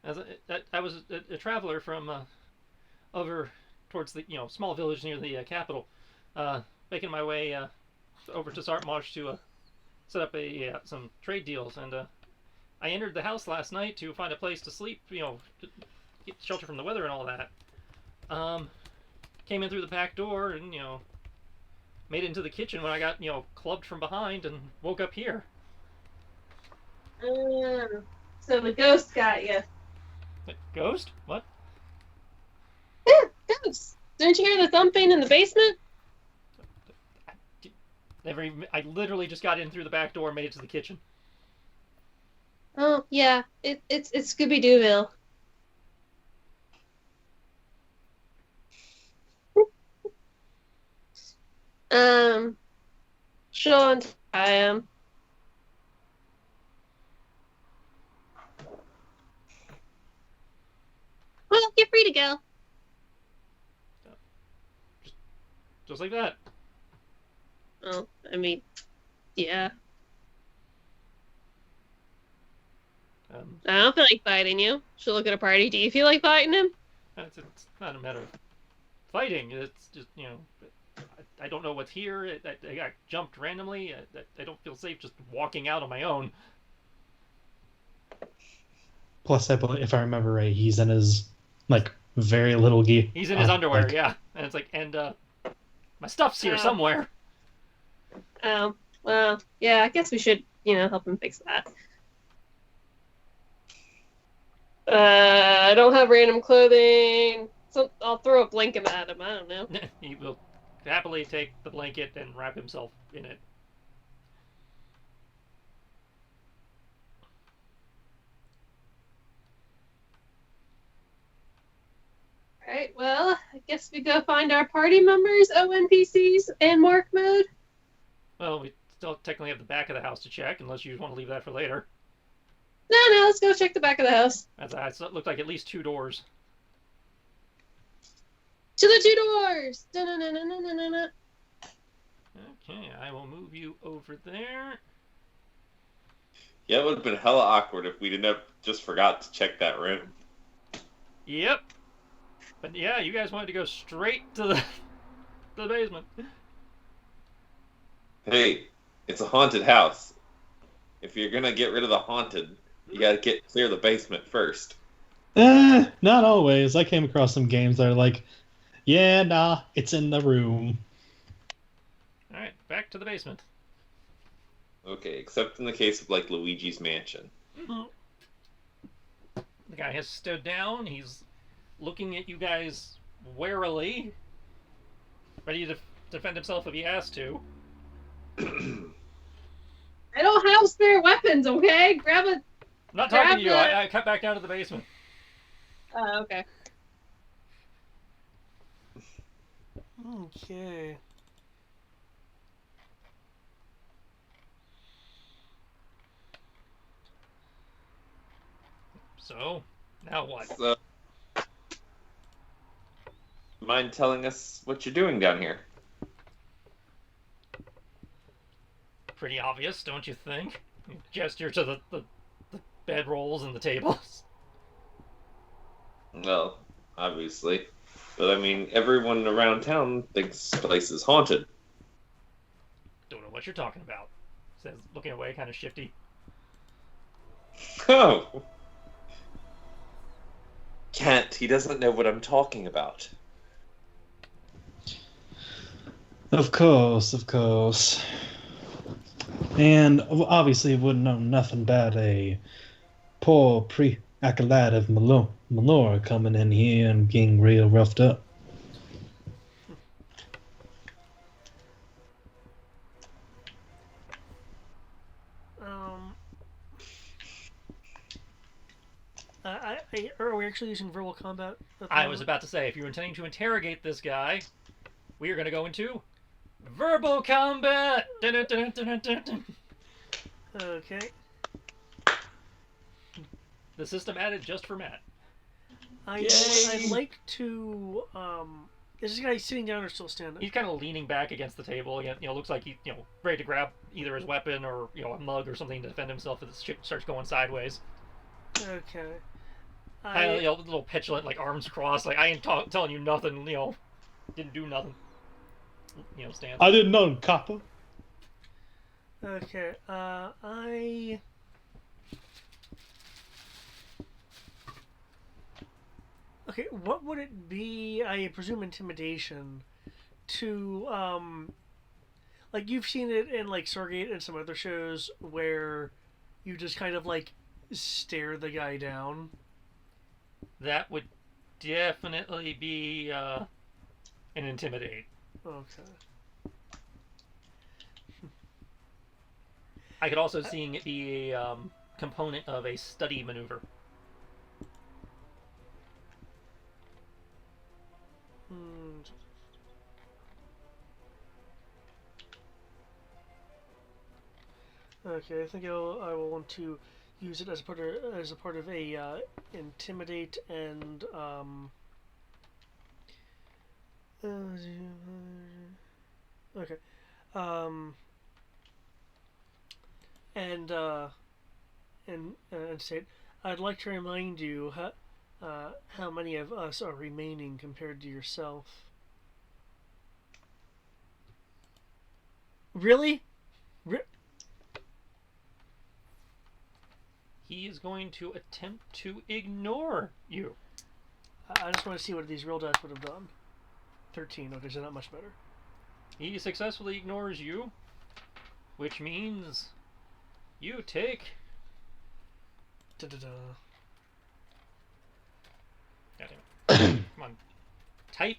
I was a traveler from over towards the small village near the capital, making my way over to Sartmarsh to set up some trade deals, and I entered the house last night to find a place to sleep, to get shelter from the weather and all that. Came in through the back door and made it into the kitchen when I got clubbed from behind and woke up here. So the ghost got you. Ghost? What? Yeah, ghost. Didn't you hear the thumping in the basement? I literally just got in through the back door and made it to the kitchen. Oh yeah, it's Scooby Dooville. Sean, I am. Well, you're free to go. Just like that. Oh, I mean, yeah. I don't feel like fighting you. She'll look at a party. Do you feel like fighting him? It's not a matter of fighting. It's just, I don't know what's here. I got jumped randomly. I don't feel safe just walking out on my own. Plus, if I remember right, he's in his very little gear. He's in his underwear, yeah. And it's like, my stuff's here somewhere. Oh, well, yeah. I guess we should, help him fix that. I don't have random clothing. So I'll throw a blanket at him. I don't know. He will happily take the blanket and wrap himself in it. Alright, well, I guess we go find our party members, ONPCs, and Mark mode. Well, we still technically have the back of the house to check, unless you want to leave that for later. No, let's go check the back of the house. It looked like at least 2 doors. To the 2 doors! Da-na-na-na-na-na-na. Okay, I will move you over there. Yeah, it would have been hella awkward if we didn't have just forgot to check that room. Yep. But yeah, you guys wanted to go straight to the basement. Hey, it's a haunted house. If you're gonna get rid of the haunted, you gotta clear the basement first. Not always. I came across some games that are like, yeah, nah, it's in the room. All right, back to the basement. Okay, except in the case of like Luigi's Mansion. The guy has stood down. He's looking at you guys warily, ready to defend himself if he has to. I don't have spare weapons, okay? Grab it. I'm not talking to you. I cut back down to the basement. Oh, okay. Okay. So, now what? So, mind telling us what you're doing down here? Pretty obvious, don't you think? You gesture to the bedrolls and the tables. Well, obviously. But I mean, everyone around town thinks this place is haunted. Don't know what you're talking about. Says, looking away, kind of shifty. Oh! Kent, he doesn't know what I'm talking about. Of course, of course. And obviously wouldn't know nothing about a poor pre-acolyte of Melora coming in here and being real roughed up. Are we actually using verbal combat? I was about to say, if you're intending to interrogate this guy, we are going to go into verbal combat. Dun, dun, dun, dun, dun, dun. Okay. The system added just for Matt. I'd like to. Is this guy sitting down or still standing? He's kind of leaning back against the table. Looks like he's ready to grab either his weapon or a mug or something to defend himself if the shit starts going sideways. Okay. Kind of, little petulant, like arms crossed, like I ain't telling you nothing. Didn't do nothing. Stance. I didn't know, copper. Okay. Okay, what would it be? I presume intimidation to like you've seen it in like Stargate and some other shows where you just kind of like stare the guy down. That would definitely be an intimidate. Okay. I could also see it be a component of a study maneuver. Okay, I think I will want to use it as a part of a intimidate and okay, and say, I'd like to remind you how many of us are remaining compared to yourself. Really? He is going to attempt to ignore you. I just want to see what these real dice would have done. 13. Okay, so not much better. He successfully ignores you, which means you take. Da-da-da. God damn it. Come on. Type.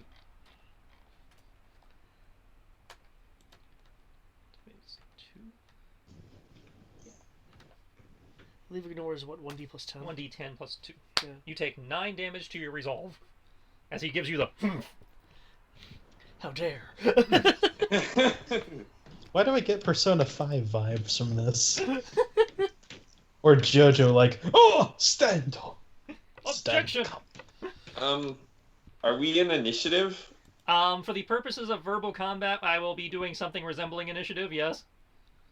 Leave ignore is what, 1d plus 10? 1d10 plus 2. Yeah. You take 9 damage to your resolve as he gives you the. How dare. Why do I get Persona 5 vibes from this? Or JoJo like, oh, stand up. Objection! Are we in initiative? For the purposes of verbal combat, I will be doing something resembling initiative, yes.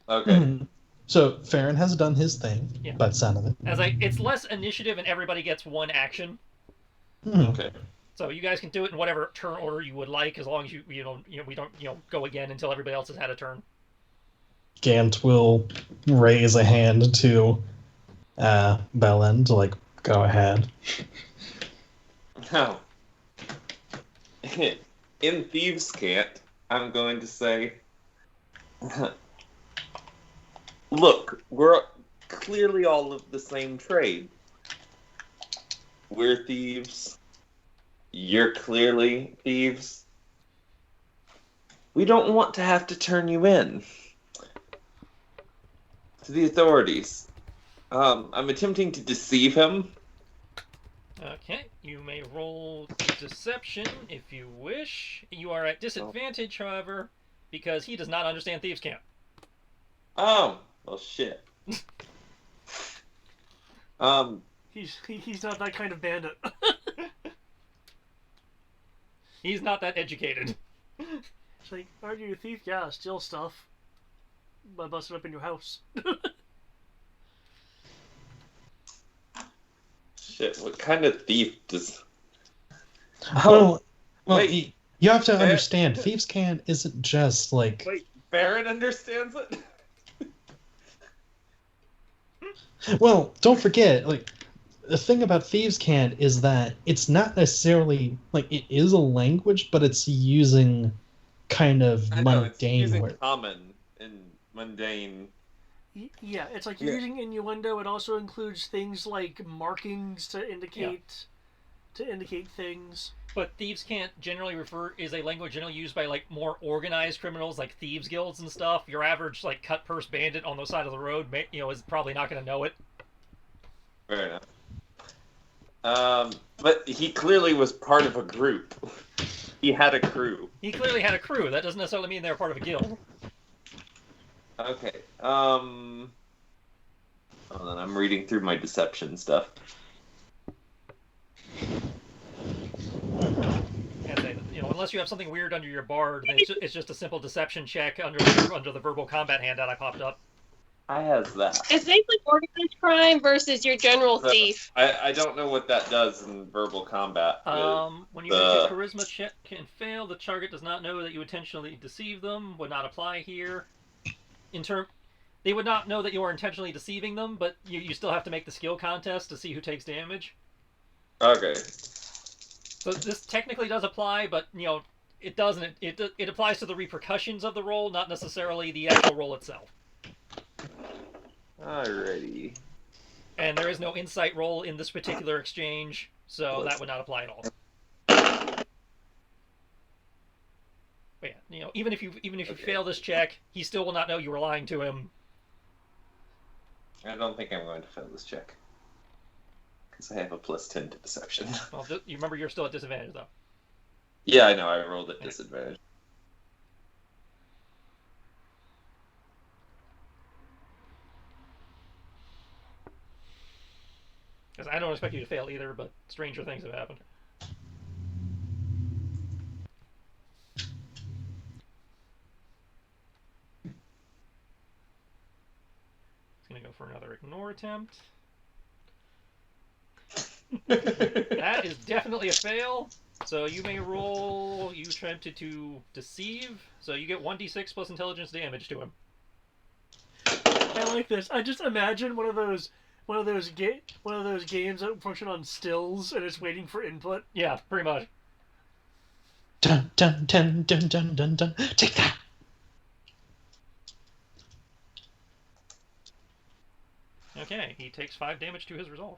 Okay. So Farron has done his thing, Yeah. by the sound of it. As it's less initiative and everybody gets one action. Okay. So you guys can do it in whatever turn order you would like, as long as we don't go again until everybody else has had a turn. Gant will raise a hand to Belen to go ahead. No. In Thieves' Cant, I'm going to say, look, we're clearly all of the same trade. We're thieves. You're clearly thieves. We don't want to have to turn you in to the authorities. I'm attempting to deceive him. Okay, you may roll deception if you wish. You are at disadvantage, however, because he does not understand Thieves' Cant. Oh, well, shit. He's not that kind of bandit. He's not that educated. It's like, aren't you a thief? Yeah, steal stuff. But bust it up in your house. Shit, what kind of thief does... Well, wait. you have to understand, Thieves' Cant isn't just Wait, Baron understands it? Well, don't forget, the thing about Thieves' Cant is that it's not necessarily, it is a language, but it's using kind of I know, it's mundane using words. common and mundane. Yeah, it's like you're using innuendo. It also includes things like markings to indicate things. But Thieves' Cant generally is a language generally used by more organized criminals, like thieves guilds and stuff. Your average cut purse bandit on the side of the road, is probably not going to know it. Fair enough. But he clearly was part of a group. He had a crew. He clearly had a crew. That doesn't necessarily mean they're part of a guild. Okay. Hold on, I'm reading through my deception stuff. Unless you have something weird under your bard, then it's just a simple deception check under the verbal combat handout I popped up. I has that. It's basically organized crime versus your general thief. I don't know what that does in verbal combat. When you make a charisma check and fail, the target does not know that you intentionally deceive them. Would not apply here. They would not know that you are intentionally deceiving them, but you still have to make the skill contest to see who takes damage. Okay. So this technically does apply, but it doesn't. It applies to the repercussions of the roll, not necessarily the actual roll itself. Alrighty. And there is no insight roll in this particular exchange, so that would not apply at all. But yeah, even if you fail this check, he still will not know you were lying to him. I don't think I'm going to fail this check. Because I have a +10 to deception. Well, you remember you're still at disadvantage, though. Yeah, I know. I rolled at disadvantage. Because I don't expect you to fail either, but stranger things have happened. He's going to go for another ignore attempt. That is definitely a fail. So you may roll. You attempted to deceive. So you get 1d6 plus intelligence damage to him. I like this. I just imagine one of those games that function on stills and it's waiting for input. Yeah, pretty much. Dun dun dun dun dun dun dun. Take that. Okay, he takes 5 damage to his resolve.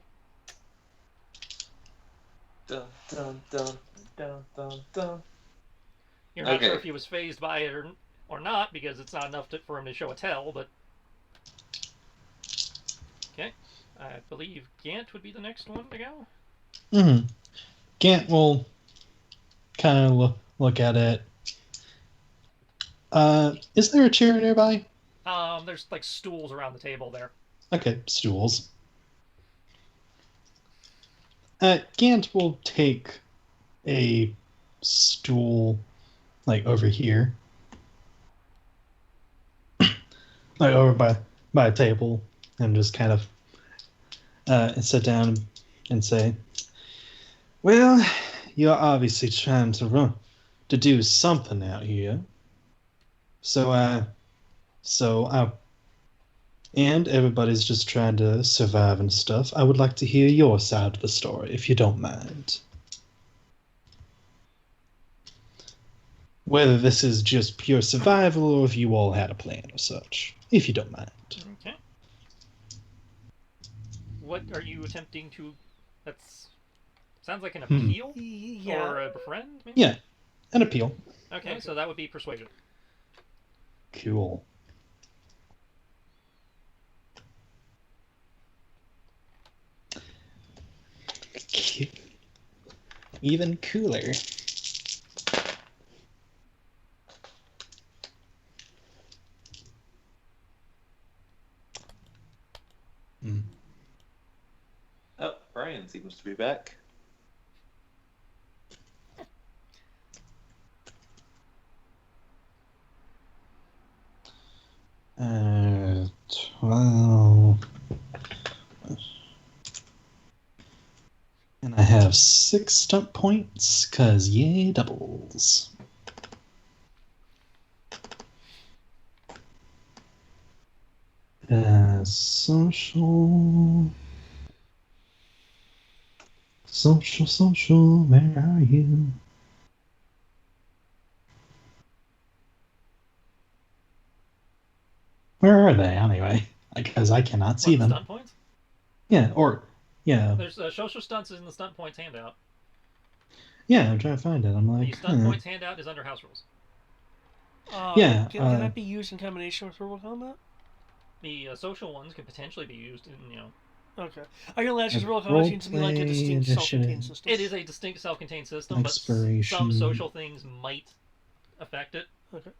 Dun, dun, dun, dun, dun, dun. You're not sure if he was phased by it or not, because it's not enough for him to show a tell, but... Okay. I believe Gant would be the next one to go. Mm-hmm. Gant will kind of look at it. Is there a chair nearby? There's stools around the table there. Okay, stools. Gant will take a stool, over here. Over by a table, and just kind of sit down and say, well, you're obviously trying to do something out here. And everybody's just trying to survive and stuff. I would like to hear your side of the story, if you don't mind. Whether this is just pure survival or if you all had a plan or such, if you don't mind. Okay. What are you attempting to... That's... Sounds like an appeal? Yeah. Or a befriend, maybe? Yeah, an appeal. Okay, so that would be persuasion. Cool. Even cooler. Oh, Brian seems to be back. Uh, 12. And I have 6 stunt points, cause yay doubles. Social, where are you? Where are they anyway? Because I cannot see What, the them. stunt points? Yeah, or yeah, There's social stunts in the stunt points handout. yeah. I'm trying to find it. I'm The like, stunt points handout is under house rules. Yeah, Can that be used in combination with Turbo Combat? The social ones could potentially be used in, Okay. I can imagine A Turbo Combat seems to be like a roleplay distinct self-contained edition. system. It is a distinct self-contained system, but Expiration. some social things might affect it. Okay.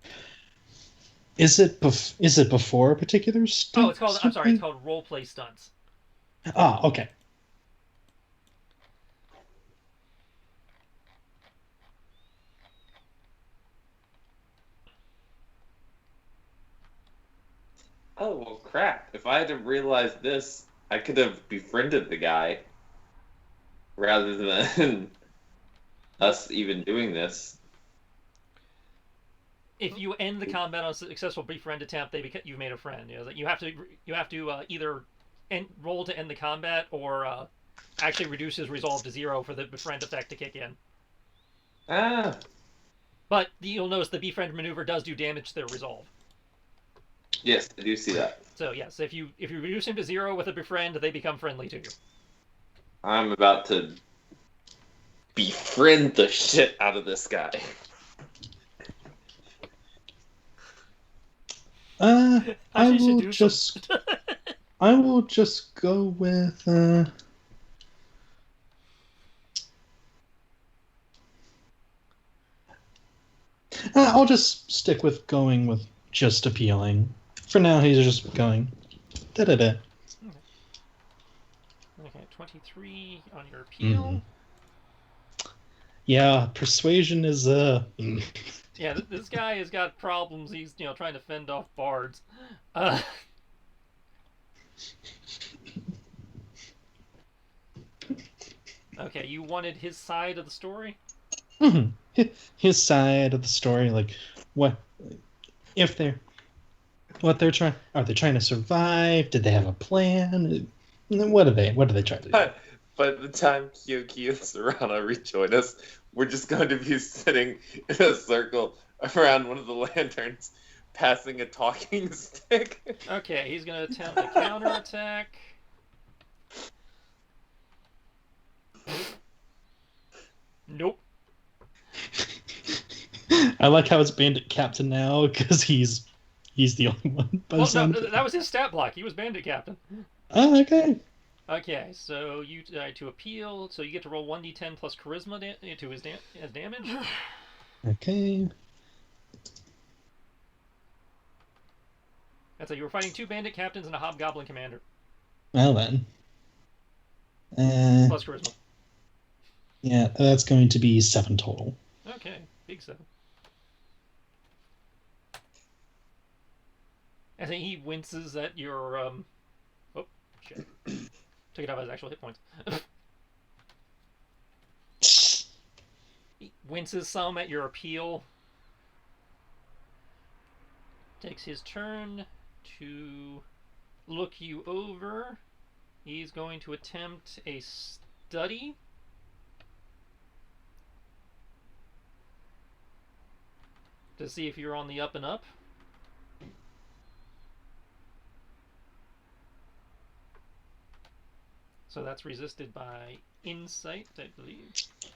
Is it before a particular stunt? Oh, it's called. I'm sorry, it's called roleplay stunts. Ah, okay. Oh, well, crap. If I had realized this, I could have befriended the guy rather than us even doing this. If you end the combat on a successful befriend attempt, you've made a friend. You have to either roll to end the combat or actually reduce his resolve to 0 for the befriend effect to kick in. Ah, But you'll notice the befriend maneuver does do damage to their resolve. yes, I do see that. So yes, if you reduce him to 0 with a befriend, they become friendly to you. I'm about to befriend the shit out of this guy. As I you will seduce him. I will just go with I'll just stick with going with just appealing. For now, he's just going. Da-da-da. Okay, 23 on your appeal. Mhm. Yeah, persuasion is Yeah, this guy has got problems. He's trying to fend off bards. Okay, you wanted his side of the story? Mhm. His side of the story, like what they're trying. Are they trying to survive? Did they have a plan? What are they trying to do? By the time Kyoki and Serrano rejoin us, we're just going to be sitting in a circle around one of the lanterns, passing a talking stick. Okay, he's going to attempt a counterattack. Nope. I like how it's Bandit Captain now because he's the only one. Well, no, that was his stat block. He was Bandit Captain. Oh, okay. Okay, so you to appeal, so you get to roll 1d10 plus charisma to his as damage. Okay. That's you were fighting 2 bandit captains and a hobgoblin commander. Well then. Plus charisma. Yeah, that's going to be 7 total. Okay, big 7. I think he winces at your oh shit. Took it out of his actual hit points. winces some at your appeal. Takes his turn to look you over. He's going to attempt a study. To see if you're on the up and up. So that's resisted by insight, I believe. Too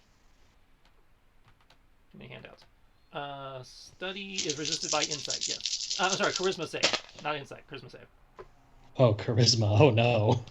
many handouts. Study is resisted by insight, yes. I'm sorry, charisma save. Not insight, charisma save. Oh, charisma. Oh, no.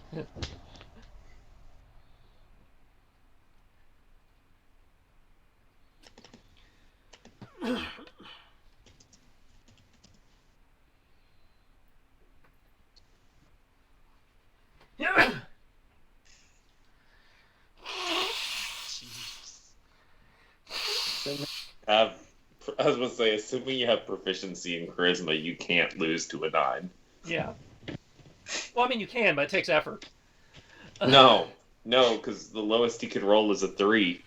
I was going to say, assuming you have proficiency in charisma, you can't lose to a 9. Yeah. Well, I mean, you can, but it takes effort. No, because the lowest he could roll is a 3.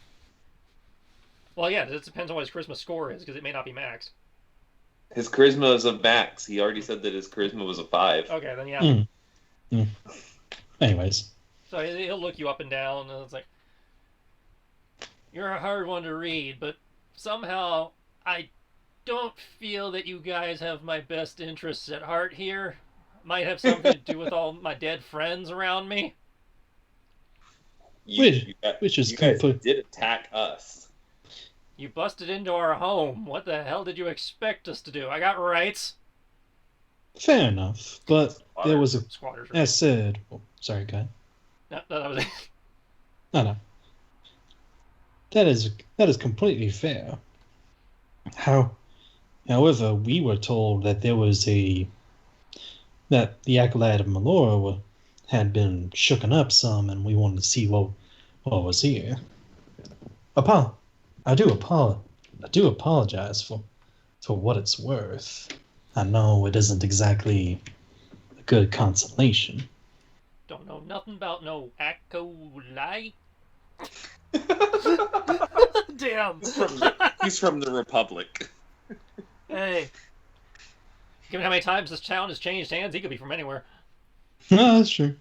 Well, yeah, it depends on what his charisma score is, because it may not be maxed. His charisma is a max. He already said that his charisma was a 5. Okay, then yeah. Anyways. So he'll look you up and down, and it's like, you're a hard one to read, but somehow I don't feel that you guys have my best interests at heart here. Might have something to do with all my dead friends around me. Which is you guys complete. did attack us. You busted into our home. What the hell did you expect us to do? I got rights. Fair enough, but there was a. Squatters. As said. Oh, sorry, go ahead. No, that was it. No. That is completely fair. However, we were told that there was that the acolyte of Melora had been shooken up some, and we wanted to see what was here. I do apologize for what it's worth. I know it isn't exactly a good consolation. Don't know nothing about no acolyte. Damn. He's from the Republic. Hey. Given how many times this town has changed hands, he could be from anywhere. No, that's true.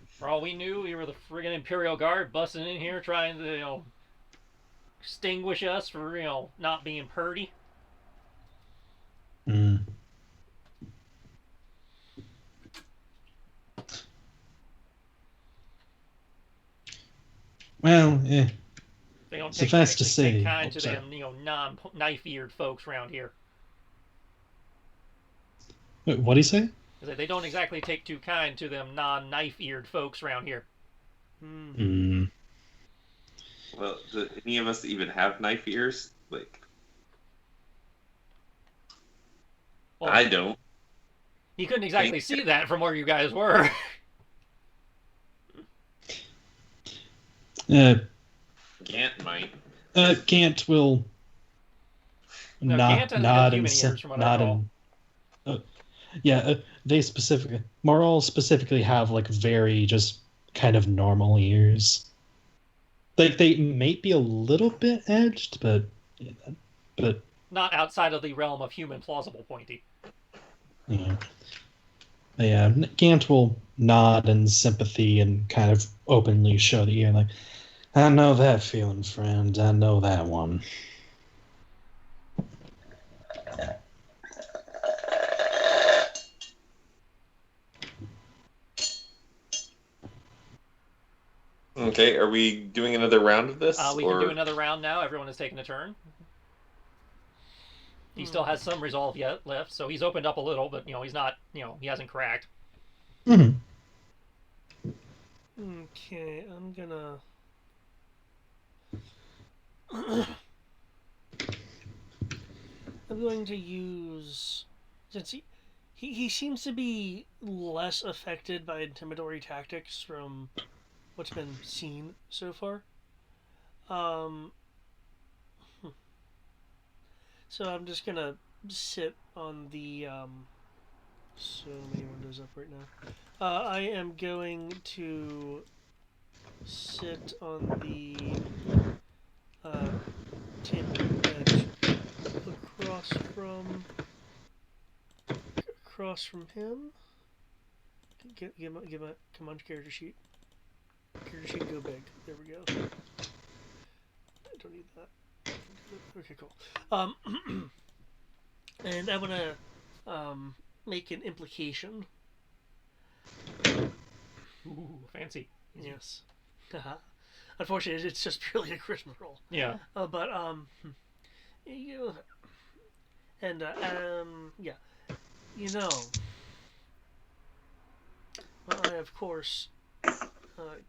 For all we knew, we were the friggin' Imperial Guard busting in here trying to, extinguish us for, not being purdy. Well, yeah. They don't Suffice to say, take kind to them, non-knife-eared folks around here. Wait, what do you say? They don't exactly take too kind to them non-knife-eared folks around here. Hmm. Well, do any of us even have knife ears? Well, I don't. You couldn't exactly see that from where you guys were. Gant might. Gant will Gant doesn't have human ears, from what I recall. they Morals specifically have very just kind of normal ears. They may be a little bit edged, but not outside of the realm of human plausible pointy. Yeah. But yeah, Gant will nod in sympathy and kind of openly show the ear, I know that feeling, friend. I know that one. Okay, are we doing another round of this? We can do another round now. Everyone has taken a turn. He still has some resolve yet left, so he's opened up a little, but he's not. He hasn't cracked. Mm-hmm. Okay, I'm gonna. I'm going to use, since he seems to be less affected by intimidatory tactics from what's been seen so far. So I'm just gonna sit on the so many windows up right now. I am going to sit on the table edge across from him. Give my come on, character sheet. Character sheet, go big. There we go. I don't need that. Okay, cool. And I'm gonna make an implication. Ooh, fancy. Yes. Unfortunately, it's just purely a charisma roll. Yeah. But you and yeah, you know, I of course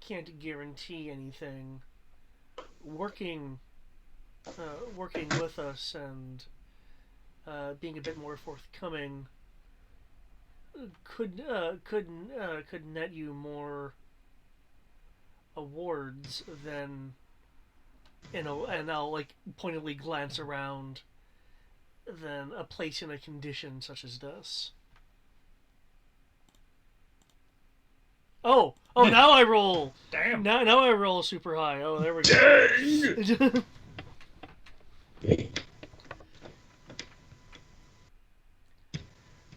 can't guarantee anything. Working with us and being a bit more forthcoming could net you more awards than, and I'll like pointedly glance around, than a place in a condition such as this. Oh, now I roll. Damn. Now I roll super high. Oh, there we go.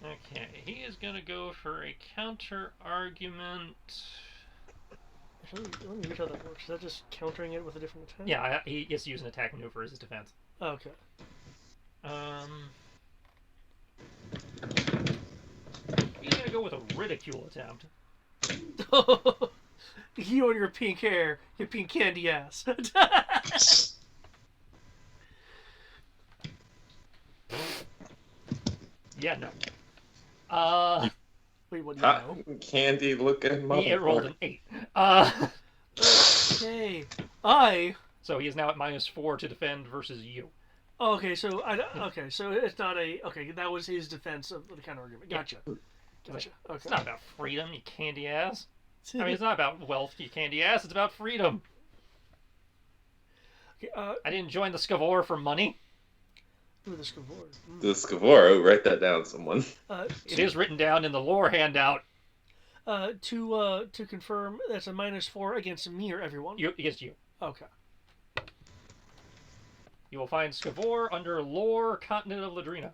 Okay, he is gonna go for a counter argument. Let me read how that works. Is that just countering it with a different attack? Yeah, he gets to use an attack maneuver as his defense. Okay. He's gonna go with a ridicule attempt. You and your pink hair, your pink candy ass. Yeah, no. Wait, what do you know? Candy looking He rolled an 8. Okay. So he is now at -4 to defend versus you. Okay, so so it's not a that was his defense of the counter argument. Gotcha. Okay. It's not about freedom, you candy ass. I mean, it's not about wealth, you candy ass. It's about freedom. Okay, I didn't join the Scavor for money. ooh, the Scavor. The Scavoro, write that down, someone. It is written down in the lore handout. To confirm, that's a -4 against me or everyone. Against you. Okay. You will find Scavor under lore continent of Ladrina.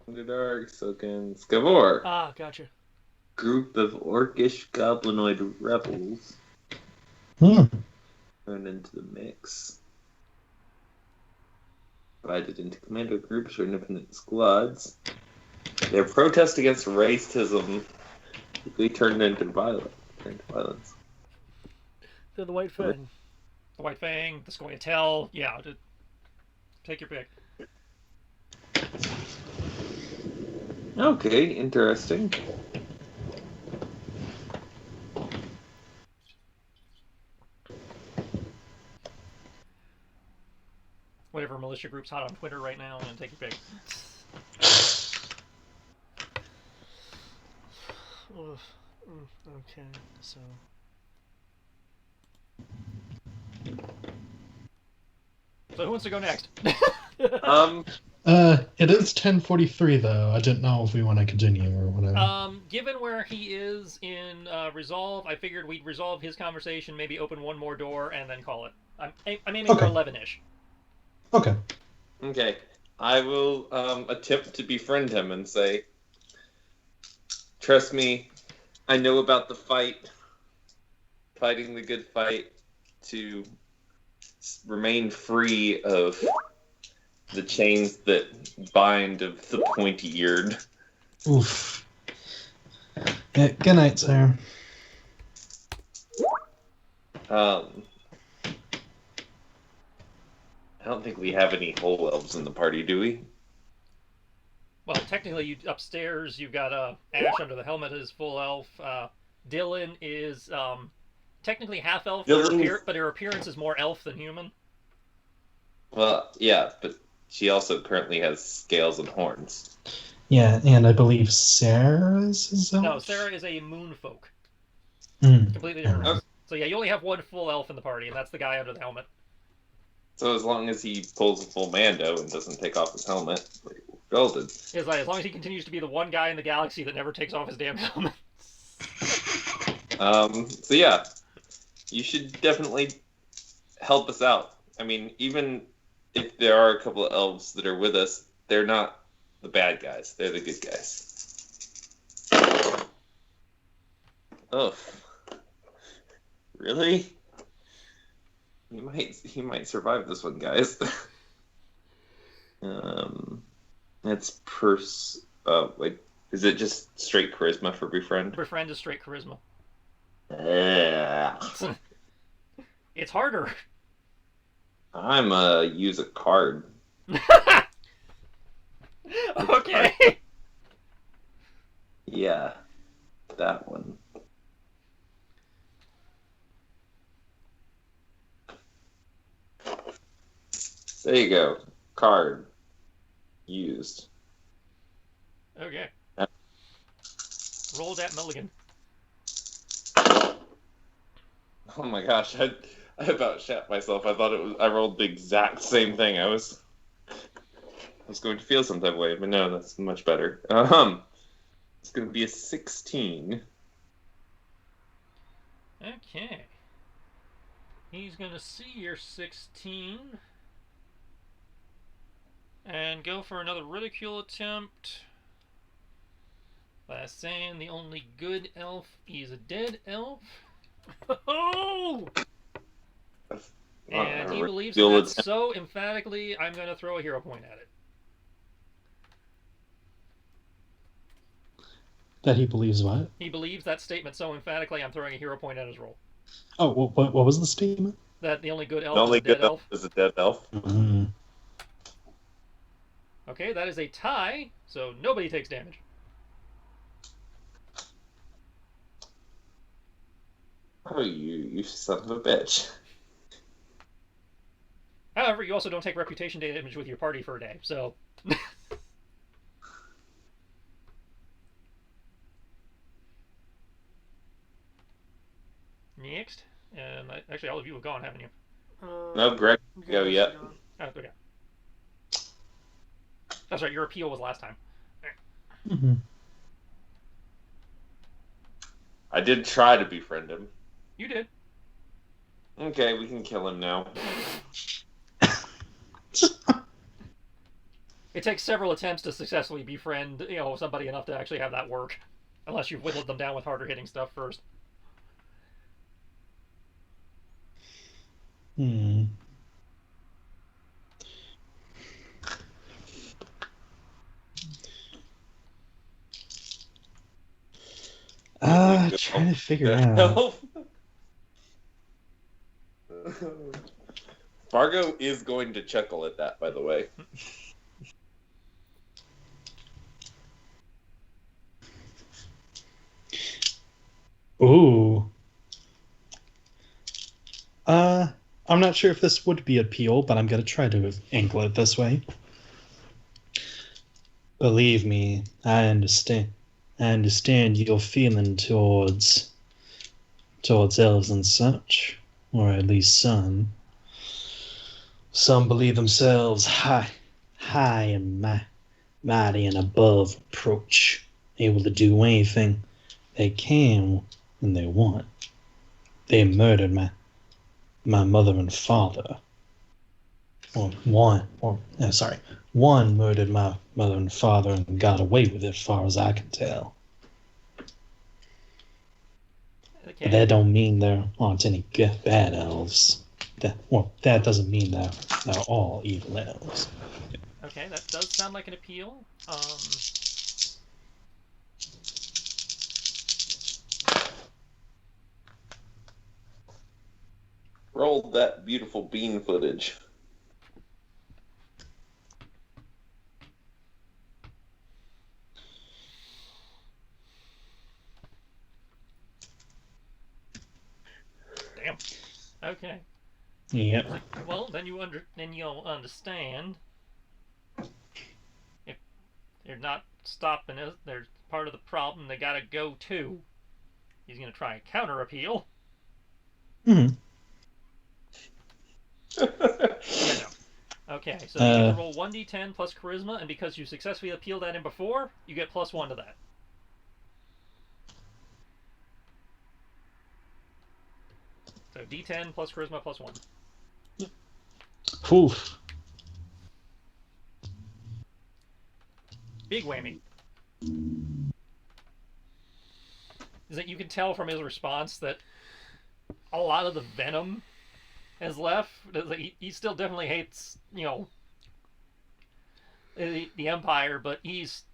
Underdark, Soken, Scavor. Ah, gotcha. Group of orcish goblinoid rebels thrown into the mix. Divided into commando groups or independent squads. Their protest against racism quickly turned into violence. They're the White Fang. The White Fang, the Scoia'tael. Yeah, take your pick. Okay, interesting. Whatever militia group's hot on Twitter right now, and take your pick. Okay, so. So who wants to go next? It is 10:43 though. I didn't know if we want to continue or whatever. Given where he is in Resolve, I figured we'd resolve his conversation, maybe open one more door, and then call it. I'm aiming for 11-ish. Okay. Okay. I will attempt to befriend him and say, trust me, I know about the fight. Fighting the good fight to remain free of the chains that bind of the pointy-eared. Oof. Yeah, good night, sir. I don't think we have any whole elves in the party, do we? Well, technically, upstairs you've got Ash under the helmet is full elf. Dylan is technically half elf, but her appearance is more elf than human. Well, yeah, but she also currently has scales and horns. Yeah, and I believe Sarah's is elf? No, Sarah is a moonfolk. Mm. Completely different race. So yeah, you only have one full elf in the party, and that's the guy under the helmet. So as long as he pulls a full Mando and doesn't take off his helmet, we're golden. It's like, as long as he continues to be the one guy in the galaxy that never takes off his damn helmet. So yeah, you should definitely help us out. I mean, even if there are a couple of elves that are with us, they're not the bad guys. They're the good guys. Oh, really? He might survive this one, guys. It's wait, is it just straight charisma for befriend? Befriend is straight charisma. Yeah. It's harder. I'm use a card. Okay. Yeah, that one. There you go. Card. Used. Okay. Roll that mulligan. Oh my gosh, I about shat myself. I thought I rolled the exact same thing. I was going to feel some type of way, but no, that's much better. It's going to be a 16. Okay. He's going to see your 16 and go for another ridicule attempt by saying the only good elf is a dead elf. Oh! And he believes that so emphatically, I'm going to throw a hero point at it. That he believes what? He believes that statement so emphatically, I'm throwing a hero point at his roll. Oh, what was the statement? That the only good elf The only is a dead good elf is a dead elf. Mm-hmm. Okay, that is a tie, so nobody takes damage. Oh, you son of a bitch. However, you also don't take reputation damage with your party for a day, so... Next. Actually, all of you have gone, haven't you? No, Greg, go yet. Oh, okay. That's right, your appeal was last time. Mm-hmm. I did try to befriend him. You did. Okay, we can kill him now. It takes several attempts to successfully befriend, somebody enough to actually have that work. Unless you've whittled them down with harder hitting stuff first. Hmm. Trying to figure out. Fargo is going to chuckle at that, by the way. Ooh. I'm not sure if this would be appeal, but I'm gonna try to angle it this way. Believe me, I understand. I understand your feeling towards elves and such, or at least some. Some believe themselves high and mighty and above reproach, able to do anything they can when they want. They murdered my mother and father. One murdered my mother and father and got away with it, as far as I can tell. Okay. But that don't mean there aren't any bad elves. That doesn't mean they're all evil elves. Okay, that does sound like an appeal. Roll that beautiful bean footage. Damn. Okay. Yep. Well, then you'll understand. If they're not stopping us, they're part of the problem. They gotta go too. He's gonna try and counter appeal. Mm-hmm. And Okay, so you get to roll 1d10 plus charisma, and because you successfully appealed that in before, you get +1 to that. So d10 plus charisma +1. Oof. Big whammy. Is that you can tell from his response that a lot of the venom has left. He still definitely hates, the Empire, but he's,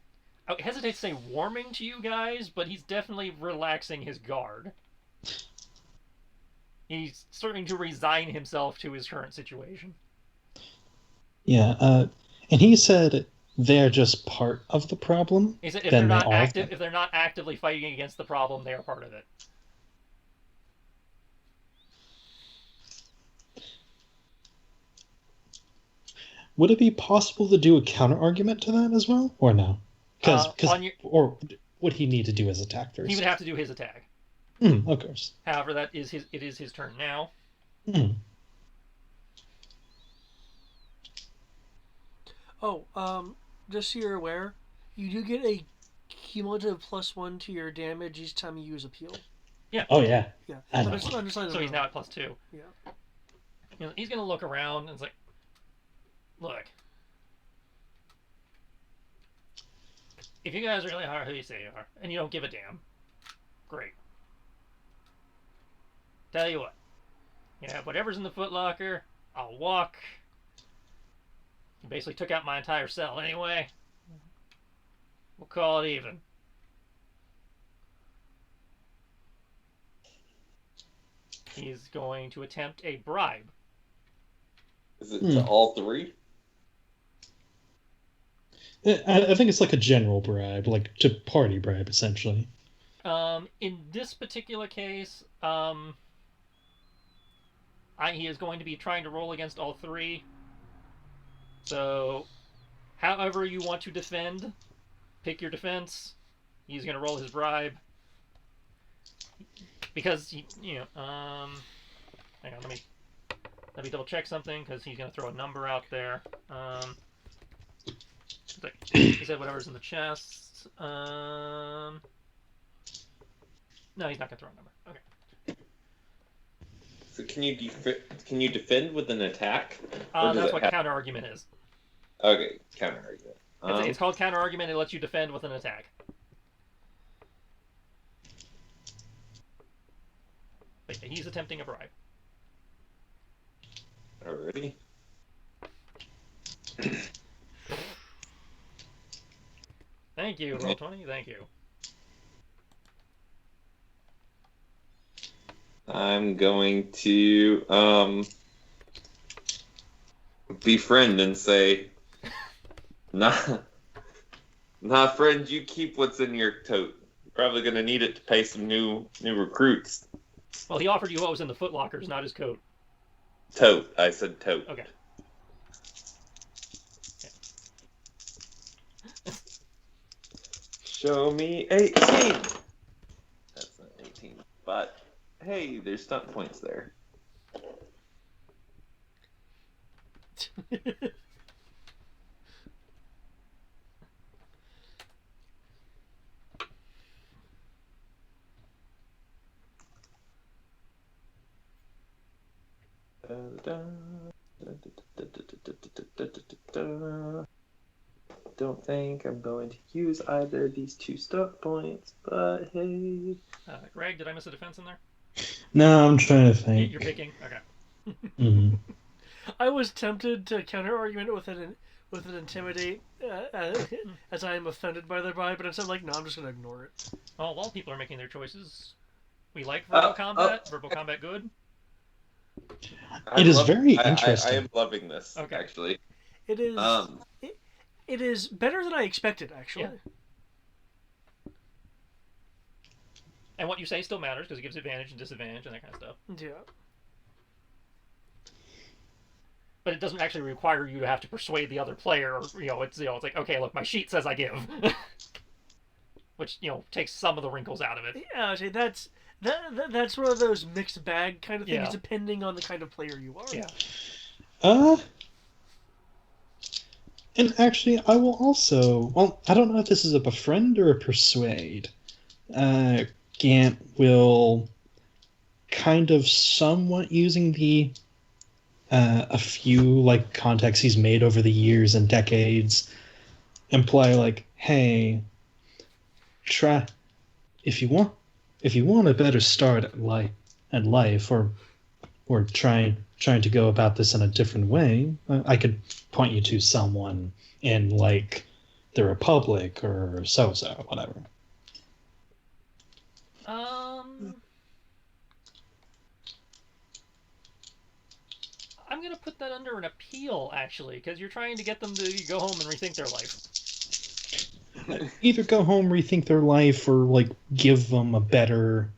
I hesitate to say warming to you guys, but he's definitely relaxing his guard. He's starting to resign himself to his current situation. Yeah, and he said they're just part of the problem. He said if they're not actively fighting against the problem, they are part of it. Would it be possible to do a counter argument to that as well, or no? Or would he need to do his attack first? He would have to do his attack. Of course. However, it is his turn now. Oh, just so you're aware, you do get a cumulative +1 to your damage each time you use appeal. Yeah. Oh yeah. Yeah. I know. So he's now at +2. Yeah. He's gonna look around and it's like, look, if you guys really are who you say you are, and you don't give a damn, great. Tell you what, you have whatever's in the footlocker. I'll walk. You basically took out my entire cell anyway. We'll call it even. He's going to attempt a bribe. Is it to all three? I think it's like a general bribe, like to party bribe, essentially. In this particular case, he is going to be trying to roll against all three. So, however you want to defend, pick your defense. He's going to roll his bribe. Because, hang on, let me double check something, because he's going to throw a number out there. He said whatever's in the chest. No, he's not going to throw a number. Okay. So can you defend with an attack? That's what counter argument is. Okay, counter argument. It's called counter argument. It lets you defend with an attack. But he's attempting a bribe. Alrighty. Thank you, Roll20. Thank you. I'm going to befriend and say, nah, friend, you keep what's in your tote. You're probably gonna need it to pay some new recruits. Well, he offered you what was in the footlockers, not his coat. Tote. I said tote. Okay. Show me 18. That's not 18, but hey, there's stunt points there. Don't think I'm going to use either of these two stunt points, but hey. Greg, did I miss a defense in there? No, I'm trying to think. You're picking? Okay. I was tempted to counter argument with an intimidate, as I am offended by their bribe, but instead, no, I'm just going to ignore it. Well, a lot of people are making their choices. We like verbal combat. Verbal combat good. It is very interesting. I am loving this, actually. It is. It is better than I expected, actually. Yeah. And what you say still matters because it gives advantage and disadvantage and that kind of stuff. Yeah. But it doesn't actually require you to have to persuade the other player. Or, it's like, okay, look, my sheet says I give, which takes some of the wrinkles out of it. Yeah, see, that's one of those mixed bag kind of things, depending on the kind of player you are. Yeah. And actually, I will also. Well, I don't know if this is a befriend or a persuade. Gant will kind of somewhat using the a few like contacts he's made over the years and decades imply like, hey, try if you want a better start at life or trying to go about this in a different way, I could point you to someone in like the Republic or so whatever. I'm gonna put that under an appeal, actually, because you're trying to get them to go home and rethink their life. Either go home, rethink their life, or like give them a better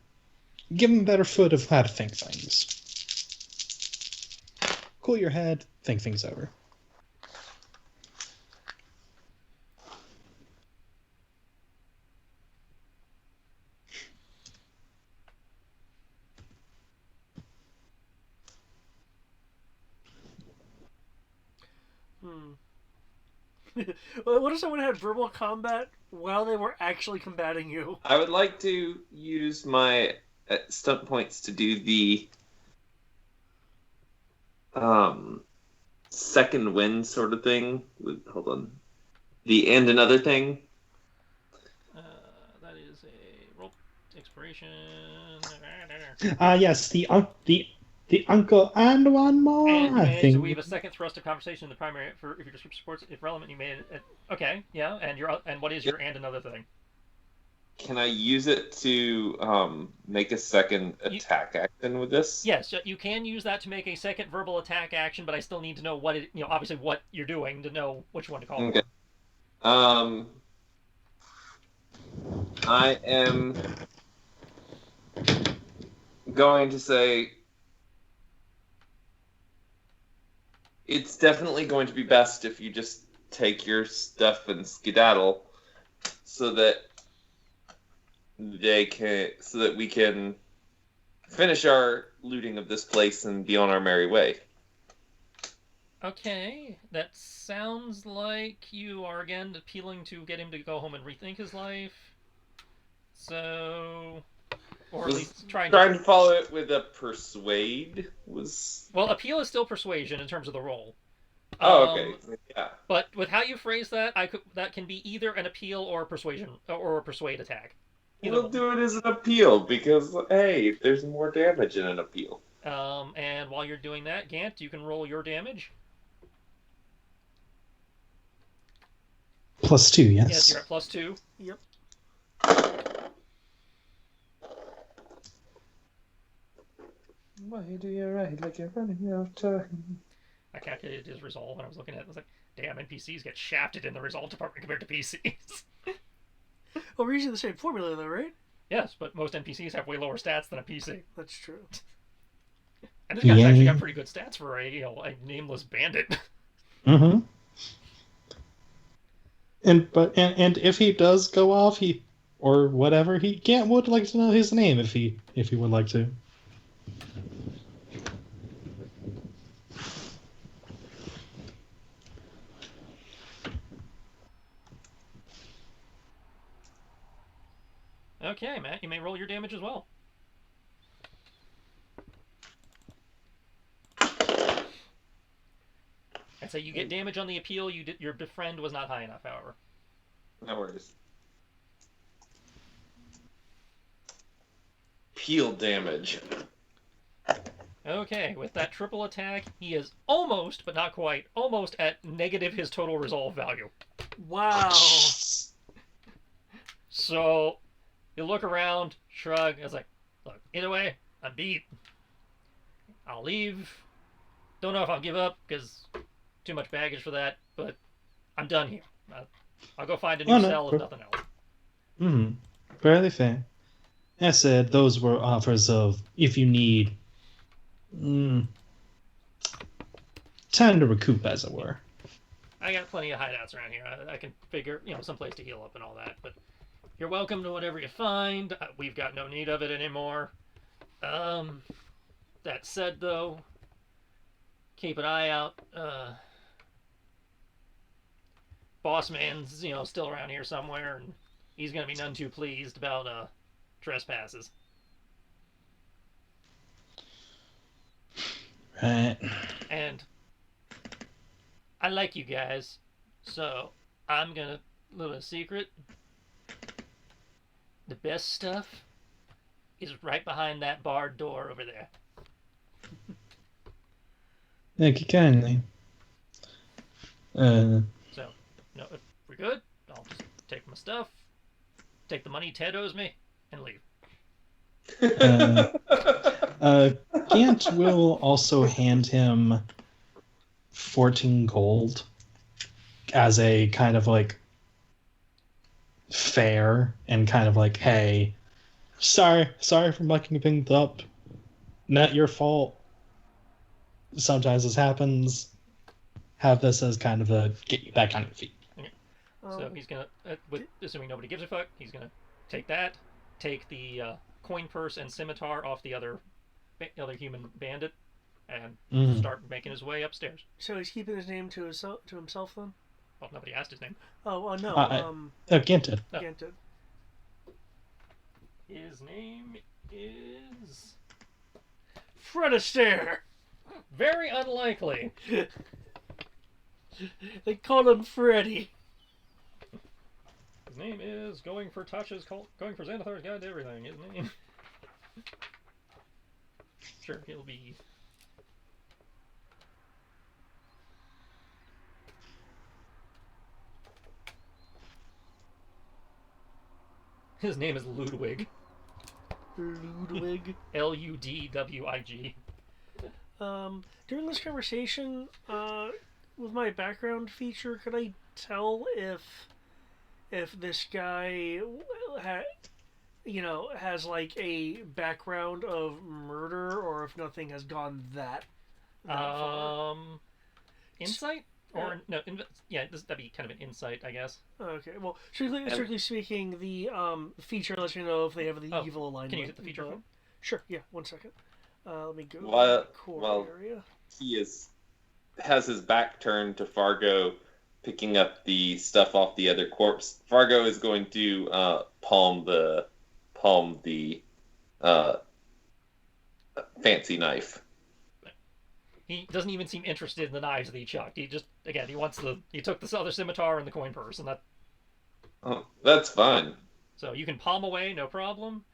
foot of how to think things. Cool your head, think things over. What if someone had verbal combat while they were actually combating you? I would like to use my stunt points to do the second win sort of thing. Hold on. The and another thing. That is a roll expiration. Yes, the uncle and one more. And you I managed think to weave a second thrust of conversation in the primary for if your description supports if relevant. You made it. Okay, yeah. And what is your and another thing? Can I use it to make a second attack action with this? Yes, you can use that to make a second verbal attack action, but I still need to know what it, obviously what you're doing to know which one to call. Okay. I am going to say it's definitely going to be best if you just take your stuff and skedaddle so that we can finish our looting of this place and be on our merry way. Okay, that sounds like you are again appealing to get him to go home and rethink his life. So, or at least trying to follow it with a persuade was. Well, appeal is still persuasion in terms of the roll. Oh, okay. Yeah. But with how you phrase that, that can be either an appeal or a persuasion or a persuade attack. We'll do it as an appeal because, hey, there's more damage in an appeal. And while you're doing that, Gant, you can roll your damage. +2, yes. Yes, you're at +2. Yep. Why do you ride like you're running out of time? I calculated his resolve and I was looking at it. I was like, damn, NPCs get shafted in the resolve department compared to PCs. Well, we're using the same formula, though, right? Yes, but most NPCs have way lower stats than a PC. That's true. And this guy's actually got pretty good stats for a nameless bandit. Mm-hmm. And if he does go off, or whatever, Gant would like to know his name if he would like to. Okay, Matt, you may roll your damage as well. I'd say you get damage on the appeal. Your befriend was not high enough, however. No worries. Peel damage. Okay, with that triple attack, he is almost, but not quite, almost at negative his total resolve value. Wow. So, you look around, shrug, it's like, look, either way, I'm beat. I'll leave. Don't know if I'll give up, because too much baggage for that, but I'm done here. I'll go find a new cell if nothing else. Mm-hmm. Fairly fair. I said those were offers of if you need time to recoup, as it were. I got plenty of hideouts around here. I can figure, some place to heal up and all that, but you're welcome to whatever you find. We've got no need of it anymore. That said, though, keep an eye out. boss man's, still around here somewhere, and he's gonna be none too pleased about trespasses. Right. And I like you guys, so I'm gonna little secret. The best stuff is right behind that barred door over there. Thank you kindly. So, if we're good, I'll just take my stuff, take the money Ted owes me, and leave. Gant will also hand him 14 gold as a kind of like fair and kind of like, hey, sorry for mucking things up. Not your fault. Sometimes this happens. Have this as kind of a get you back on your feet. Okay. So he's gonna, assuming nobody gives a fuck, he's gonna take the coin purse and scimitar off the other human bandit, and start making his way upstairs. So he's keeping his name to himself then? Well, nobody asked his name. Oh, no. Gant did. No. Gant did. His name is Fred Astaire! very unlikely. They call him Freddy. His name is going for Xanathar's Guide to Everything. His name. Sure, he'll be. His name is Ludwig. Ludwig. Ludwig. During this conversation, with my background feature, could I tell if this guy has like a background of murder, or if nothing has gone that far? Insight? Or no, that'd be kind of an insight, I guess. Okay, well, strictly speaking, the feature lets you know if they have the evil alignment. Can you hit the feature? Sure. Yeah. 1 second. Let me go to Well, the core area. He has his back turned to Fargo, picking up the stuff off the other corpse. Fargo is going to palm the fancy knife. He doesn't even seem interested in the knives that he chucked. He just, again, he took this other scimitar and the coin purse, and that. Oh, that's fine. So you can palm away, no problem.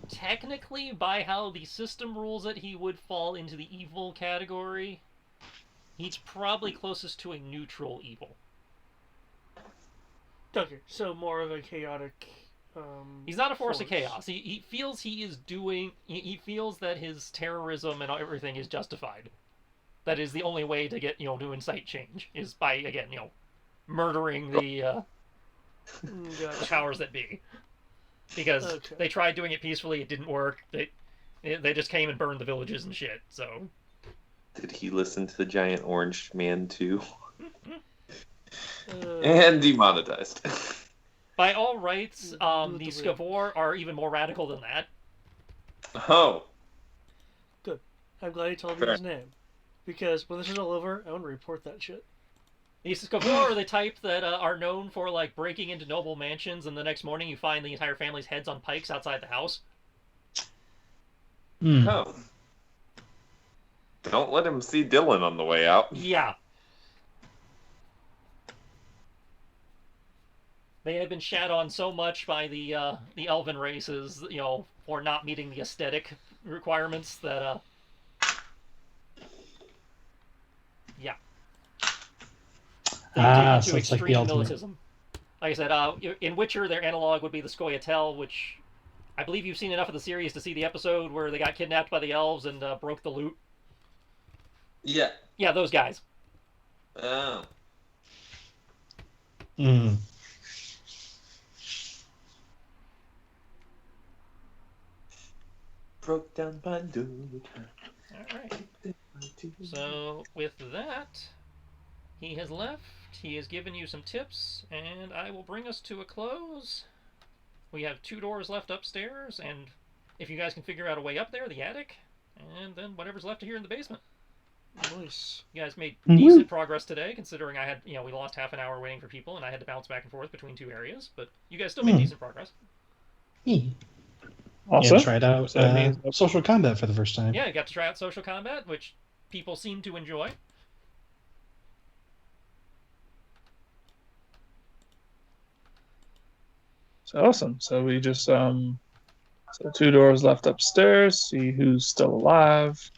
Technically, by how the system rules it, he would fall into the evil category. He's probably closest to a neutral evil. Okay, so more of a chaotic. He's not a force of chaos. He feels he feels that his terrorism and everything is justified. That is the only way to get to incite change is by again murdering the powers that be. Because they tried doing it peacefully, it didn't work. They just came and burned the villages and shit. So. Did he listen to the giant orange man too? And demonetized. By all rights, the Skavor are even more radical than that. Oh. Good. I'm glad he told me his name. Because when this is all over, I want to report that shit. The Skavor are the type that are known for breaking into noble mansions, and the next morning you find the entire family's heads on pikes outside the house. Oh. Don't let him see Dylan on the way out. Yeah. They had been shat on so much by the elven races, for not meeting the aesthetic requirements that, yeah. So it's like the ultimate. Militism. Like I said, in Witcher, their analog would be the Scoia'tael, which I believe you've seen enough of the series to see the episode where they got kidnapped by the elves and broke the loot. Yeah. Yeah, those guys. Oh. Broke down by loot. Alright. So, with that, he has left. He has given you some tips, and I will bring us to a close. We have 2 doors left upstairs, and if you guys can figure out a way up there, the attic, and then whatever's left here in the basement. Nice. You guys made Mhm. decent progress today, considering I had, we lost half an hour waiting for people, and I had to bounce back and forth between 2 areas. But you guys still made decent progress. Yeah, Also, tried out so that means social combat for the first time. Yeah, you got to try out social combat, which people seem to enjoy. so awesome. So we just so 2 doors left upstairs. See who's still alive.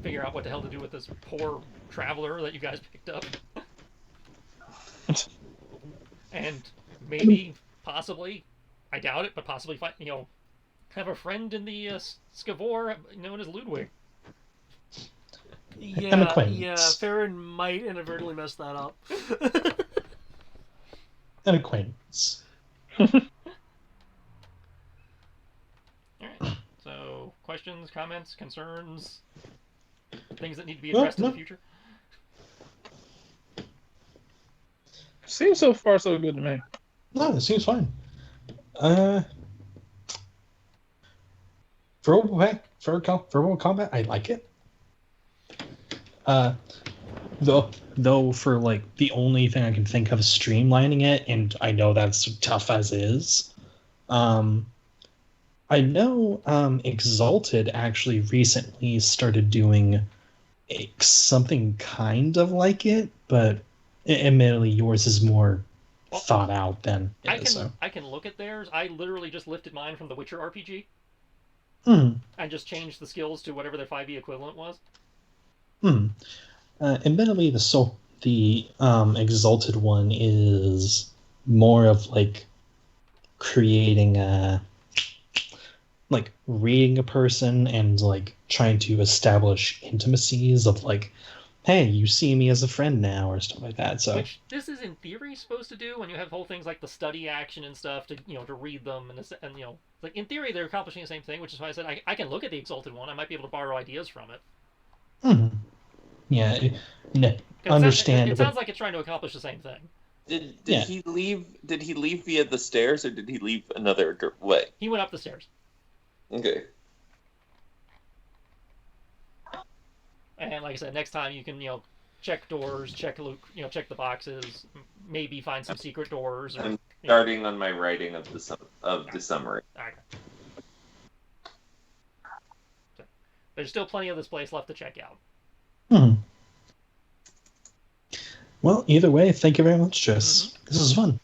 Figure out what the hell to do with this poor traveler that you guys picked up. And maybe, possibly, I doubt it, but possibly find, have a friend in the Skavor known as Ludwig. An acquaintance. Yeah, Farron might inadvertently mess that up. An acquaintance. Alright. So, questions, comments, concerns, things that need to be addressed in the future? Seems so far so good to me. No, it seems fine. Verbal combat, I like it. Though for like the only thing I can think of is streamlining it, and I know that's tough as is. I know Exalted actually recently started doing something kind of like it, but admittedly yours is more thought out than it is. I can look at theirs. I literally just lifted mine from the Witcher RPG Hmm. and just changed the skills to whatever their 5e equivalent was. Admittedly, the Exalted one is more of like creating like reading a person and like trying to establish intimacies of like, hey, you see me as a friend now, or stuff like that. So Which this is in theory supposed to do when you have whole things like the study action and stuff to to read them and like in theory they're accomplishing the same thing, which is why I said I can look at the Exalted one. I might be able to borrow ideas from it. yeah, It sounds like it's trying to accomplish the same thing. Did Yeah. he leave? Did he leave via the stairs, or did he leave another way? He went up the stairs. Okay. And like I said, next time you can check doors, check the boxes, maybe find some secret doors. Or, I'm starting on my writing of the summary. Okay. So, there's still plenty of this place left to check out. Well, either way, thank you very much, Jess. This is fun.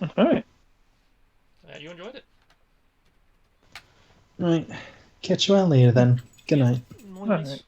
All right. You enjoyed it. Right. Catch you out later then. Good night. Nice. All right.